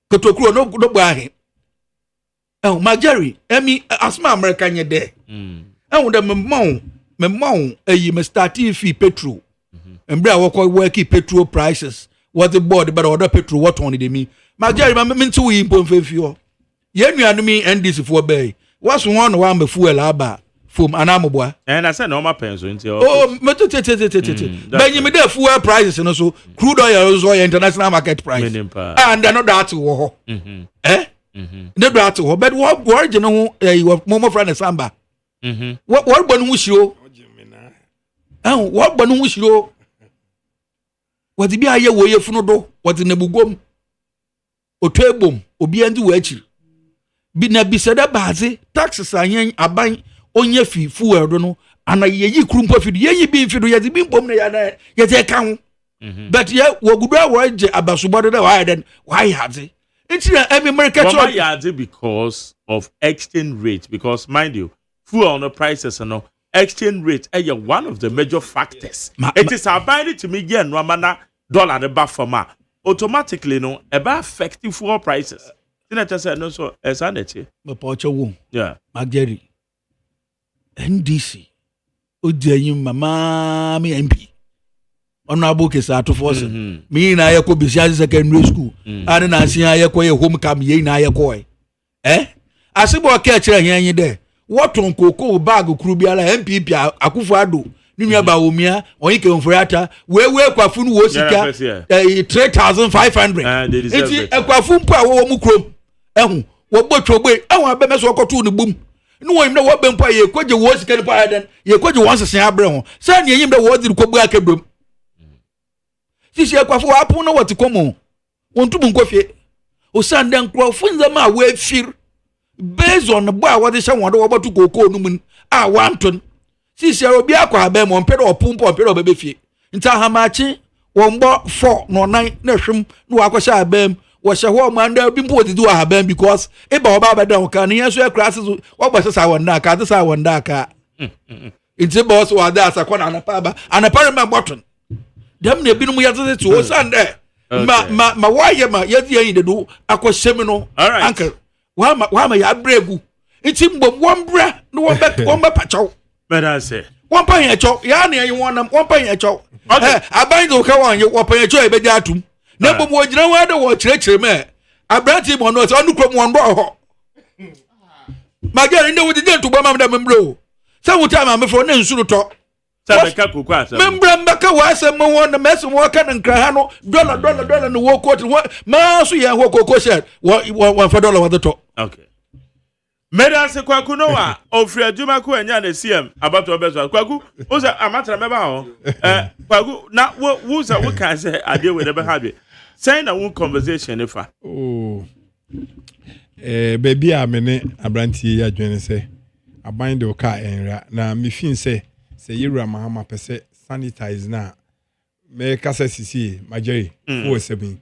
Kotokro no by. Oh, my Jerry, Emmy, as my American there. And with the mount, you start fee petrol. And bra work petrol prices. What the board but other petrol what only they mean. My Jerry, my men to import fuel. Yen you me and this for bay. What's one before laba from Anamoboa? And I said no my pencil. Oh, but you made the fuel prices and also crude oil also international market price. And they're not that to war. Eh? Never to but what you know you have more friend Samba. What one wish you? Oh, what one wish you? What the be a way of Funodo? What in the Bugom? O Trebum, Obiandu Wechi. Be na bisada bazi, taxes are yen a buying on your fee, fuel, don't know, and a ye crump of it, ye being for the been bomb yet a count. But yet, what would I write about Subada? Why has it? It's every American because of exchange rate, because mind you, fuel on the prices and no exchange rate are one of the major factors. It is abiding to me again, Ramana dollar the buffer ma automatically no about effective fuel prices. Didn't I say no so as anity? Yeah, Mageri NDC Ujayim Mama me MP. Honorable Kesato Force. Me na yako Bishaz secondary school. I didn't see Ayako home come ye na Ayako. Eh? I see what catch here there. What on cocoa bag of Krubiala MPP Akufado, Nimaba Umia, or you can Frata, where Quafun was 3,500. It's a Quafun power Mukro. What bottle way? I bet us walk to the boom. No, I'm not what Bempa, you quite your words can buy then. You quite once a Sabron. Send him the word in Kobuaka broom. This year, Quafu, I don't know what to come on. Want to Munkofi. O Sandan Quafun the ma way fear. Based on the boy, what is someone about to go call Numan? Ah, Wanton. See, Sarah Biako, I bet on pedal or pump or pedal baby feet. In Tahamachi, won bo 4 no 9 na hwem no akosha abam wo hye ho man da bi mpo didi wa abam because e ba oba ba da ka ne yeso e kra so wo gba sesa won da ka sesa won da ka inti boss wa da asakwa na anapa ba anapa ma button dem na ebinom yatete to sande ma waye ma yedi yin dedu akoshe mi no uncle wa ma ya bregu inti mbom wombra no womba pachaw Better say. One pay a chow, Yanni, you want them, 1 pay a chow. I bind the Kawan, you want pay a chow, a bedatum. Never would you know where the watch lecture, man. I brought him on us, on the one bro. My girl, you know what you did to Bama them blow. Sometime I'm before then, should talk. Remember, Baka was a more the mess of Walker and Crahano, dollar, and the walk quarter. What Masu ya Woko said, $1 for the top. Okay. Meda se kwaku no wa ofri adwuma ko anya na CM abato obeso kwaku o se amatra meba ho kwaku na wo se wo kan se ade we be ha be say na one conversation ifa baby amene abranti ya dwene se aban de ka enra na me fin se yewura mahama pese sanitize na me kasa sisi majeri 47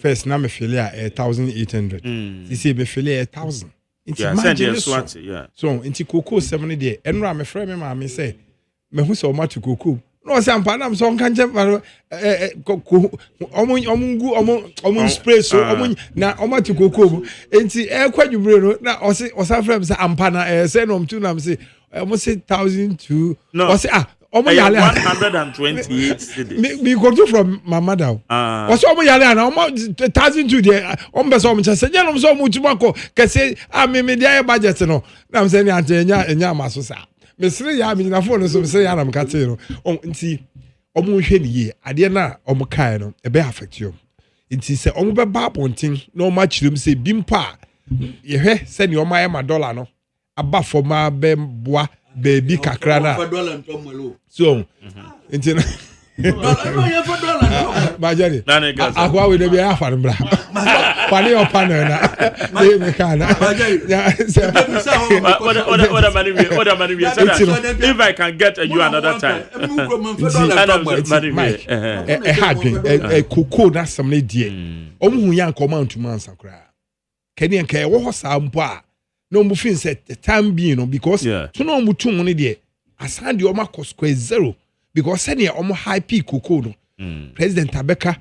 first na me feel ya 1800 sisi me feel ya 1000 so inti koko 7 de enra me frɛ me ma me say me hu se o matu koko no se ampa na so nka nche omun spray so omun na o matu koko inti kwadwubre no na o se frɛ me se ampa na se no mtu na me se o se 1002 o se omo yale 128 cities me go to from my mother o so omo yale na omo 1002 de omo be so omo chese nya no so omo tuma ko kese me dia budget no na me se ni anya maso sa me sire ya me na phone so me se ya na me ka te no nti omo hwe ni ye ade na omo kai no e be affect you nti se omo be ba pontin na omo achirem se bimpa ye hwe se ni omo ya ma dollar no aba for ma be boa baby kakra na so nti na bajari akwa we dey afa mbra kwani opana na me kana if I can get you another time koko na samle die omhu yan command to man sakra kani enka wo ho sa mpo a no mu fin set the time being no because so no mu tum no de asande o makos square zero because say near omo high peak koko no president Abeka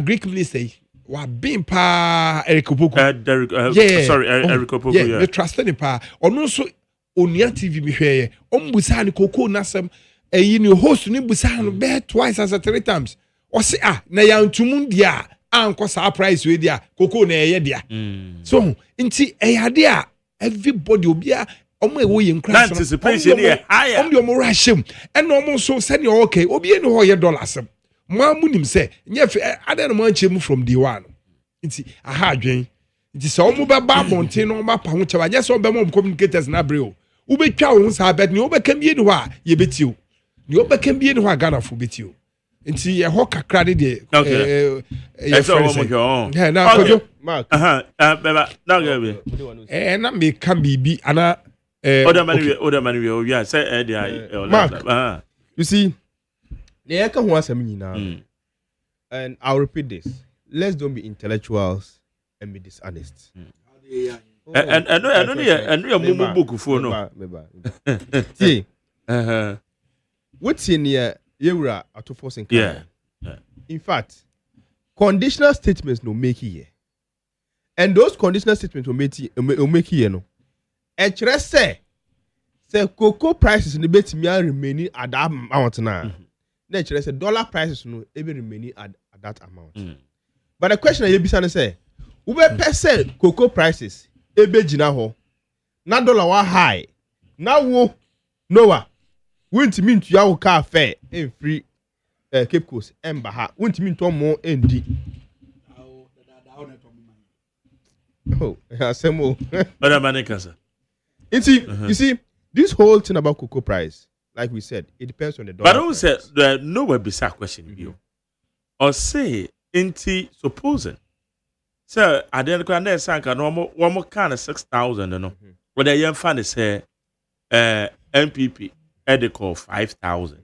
Greek minister wa bin pa Eric Opoku Eric Opoku yeah trusted him pa ono so onia TV mi hweye ombusa ni koko nasem ni host ni busa no be twice as 3 times o say na ya ntumu dia anko surprise we dia koko na eye dia so nti eyade a everybody obia omo e wo ye nkra so anticipation here higher omo rushim and omo so say okay obia ni ho ye dollars mo amunim say nya ade no mo anchemu from day one nti aha adwen nti so omo be ba bonten no ma pa ho chewa nya so be mo communicators na breo wo be twa wo sa bed ni wo be kam bie ni ho a ye betio ni wo be kam bie ni ho a Ghana fo betio nti ye ho kakra de eso wo mo jo na kojo Mark beba na gabe na me kan bibi ana other money we are say Mark you see ne ka ho asem nyina and I'll repeat this, let's don't be intellectuals and be dishonest and no mumu book for no see what's in here yewura atofo senka in fact conditional statements no make here and those conditional statements will make here no ekire say cocoa prices no betimi remain at that amount na na ekire say dollar prices no e be remain at that amount but the question you be say we be say cocoa prices e be gina ho na dollar wa high na wo noah wintimi ntu ya wo car fare en free Cape Coast embaha wintimi ntu mo endi asemo other money kasa you see this whole thing about cocoa price, like we said, it depends on the dollar. But I say there nowhere beside question you or say inti supposing so I didn't go and say one more kind of 6,000 no but the young fan say NPP they call 5,000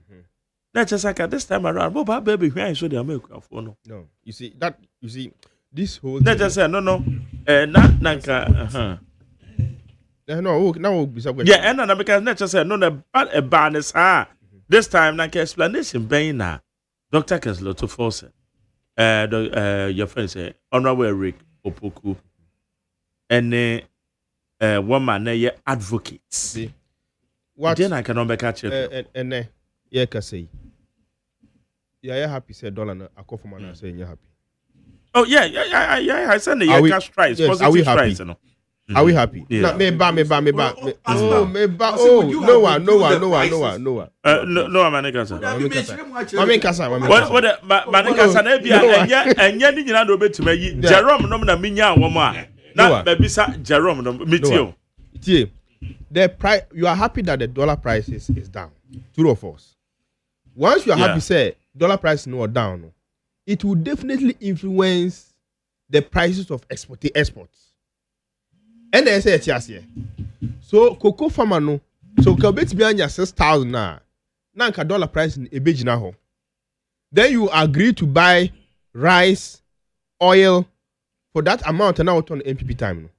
That's just like this time around. But baby, where I saw the American phone. No, you see this whole. Let's just say no. Not nanka. No, now be some Yeah, and then because let's just say no. The ban is this time nanka explanation. Being na Dr. Keslo to force. Your friend say Honorable Rick Opoku, and one man ye advocates. What? Then I cannot catch it. And yeah, can say. Yeah, happy say dollar na akọ from man say you happy. Oh yeah. I send the cash price. Yes, are we happy? Price, Are we happy? Yeah. No, me ba. Oh, no one. No, Manikasa. What Manikasa Nebia and Yanni Nado Betty Jerome Nomina Minya Woma. Not Babisa Jerome Mitio. The price, you are happy that the dollar price is down. True of us. Once you are happy, say dollar price no down, it will definitely influence the prices of exports. And they say yes here. So cocoa farmer no, so kabet behind your 6,000 na nanka dollar price in a big now. Then you agree to buy rice, oil for that amount and now turn MPP time. No.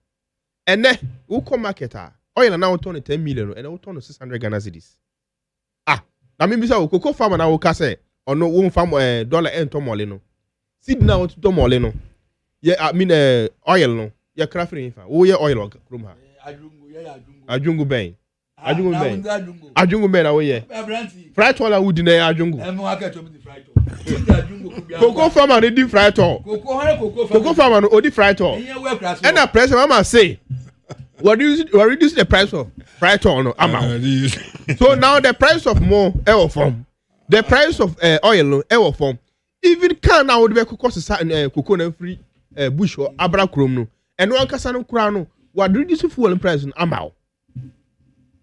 And then who come marketer oil now turn 10 million and now turn 600 Ghana cedis. That means cocoa farmer now will say or no one farm dollar and tomolino. Seed now to tomolino. Yeah, I mean oil no. Ya crafting infa. Oh yeah oil krum ha. Ajungu ben. Ajungu ben awo ye. Fried oil would na ajungu. Cocoa farmer dey fried oil. Cocoa farmer no dey fried oil. And the price mama say we reduce the price of fried oil no amount. So now the price of more oil form. The price of oil no oil form. Even can now would be cocoa na free bush or abra krom no. And one casano crown, what reduce fuel price in Amao.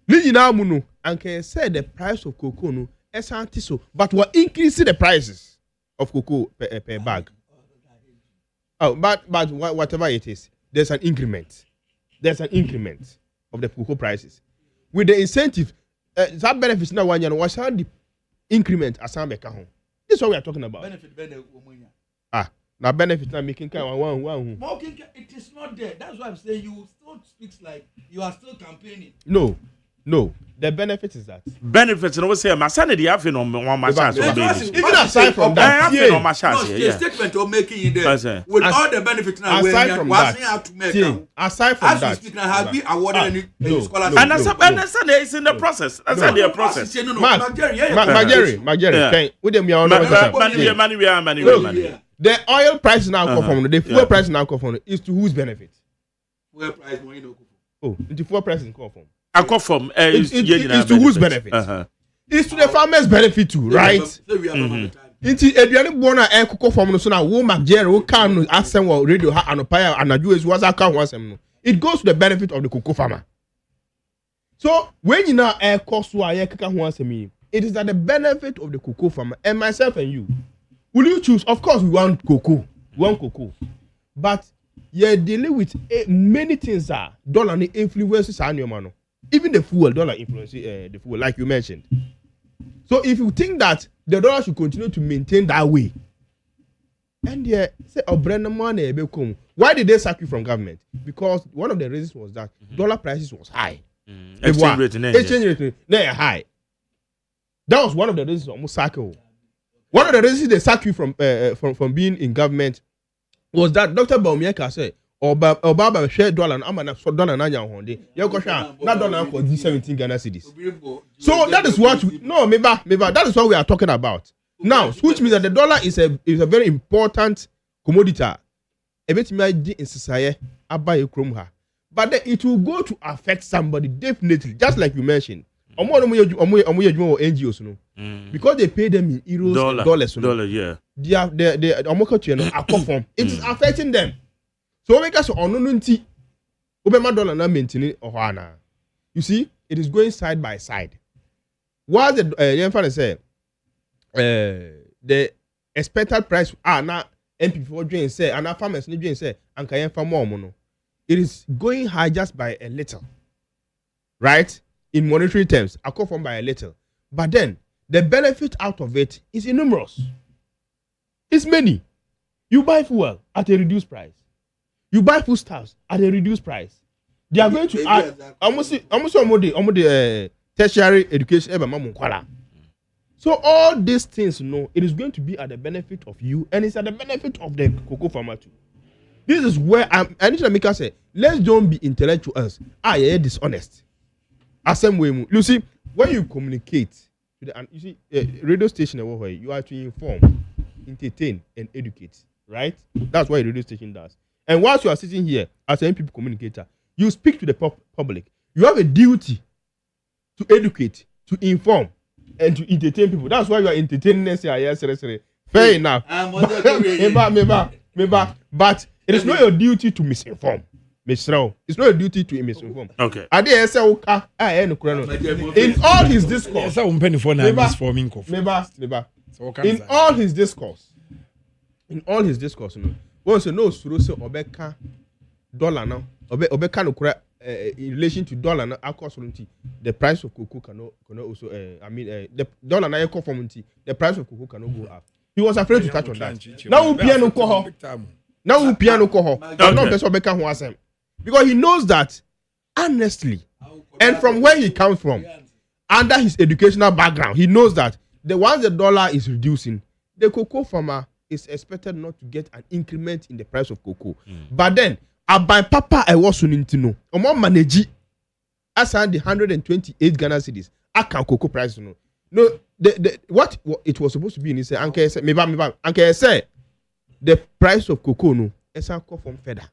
Nina Muno, and can say the price of cocoa no, so, but what increasing the prices of cocoa per bag. Oh, but whatever it is, there's an increment. There's an increment of the cocoa prices. With the incentive, that benefits now 1 year, what's the increment as I'm This is what we are talking about. Benefit. Now benefit now making kind of one. It is not there. That's why I'm saying you still speak like you are still campaigning. No. The benefit is that benefits. No, say my sanity. I feel on my chance. Even aside from that, I feel on my chance. The statement you're making in there with all the benefits now. Aside from that, aside from that, speak now, have you awarded any scholarship? And that's it's in the process. That's the process. Mageri, with them money. The oil price now come from the fuel price now come from is to whose benefit? Fuel price money no. Oh, the fuel price is come from. I come from it's to whose benefit? It's to the farmers' benefit too, right? Inti eduane bona ekoko from no so na wo Mageri wo kan no asem wo radio ha anopaya anaju esu was aka ho asem no. It goes to the benefit of the cocoa farmer. So when you now cost so aye kaka ho asem, it is at the benefit of the cocoa farmer and myself and you. Will you choose? Of course, we want cocoa. But you're dealing with many things that dollar influences on your money. Even the fuel, dollar influences the fuel, like you mentioned. So if you think that the dollar should continue to maintain that way, and say, why did they sack you from government? Because one of the reasons was that dollar prices was high. Exchange rate high. That was one of the reasons almost sack you. One of the reasons they sacked you from being in government was that Dr. Baumieka said, Obaba share dollar and amana so dollar na honde. You go share not dollar for 17 Ghana cedis. So that is what that is what we are talking about. Now, which means that the dollar is a very important commodity. In society, but then it will go to affect somebody definitely, just like you mentioned. NGOs no. Because they pay them in euros and dollars. Yeah. They form. It is affecting them. So make us onunti obema dollar na maintain ohana. You see, it is going side by side. While the young say the expected price now MP4 drain say and our farmers need drain say and can farm more mono. It is going high just by a little. Right? In monetary terms, I come from by a little. But then the benefit out of it is numerous. It's many. You buy fuel at a reduced price. You buy foodstuffs at a reduced price. They are going to add almost tertiary education. So all these things, it is going to be at the benefit of you, and it's at the benefit of the cocoa farmer too. This is where I need to make us say, let's don't be intellectuals. Yeah, dishonest. As same way, you see, when you communicate to the, you see, radio station, you are to inform, entertain, and educate, right? That's what a radio station does. And whilst you are sitting here as an people communicator, you speak to the public. You have a duty to educate, to inform, and to entertain people. That's why you are entertaining us here. Fair enough. But it is not your duty to misinform. It's not your duty to misinform. Okay. In all his discourse, once you know obeka dollar now, obeka no kura in relation to dollar now, the price of cocoa cannot also the dollar now the price of cocoa cannot go up. He was afraid to touch on that. Now piano koho. Now piano koho. Not person obeka ho asem. Because he knows that honestly, and from where he comes from, under his educational background, he knows that once the dollar is reducing, the cocoa farmer is expected not to get an increment in the price of cocoa. But then, Abai Papa I was to know. Omo manage as the 128 Ghana cedis. Aka cocoa price no. No, what it was supposed to be in say Anke say Anke say the price of cocoa no is come from feather.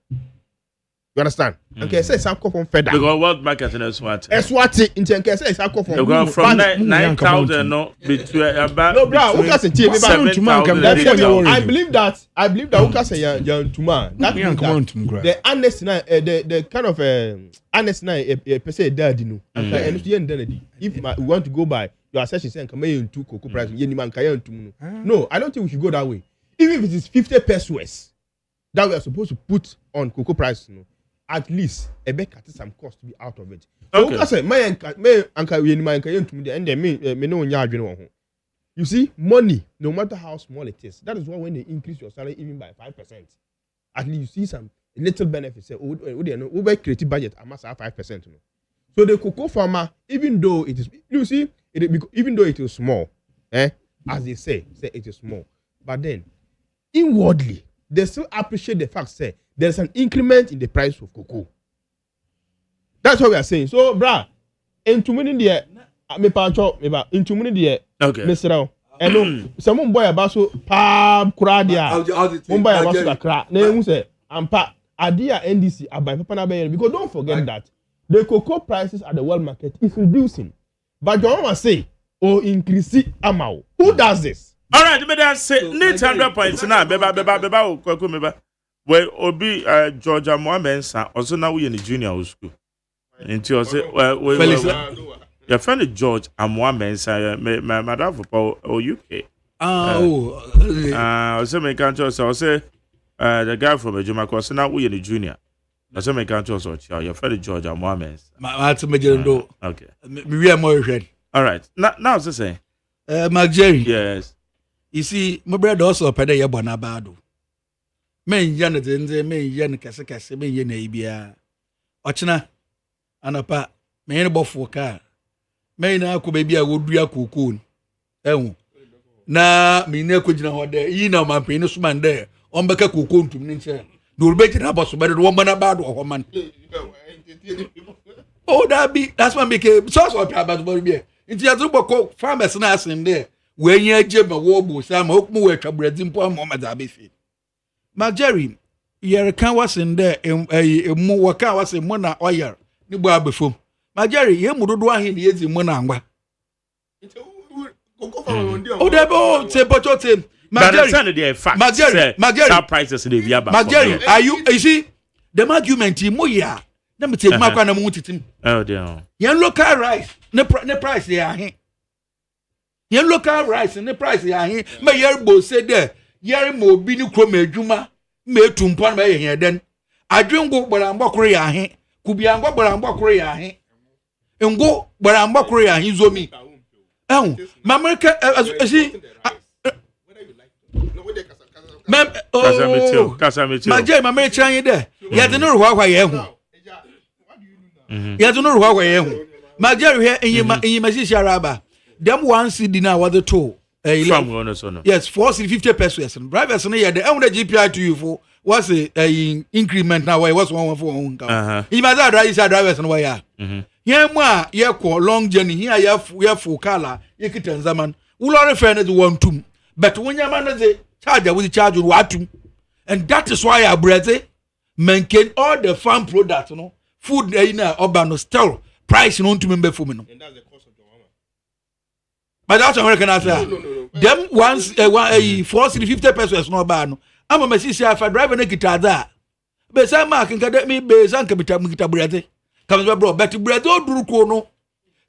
You understand? Okay, say it's come from feather. Because what market in Eswati? Eswati in Chenke say it's come from 9,000 no between about no bro, who can say I believe that who can say young tuma. That the honest the kind of honest per se daddy no. And if we want to go by your assessment saying come into cocoa price no, I don't think we should go that way. Even if it is 50 pesos that we are supposed to put on cocoa price, at least a better some cost to be out of it. You see, money, no matter how small it is, that is why when they increase your salary even by 5%, at least you see some little benefits. We creative budget, I must have 5%. So the cocoa farmer, even though it is, you see, even though it is small, as they say it is small, but then inwardly, they still appreciate the fact that there's an increment in the price of cocoa. That's what we are saying. So, brah, into many there, into many there, Mr. And some boy about so pab cradia, Mumbai about the crack, name say, and pa, Adia NDC, by Papa because don't forget that the cocoa prices at the world market is reducing. But don't want to say, increase amount. Who does this? All right, me that say need 100 points now. Beba. Well, Obi George Amoamensa also now we in the junior school. Until say your friend George Amoamensa, my madam for UK. Also me can't also say the guy from Ejuma because now we in the junior. Also me can't also your friend George Amoamensa. Okay. We are more ready. All right. Now say Mark Jerry. Yes. You see, my brother also paid a bonabado. Men Janathan, men Jan Cassacas, men Yanabia. Ochna, Anapa, men above for car. May now could be a would be a cocoon. Na, me never could know there. You know, my penis man there. On back a cocoon to Ninja. No better about so better woman about a woman. Oh, that's what make a source of about Bobby. It's just a farmer's nurse in there. When you jib a warble, some hope more bread in poor moment. I be fit. Mark Jerry, you're a can was in there, a more car was in one oil. You boy before. Mark Jerry, you would do him years in one hour. Oh, that say, but what's him? Mark Jerry, prices in the Mark Jerry, are you see the argument in Moya? Let me take Mark and I want it. Oh, dear. Young local rice, no price they are here. Young local rice and the price they are here. My elbow said there, Yarimo Binu Crome Juma, made to upon my hair then. I drink go but I'm Bokrea here, could be I'm Bokrea here. And go but I'm Bokrea, he's on me. America Majay, my man, trying there. You had to know why I am. You had to know why I am. Majay here in Magisha Raba. Them one CD now was the two. Yes, 50 pesos. Drivers on here, the only GPI to you for was a increment now. I was one for one. He must have drivers on wire. Here, ma, long journey here, we have full color. You can tell Zaman. We'll all refer to one tomb. But when your man is a charger with the charge with what to. And that is why I bread maintain all the farm products, you know, food in urban still price on to member for me. And that's the cost of the woman. But that's American answer. No. Them once 40-50 pesos no bad. I'm a message if I drive a guitar there. But some mark can get me base and capita bread. Comes my bro, but bread or do no.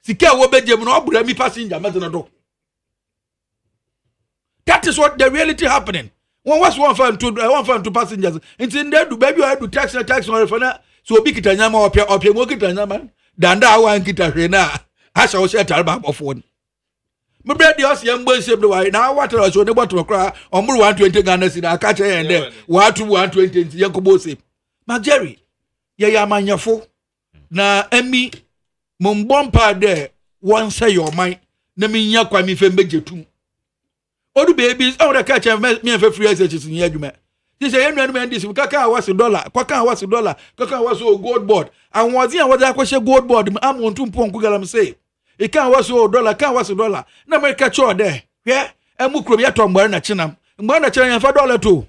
Sika will be German or me passenger. That is what the reality happening. One was one fan to passengers. And in there, do baby, I do tax on refana. So big Kitanyama or your Mokitanaman. Danda, one Kitarina. I shall set album of one. My bread, the young boy saved the way. Now, what else would they want to cry? Or more 120 gunners in our catcher and there. 120 Yankobosi. My Jerry, ya man, your fool. Na Emmy, Mumbompa there, one say your mind. Naminya Kwami Fembejetum. All the babies, all the catch me for free exercises in Yaguma. This is a this Kaka was $1, Kaka was $1, Kaka was a gold board. And was here what I question gold board. I'm on 2 Kugalam say. It can't was $1, can't was $1. No make catch all there. Yeah, and Mukromia Tom Barna Chinam. Mwana China for $1 too.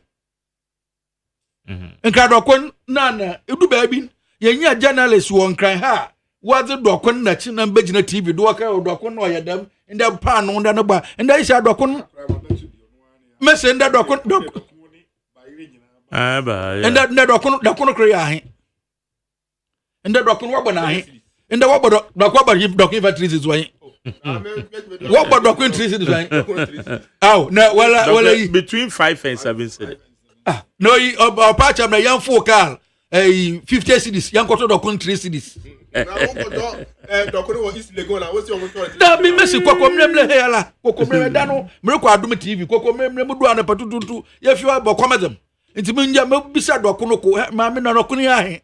And Kadokon, Nana, you do baby. You're journalist who won't cry ha. What's the Dokon Nachinam Bejina TV, Doka or Dokon or Yadam, and that pan on the bar, and I said Dokon. Messenger Dokon. And that Dokon Korea. And that Dokon Wabana. And the Wabba Dokin trees is way. What about Dokon trees is way? Oh, no, well, between 5 and 7 cities. No, a patch of the young folk are 50 cities, young quarter of 3 cities. That be messy. Cocomelem Hela, Cocomel Dano, Miracle TV, Cocomel Muduana Patutu, if you are Bocomadam. It's Minja beside Doconoco, Mamma Nocunia.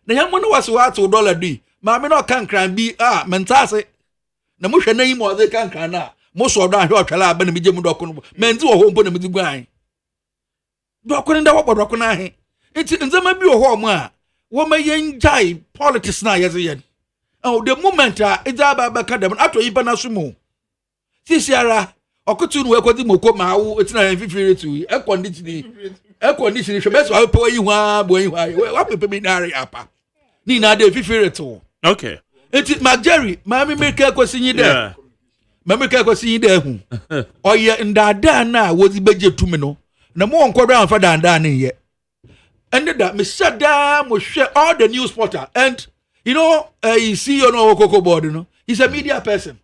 The young one was what $1 Mamma no can crime be Mentase. The Musha name or they can cry. Most of that Hotala Benjamin Docon, men do a home put them with the grind. Docon and the Wapper Docona. It's in the maybe a home. Woman young jai politics now as yet. Oh, the moment it's about Academy after Ibanasumo. Sisiara, or Kutun work with the Mokoma, it's not inferior to air conditioning. Best I'll pay you what people be married up. Nina, the inferior to. Okay. It's my Jerry, Mammy make a question there. Mammy can see there. Oh, yeah, and that now was the budget to me. No more on around for Dan yet. And that Mr. Dam will share all the news portal. And you know, you see on our cocoa board, you know, he's a media person.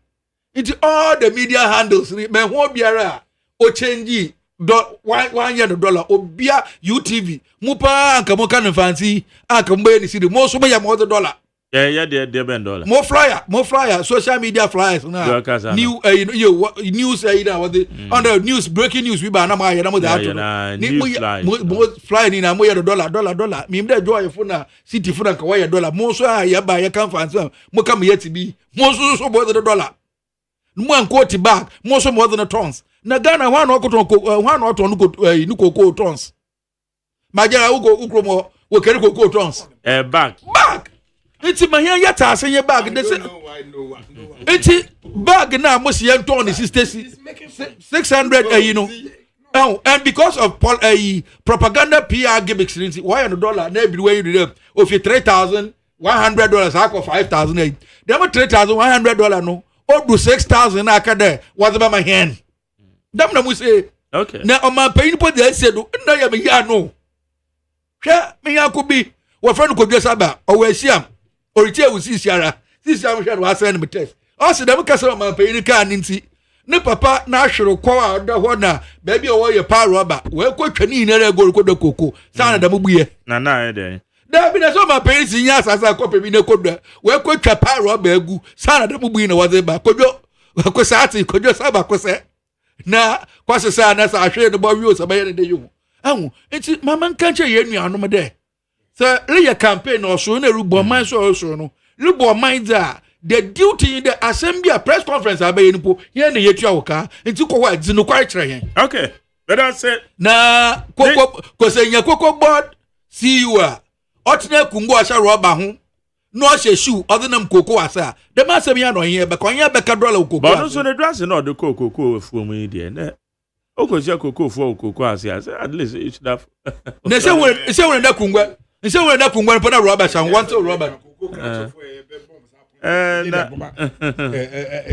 Into all the media handles, man, won't be a or change $1 or beer UTV, Mupa, and Kamokan fancy, and Kambe, see the most of more than $1. Yeah, they're $10. More flyer, social media flyers now. New news, on the news, breaking news, we buy flying in a more $1. Me that joy for city for $1. Most I buy a conference, more come yet to be most so more than $1. One quarter back, most more than a tons. Nagana one or two Nuko tons. Majara Ugo will carry cocoa tons. Back. It's my yata saying your bag. It's bag now must young Tony 600 you know. Oh, and because of propaganda PR gimmicks, why $1 every way you do if you $3,100 I call $5,000. There were $3,100 no. Or do $6,000 I can there. What's about my hand? Damn them we say. Okay. Now on my pain put they said no no. Sure, me could be what friend could just about or we see him. Or it will see Sierra. This time was sending me test. Also, never castle my pain can see. No papa, national call the one, baby, or your power rubber. Well, quite canine, go to the cocoa. Sound of the movie. Nana, there. There been so my parents in yes as I copy in a code. Well, quite a power rubber, sound of the movie was a back. Kosati kojo saba kose na kwase sa na sa ahwe no bo wi o saba ye de yu ahu enti mama nkanche ye nuanom de so le campaign no so na rubo man so no rubo man za the duty in the assembly press conference abaye nipo ye na ye tua woka enti ko wa di no kwa kire yen okay let us say na ko senya koko board CEO otena kungo asha roba ho no she shoe other than cocoa asa the master me no here be konya be ka dollar cocoa but no so the dress no the cocoa fu mu dey na okosia cocoa fu cocoa asa at least you should have na say we na kungwa na na roba san want to roba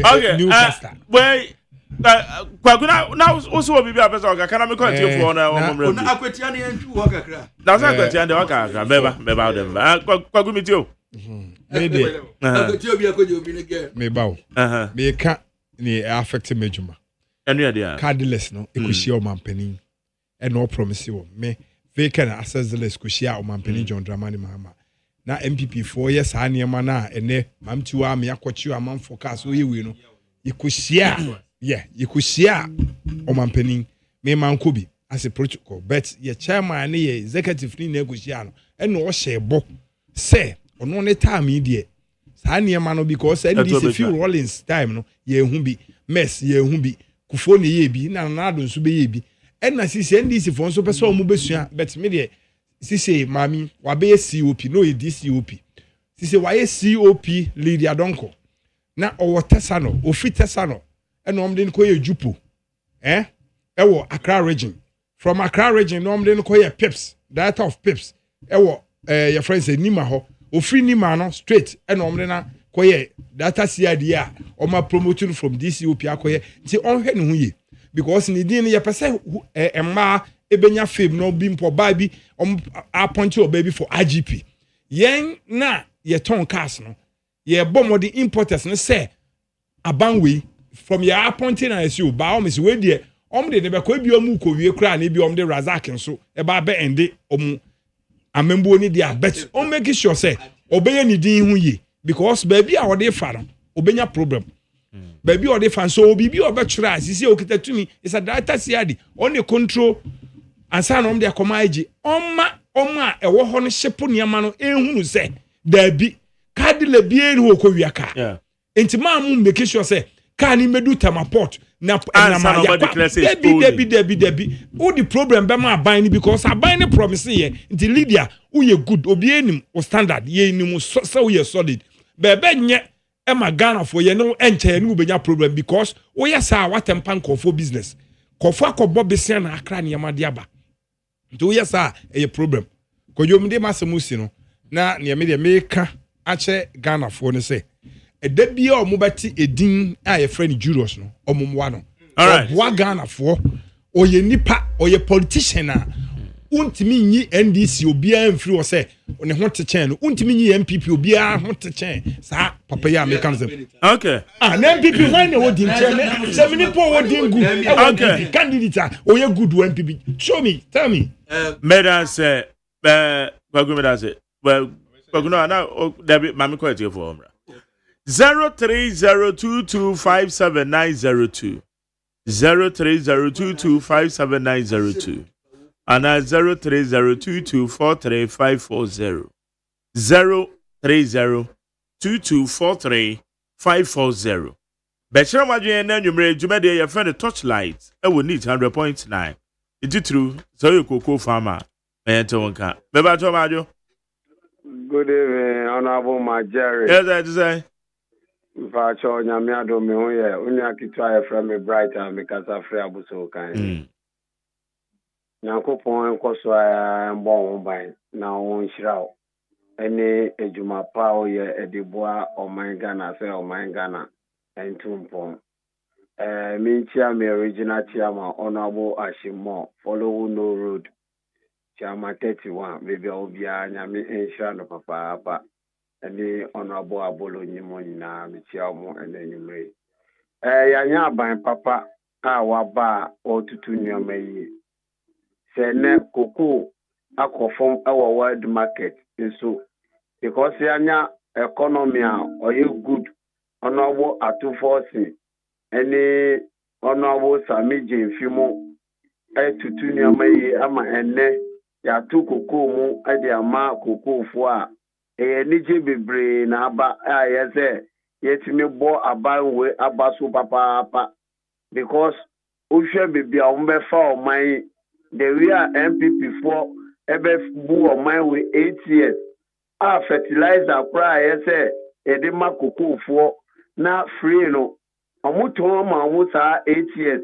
okay new pastor boy kwaguna now also will be a person can me continue for na one na akwetia na entwu ho kakra na say akwetia de kakra beba dem kwagumitio maybe akwetia obi akoje obi ne ge me bawo me ka ni affect mejuma enu ya dia cardless no ekushia o mampanin e no promise wo me vacant access list kushia o mampanin John Dramani Mahama na MPP 4 years ha niema na ene mamtiwa me akwachi amam focus o yewe no ekushia ikushia o mampanin me mankobi as a protocol but ye chairman ne ye executive ni na ekushia no e no o shebo say ono ne time die saa niema no because NDC few Rollins time no ye hu bi mess ye hu bi kufo ne ye bi na na do nso be ye bi na sisi NDC fo nso pese o mu besua but me de sisi mami wa be COP no ye DCOP sisi wa ye COP Lydia Donko na o tesa no o fi tesa no na omde ko ye jupo e wo Accra region from Accra region no omde ko ye Pips director of Pips wo your friends say Nima ho o free Nima no straight na omde na ko ye data CID a o ma promoting from DCOP akoye nti onhwe ne hu ye because ni din ye pese emma ebenya fame no bi mpo ba bi appoint your baby for IGP yen na ye ton cars no ye bomodi importers no say abanwe from your appointing as you ba o me se we de omde ne be ko bi omu ko wie kra na bi omde Razak nso e ba be ende omu amembo ni dia bet o make sure say obeye ni din hu ye because baby a wode fa no obenya problem baby or the fan so bibi or betra sisi okita tumi is a data siadi on the control and san on the comaji oma e wo ho no shepo niama no ehunu se da bi card le bie ni ko wiaka enti ma mu make sure say ka ni medu tamaport na ma ya debi o the problem be ma ban ni because aban ni promise ye enti Lydia wo ye good obi enim o standard ye enim so ye solid bebe nye Emma Ghana for ye no enche ni ubenya problem because oya sa watempa nkofo business kofo akobo besia na akra ne yamade aba nti oya sa e problem kodwomde masemusi no na ne me de meka ache Ghana for ne se eda bia o mobati edin a ye friend Julius no omomwa no wa Ghana for oye nipa oye politician a untimi nyi NDC obia mfiri wo se ne ho techen no untimi nyi MPP obia ho techen sa papa ya mechanism okay na MPP when they would in chairman se mini po would in good okay candidate oye good MPP show me tell me meda say bagumeda say well baguna na David mami ko etie for omra 0302257902 0302257902 and 0302243540 0302243540 Bechira madwe na nwumre dwumade ye friend Torchlight e wo need 100.9 it true so you cocoa farmer entonka beba to madwo good evening honorable Majeri yes I say Vacho nyame ado me ho ye oni akitwa ye from me bright and me kasa free abuso kan Nyankopon enkoso a mbo ho ban na won hyirawo ene ejuma pa o ye ediboa oman Ghana se oman Ghana entumpon minchia me original chairman honorable Ashimo follow no road chairman 31 baby obia nyame enhyira no papa ene honorable Abolo nyimo nyina michia mo ene nyumre yanya aban papa a waba otutu nyoma yi ne koko akofom our world market so because yanya economy are good honorable atu force ɛne honorable Sami Jemfimo tutu nneɛma yi ama ɛnnɛ yɛato kokoo mu de ama kokoofo a ɛyɛ anigye bebree na aba a yɛ sɛ yɛtumi bɔ aban we aba so papaapa because wohwɛ baabi a wɔbɛfa ɔman the way a NPP foɔ ɛbɛbu ɔman we 8 years a fertilizer koraa a yɛ sɛ yɛde ma kokoofo na free no ɔmo tɔn ma ɔmo saa 8 years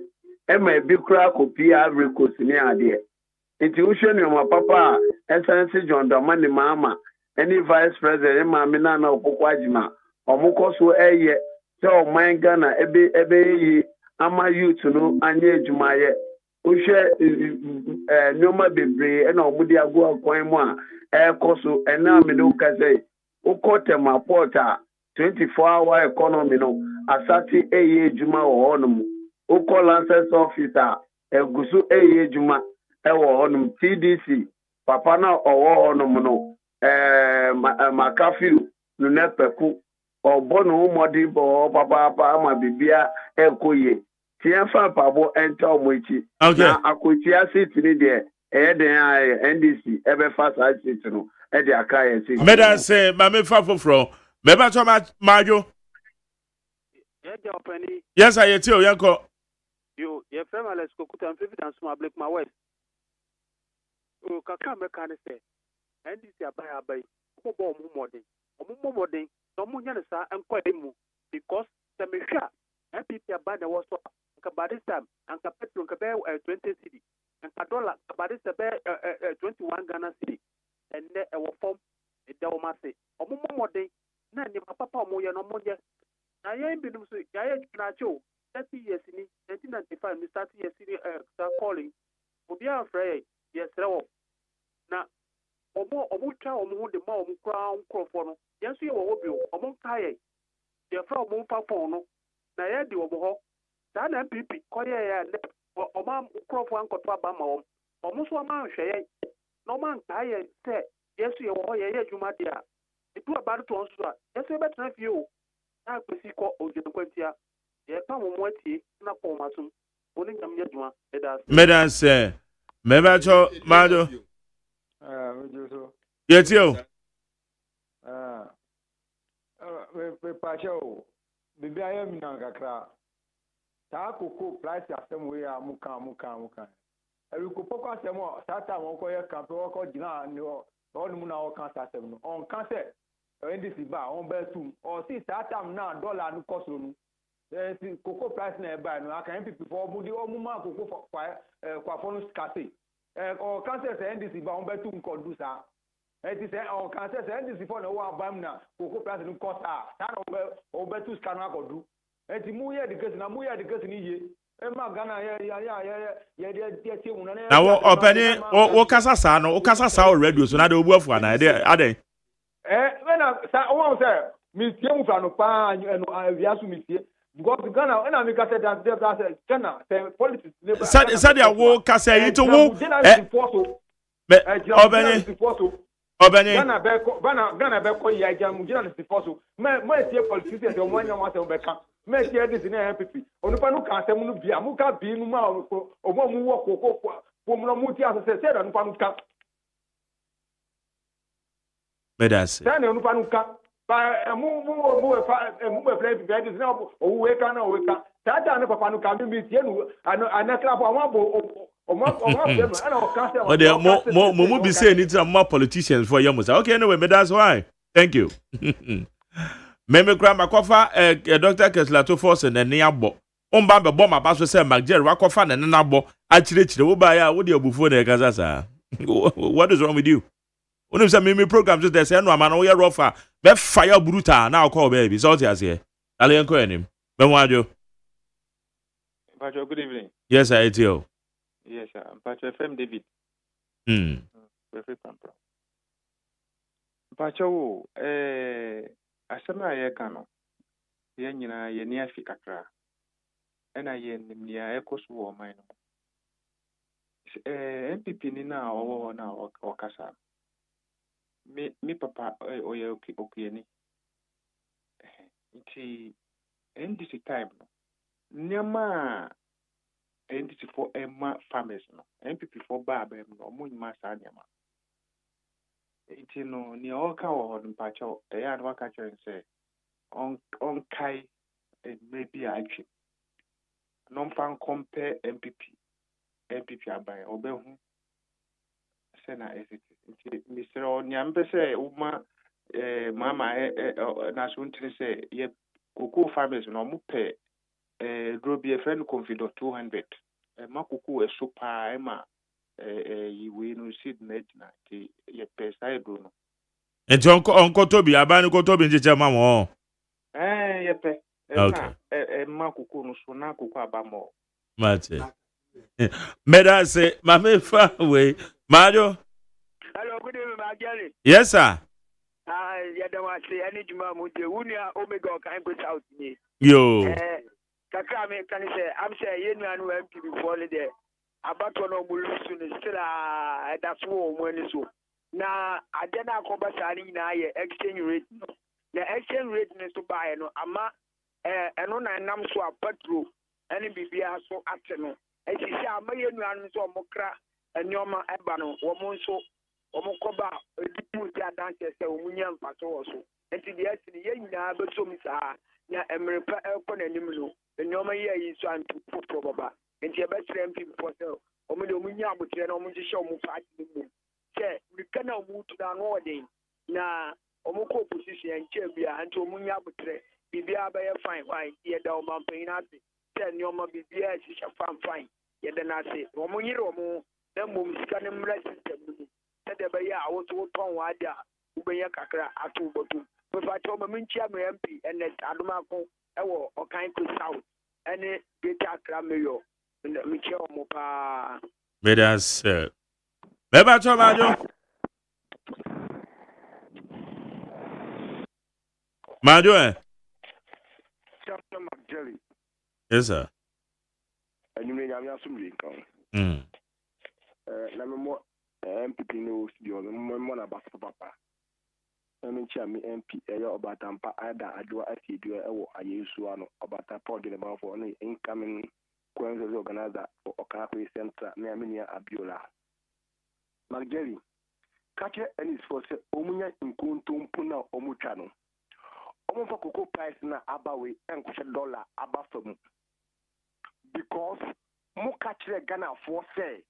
ɛma ebi koraa kɔpie Ivory Coast ne adeɛ nti wohwɛ nneɛma papa a ɛsan se John Dramani Mahama ɛne vice president maame Nana Akufo Agyema ɔmo kɔ so ɛyɛ sɛ ɔman Ghana ɛbɛyɛ yie ama youth no anyɛ adwumayɛ wohwɛ nneɛma bebree ɛna ɔmo de ago akwan mu a ɛkɔ so ɛna amene woka sɛ wokɔ Tema Port a 24-hour economy no asate ɛyɛ adwuma wɔ hɔnom wokɔ Lancers office a ɛgu so ɛyɛ adwuma ɛwɔ hɔnom TDC papa na ɔwɔ hɔnom no Makafiu no nepɛku ɔbɔ no ho mmɔden bɔ papaapa ama bibia ɛkɔ yie tiɛmfa mpabɔ ɛnta ɔmo akyi na akotia seat ni deɛ ɛyɛ den a NDC ɛbɛfa saa seat no ɛde aka yɛ seat meda se mame fa foforo meba to majo yes I yeti o yanko yo ye frem Alex Kokuta am fit and small black my west o kaka me kan say NDC abai ko bo mu modern no mu nya sa enko emu because the mehwa NPP abai na was nka badista nka petrol nka be 20 cedi nka dollar nka badista be 21 Ghana cedi and e wo form e da o ma say omu modern na ni papa omu ye no mo ye na ye binum so ya ye na cho 30 years ni 1995 we start years start calling obi afre yes rewo na omo twa omo ho de ma omo kra nkrofo no yes ye wo bi omo nka ye ye fra omo fa phone no na ye di omo ho da na MPP ko ye ya omo nkrofo ankoto aba ma omo so ma hwe ye no man ka ye se yes ye wo ye adwuma de a edu aba to on so a yes ye betra fie o na kwesi ko ojenkwantia ye pa mo motie na ko matum oni ngam ye dwuma meda se meba cho majo yeti o we pacho bibi ayem na kakra ta koko price asem we a muka ewi ko poko asem o ta ta mo ko ye kan pe ko jina ni o mu na o kan asem no on kan se NDC ba on be tum o si ta tam na dollar no cost no si koko price na e ba no aka MPP for mu di o mu ma koko kwa fonu skate o kan se NDC ba on be tum ko du sa ti se o kan se NDC for na wa bam na koko price no cost ta na o be tu scan akodu ti mu ye de case na mu ye de case ni ye e ma Ghana ye de tie mu na wo openi wo kasa sa no wo kasa sa o radio so na de obu afu na de ade na sa o say mi tie mu fa no pa eno avia su mi tie because Ghana na mi kasa that Ghana say politics said ya wo kasa yi to wo obeni Ghana be ko ya jam Ghana si forso me tie politics de o mwanya wa se o be kan me tie this na MPP onupa no kan se mu no bia mu ka bi nu ma o mu wo koko po mu no mu tie ase se da nupa no kan medase tani onupa no kan ba mu play bi this na o we kan na o we kan tata ne papa no kan mi tie nu anakra po mo be say any time more politicians for you okay anyway that's why thank you me kra makofa Dr. Kesla to force na ne abo omba be bom aba so say Magjer wakofa na ne nabo a chire wo ba ya wo de abufo na ekasa sa what is wrong with you when say me program just there say no ama no we rougher be fire brutal na call baby so what you say ale enko enim me wajo Pacho, good evening. yes I tell yes sir Pacho FM David Pacho asema ye kano ye nyina ye ni afi kakra ena ye nimnia ekoso wo man no MPP ni na owo na okasa mi papa oye okuyeni nti NDC time nneɛma a NDC for Emma farmers no MPP for Baba no mo nyima saa nneɛma enti no ne ɔka wɔ hɔ no mpakyɛw ɛyɛ a no waka kyerɛ sɛ ɔnkae maybe atwe no mfa compare MPP aban ɔbɛhu sɛ na ɛsiti nti Mr. Onyambe sɛ uma mama na so ntiri sɛ yɛ cocoa farmers no mo pɛ draw be a friend confido 200 ma cocoa so pa ma yi we no seed net na ti ye pesa do no enti onko tobi aban ko tobi njeje ma mo ye pe na ma cocoa no so na cocoa abamo mate meda say mama fa we majo. Hello, good evening, Maggie. Yes sir. Yeah, don't want to say any juma muje unia omega kan go south ni yo kakra me kan say am say yenu anu MP before there abato no mulusu ni still that's wo mo ni so na ade na akoba sari na ye exchange rate no na exchange rate ni so buy no ama eno na nam so apatro any bibia so ate no e si say ama yenu anu so omokra enyoma eba no wo mo nso omokoba edipu ti adanse se omunya mfaso wo so enti de ati ye nyina besom saa na emrepa ekọ na nim no enyoma ye yi so antu popro baba enti e be sere mpi before se omude omunya abotre na omunje hye omu party ni mu se rika na omutu na no odin na omukọ opposition enche bia anti omunya abotre bibia ba ye fine ye da omampan na ase se nyoma bibia hye fine ye da na ase omunyire omu na mum sika ne mra system ni de be ya wo so ton wa da ubenya kakra atu botu me fa cho me nchia me MP ene adoma ko e wo okan ko south ene beta akra meyo me che o mo pa Medas beba cho majo Chapter McJelly. Yes sir. Anyway, I'm asuming kan na me mo MPP no studio no mo na baso papa me chia me MP eyo obatampa ada adwa afiedu ewo ayesu ano obata pod le ba for no incoming Queen's organizer Okako Center me amenia Abiola Magdeli kache enis for se omunya nkuntumpu na omutwa no omfa cocoa price na abawe enkwhye dollar abafamu because mo kache Ghana for say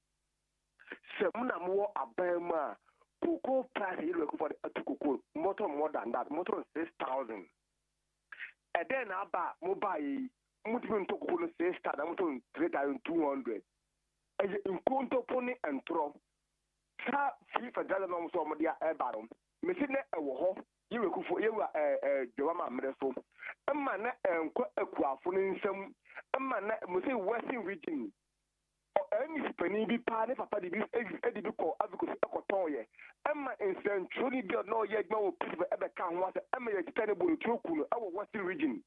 muna more abema cocoa price you look for the cocoa more than that more than 6,000 and then aba mobile mutu to cocoa 6,000 mutu 3,200 as in conto pony and throw sa free for dollar no so mo dia e barom me si ne e wo ho you look for you jowama mreso emma na enko akuafo no nsam emma na mo say western region any penny be party papa di be ko abuko ekoton ye emma incentro ni bi no ye gba wo pipe ebe ka ho ase emma ye tane bolu troku no awo western region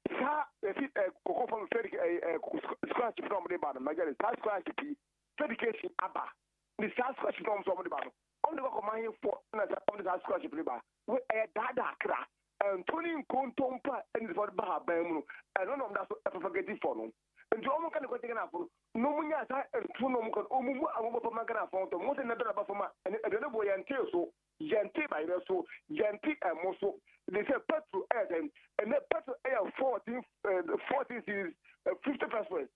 sa efi kokofo from scratch from the bottom magari sa scratch pi dedication aba the scratch from the bottom on the go man for na sa on the scratch pi ba we dada kra Tony Kontompa and the Bar Bamu, and none of that forgetting for no. And Jomo can go take an apple. No munya and Tuno Omu, Magana found the most another Bafoma, and another boy and tail so, Yanti by the so, Yanti and Mosso. They said petrol air and that petrol air 14 series, 50 percent.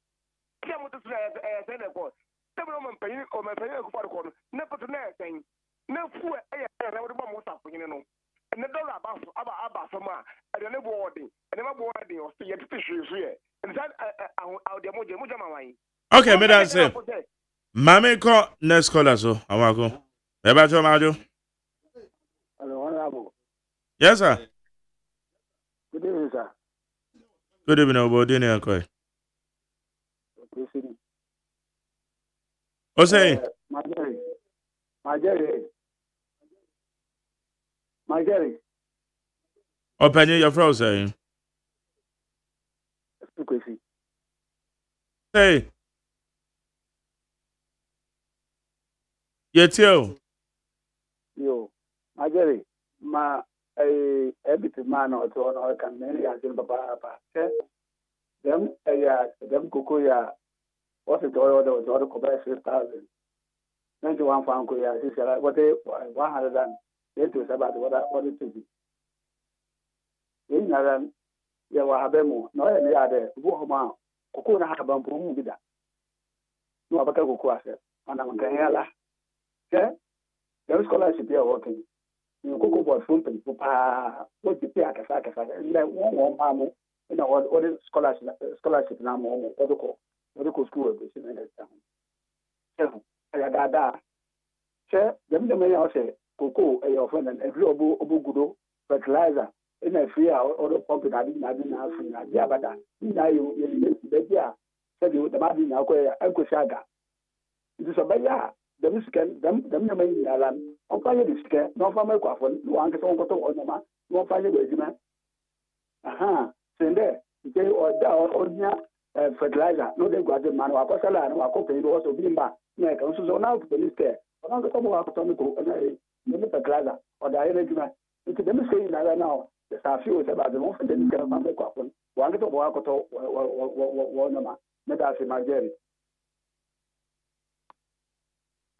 Kiamoto air and a boy. Seven paying or my paying for the corner, never to near thing. No fool air, I would want most of you know. And the dollar about some and the boarding and never boarding or see a fishery here. And that out the Mujamawai. Okay, me that say. Mame ko next caller so. Awako. Eba cho majo. Hello, honorable. Yes sir. Good evening, sir. Good evening, Obodi ne akoi. OSEI. My Jerry. Open your froze saying. Hey. Yet you. Yo, my Jerry. Ma a bit man or so on can many as in Papa. them cocoa ya. What's the order cover 6,000? 91 pound coya. This is what they 100 and 8 about what it is. In Naran, there were Habemo, no any other woman. Cocoa have a bump with that. No, about cocoa, and I'm going to there is scholarship here working. You cocoa board from Papa, what you pay at a sack, and then one mamma, you know, what is scholarship now, medical school of the same town. Dada, sir, them the may say, cocoa, a your friend, and every obugudo fertilizer in a free or pumping. I didn't have free. Yeah, but now you said you the Madin Uncle Saga. It is a bear. The Michigan, them the main Yalan, on fire the scare, no for my coffin, no one gets on to no fire regiment. Aha, send there, they or down fertilizer, no, they got the man or Cosala, no, I could also be back. Make also now to the scare. But I'm going to atomical and fertilizer or the regiment. It's them saying that now, the few about the most of them can make coffin. One get to walk one, Medas in my jerry.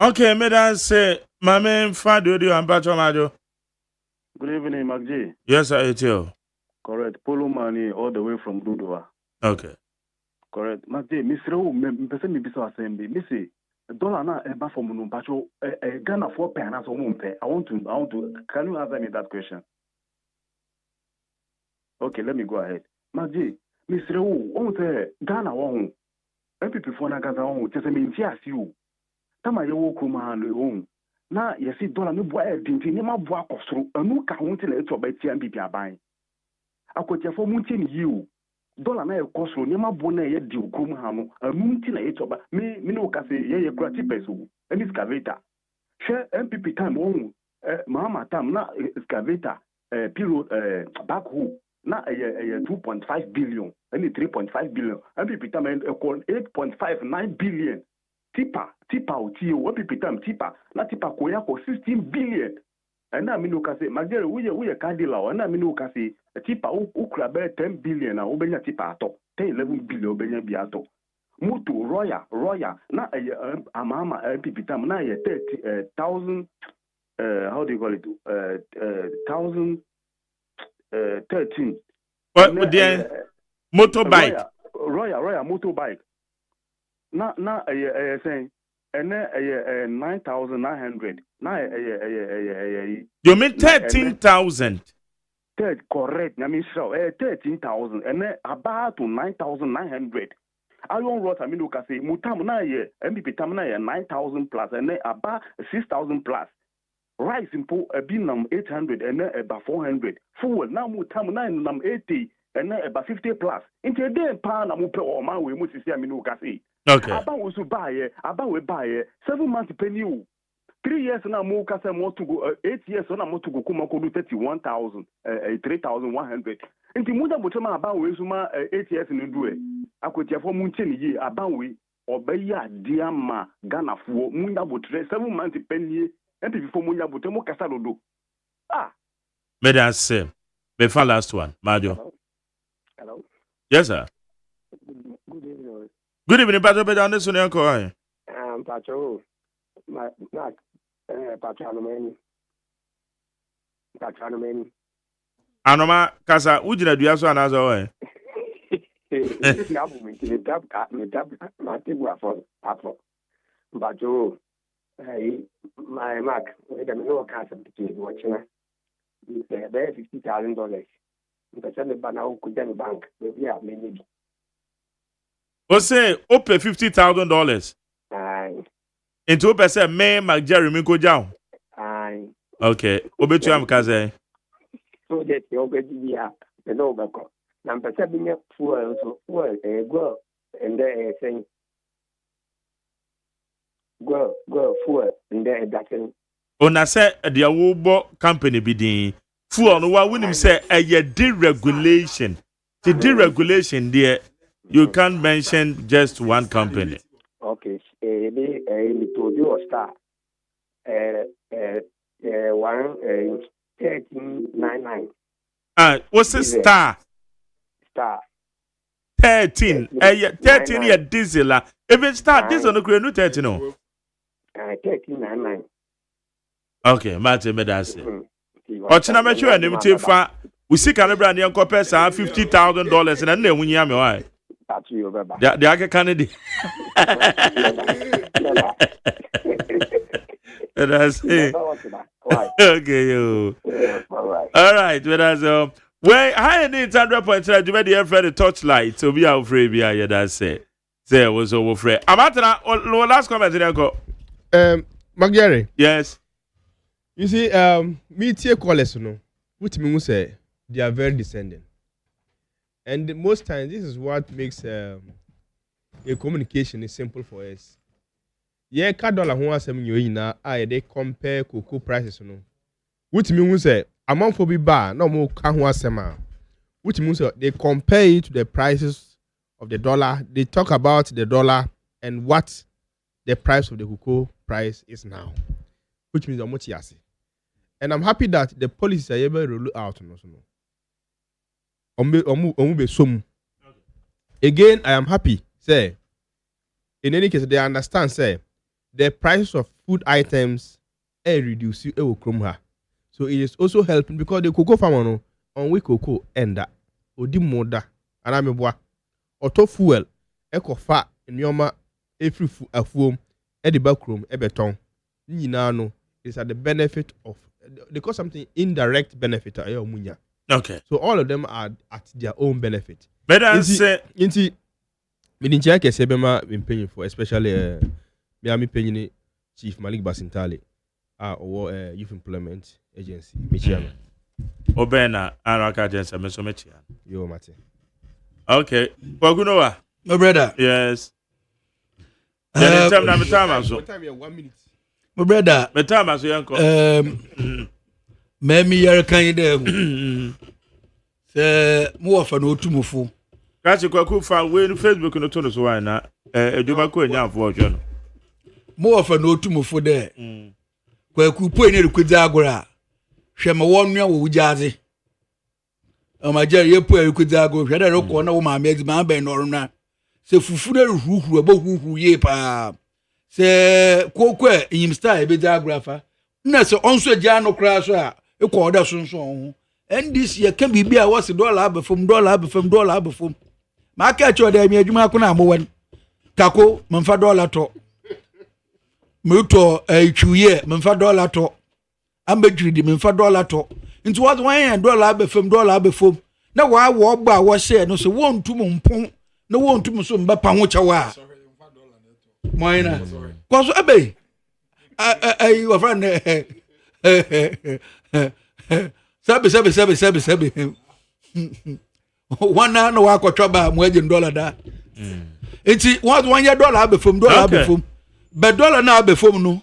Okay, Medan say, my man, Fado, and Bachomajo. Good evening, MacG. Yes, I tell. Correct. Polo money all the way from Dudua. Okay. Correct. MacG, Miss Rowe, person me bisa assembly. Missy, dollar na eba for Munu Bacho, Ghana 4 pennas or Mumpe. I want to, can you answer me that question? Okay, let me go ahead. MacG, Miss Rowe, on the Ghana one. MPP for Nagaza on, just a mintia you. Tama yewo kuma no na yesi dollar no boa edinti ni ma boa kosoro anu ka ho nti na eto ba tia MPP aban akotiafo mu nti ni yiu dollar na ekosoro ni ma bo na ye di okrum ha no anu nti na eto ba me no ka se ye kura tipeso any excavator she MPP time on mama tam na excavator period backhoe na 2.5 billion any 3.5 billion MPP time call 8.59 billion Tipa uti what people time tipa na tipa koya ko 16 billion and na me no ka say magere we cardila na me no ka say tipa ukura be 10 billion na obenya tipa ato 10 11 billion obenya bi ato moto roya na amama people time na 30,000 how do you call it 1013 what motorbike roya motorbike na saying and 9,900 na you mean 13,000 correct I mean so 13,000 and about to 9,900 iron rod I mean you can say mutam na MPP tam na 9,000 plus and about 6,000 plus rice impo binam 800 and about 400 fuel now mutam na nam 80 and about 50 plus into day pa na mu pe o man we mu sisi I mean you can say okay. About we buy 7 months penny. 3 years now more kasa more to go 8 years now more to go kuma ko do 31,000 3,100. Nti muda botoma about we suma 8 years no do e. Akotia for munche ni ye about we obeya dia ma Ghana fuo munya botre 7 months penny MPP for munya botre mo kasa do. Ah. May that say. Be last one, Majo. Hello. Yes sir. Good evening. Good evening, Patrick. Down this one, Patrick. Patrick, Anoma, Casa, would you do as one as away? My Mac, with a no cast of the watching there $50,000. But send the banana could then bank, maybe I may. Say, open $50,000. Aye. Into open May McJerry Minko down. Aye. Okay. Obetu am kaze. So that you already have the no back. Number 7 fuel go and then saying go fuel and then that thing. Ona say the awobo company bidin. Fuel no wa winim say deregulation. The deregulation there. You can't mention just one company. Okay. The Todio Star. 1399. What's a star? Star. 13. 13 year diesel. If it start diesel, no create no 13 no. 13.99. Okay, Martin Medasi. Ochina me sure nim tifa. We see Canada and Uncle Pesa $50,000 and then when you am why. That's you, Baba. The Aka Kennedy. That's it. Okay, you. All right, whereas when I need 100.3 to be the friend Torchlight to be our free be I that say. Say was over free. I'm at last comment in Uncle. Magere. Yes. You see, me tie callers no. Which means say they are very descending. And most times this is what makes a communication is simple for us. Yeah, $1 who are some you na they compare cocoa prices no. Which means say amount for be bar no more can sema. Which means they compare it to the prices of the dollar. They talk about the dollar and what the price of the cocoa price is now. Which means how much yasi. And I'm happy that the policies are able to roll out no. Again, I am happy, say. In any case, they understand, say, the price of food items reduce you so it is also helping because the cocoa farmer on we cocoa enda odi moda anameboa auto fuel ekofa nneoma every afuom e de backroom e beton nyina no is at the benefit of they call something indirect benefit munya. Okay. So all of them are at their own benefit. Better say inti midincha ke sebema paying for especially me paying Chief Malik Basintale or Youth Employment Agency Michiano. Obena Anaka Agency meso Michiano. Yo mate. Okay. Wagunowa. My brother. Yes. Time 1 minute. My brother. Me time aso yanko. Me yare kan de se mo ofa no tumufo. Kachi kwaku fa we no Facebook no to no so why na eduma ko nya afo odwo no. Mo ofa no tumufo de. Kwaku po ene rekwedi agora. Hwe me wonua wo wujaze. Amajari ye po rekwedi agora. Hwe de reko na wo ma me ma ben no runa. Se fufu na ruhuru abo huhu ye pa. Se kokwe yim star ebe agora fa. Na se onso agya no kra so a ekọ oda sonso ho. And this year can be a was $1 abefom. Ma ka cho da mi adwuma ko na mowan. Tako memfa $1 to. Muto twiye memfa $1 to. Ambedwiri di memfa $1 to. Nti what $1 abefom. Na wa wo gba wo share no so wontum mpon. Na wontum so mbepa ho kyawa. Moina. Ko so ebe. Your friend Sabi. One no wa kwotba mo agin $1 da. Enti what $1 abefom abefom. But $1 na abefom no.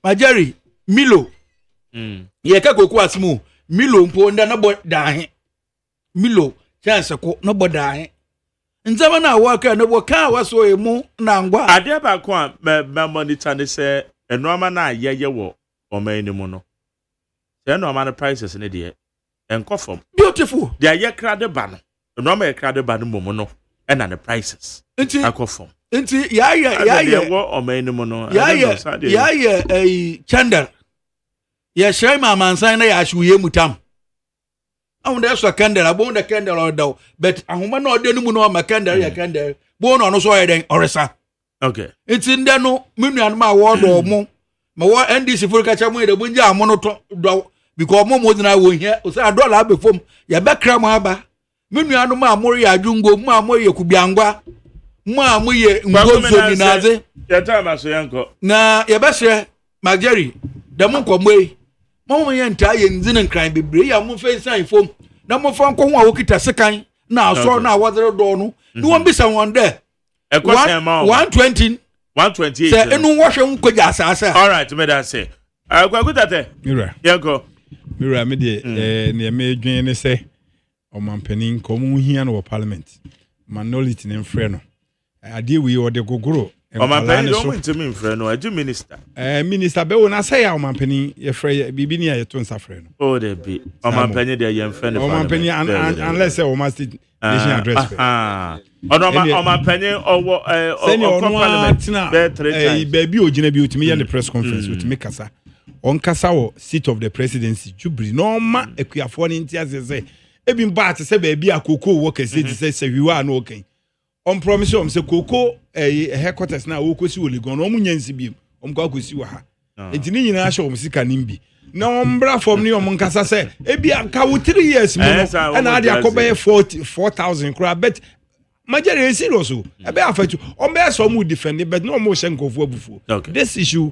Majeri Milo. Ye ka koku asmu. Milo mpo nda na bo da he. Milo chance ko no bo da he. Nzama na wa ka no bo ka wa so emu na ngwa. Ade ba ko a me monitor ne se enoma na yeye wo oman ni mu no. Se enoma na prices ne de enkofom. Beautiful. De aye krade ba no. Enoma ye krade ba no mu no e na the prices. Nti akofom. Nti ya wo oman ni mu no. Ya chandar. Ya shai ma mansan na ya shuye mutam. Awu da so candle abon da candle order but ahoma na ode no mu no ma candle ya candle. Bo no so ye den oresa. Okay. It's in there no minian ma word or mo. Ma wa NDC for catch mo de bunja amono to do because mo na wo here. O say $1 abefom. Ya be kra mo aba. Minian no ma mori adwungo ma mo ye kubiangwa. Ma mo ye ngozo ni naze. Ya time aso yanko. Na ya be hye Mageri. Da mo nkomoi. Mo ye nta ye nzinin kran bebre ya mo fe san fom. Na mo fa nko ho a wokita sekan na aso na awodere do no. Ni won bisa won there. 120 128 say enu wo hwe nkoja asasa. All right, me that say kwakutate mira yanko mira me de ne me dwen ne say omampanin ko mu hia no parliament manolity ne mfre no ade wi o de gogoro Omampani don't want to mean friend no aju minister. Minister be wona say Omampani ye frɛ bibi ni ye to nsa frɛ no. Oh there be. Omampani dey yem friend. Omampani unless o must nation address. Omampani owo parliament baby ogina bi otimi ye the press conference otimi kasa. On kasa wo seat of the presidency jubri no ma akuafo ni ntia sese ebi mba ate se baby akoko wo kase ti se hwiwa na okan. On promise say koko headquarters na wo kosi Olegon no munyansi bi kwa akosi wa ha enti ni nyina ahye wo sika nimbi na ombra from ni omonkasa say ebi aka wo 3 years mu no na ade akoba 4,000 kra bet majere serious o ebe afatu ombe so mu defend but no mo shenkofo abufu this issue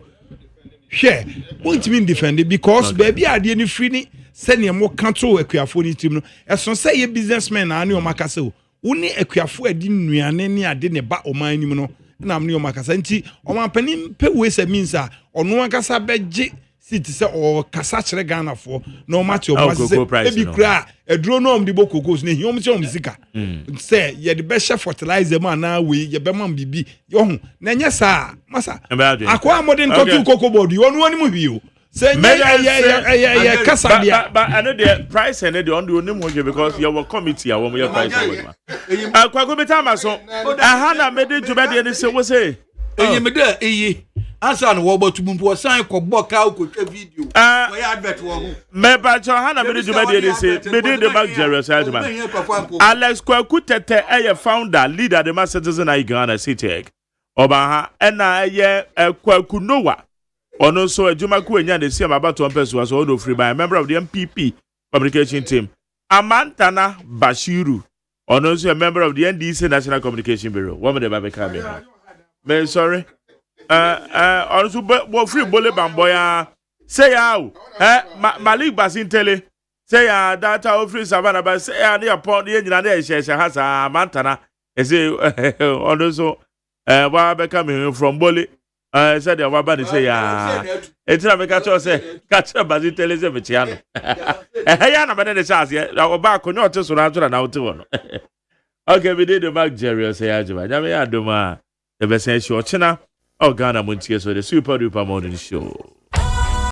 share won't mean defend because baby ade ni free ni se ne mo kanto akuafo ni tim no eso say ye businessman na ani o makasa o uni akuafo adi nnuane ne ade ne ba oman nim no na amne o makasa nti Omampani pe we se means a ono akasa beje sit se o kasa kire Ghana fo na o mate o mase ebi kra eduro no om di bokokos ne hiom se om sika se ye de be share fertilizer ma na we ye be man bibi yo hu na nya sa masa akwa modern kotu kokobodi onu ani mu bio say yeah kasadia but I know the price and the on the only because your committee are your price akwa go betama so aha made to be dey say we say eyimeda eyi asa no wo botumpo san ko boka ko twa video we advert wo ho me ba cho aha made to be dey say me dey the back Jerusalem Alex Kwaku Tete founder leader the mass citizen I Ghana city oba ha na Kwaku Noah Ono so Ejumaku enya de see about to person so odo free by a member of the MPP communication team. Amantana Bashiru. Ono so a member of the NDC National Communication Bureau. What me be come here. Me sorry. Ono so bo free bole bamboya. Say how. Malik Basintele. Say data of free Savannah but say near upon the engineer there she has Amantana. Say ono so wa be coming from Bole. Said the Wabani say, it's not a catch or say, catch a bazit Elizabethiano. Hayana, but the chance yet, our back on your just around now to okay, we did the back Jerry say, Ajama, the best show, China, or Ghana Muntia, so the super duper morning show.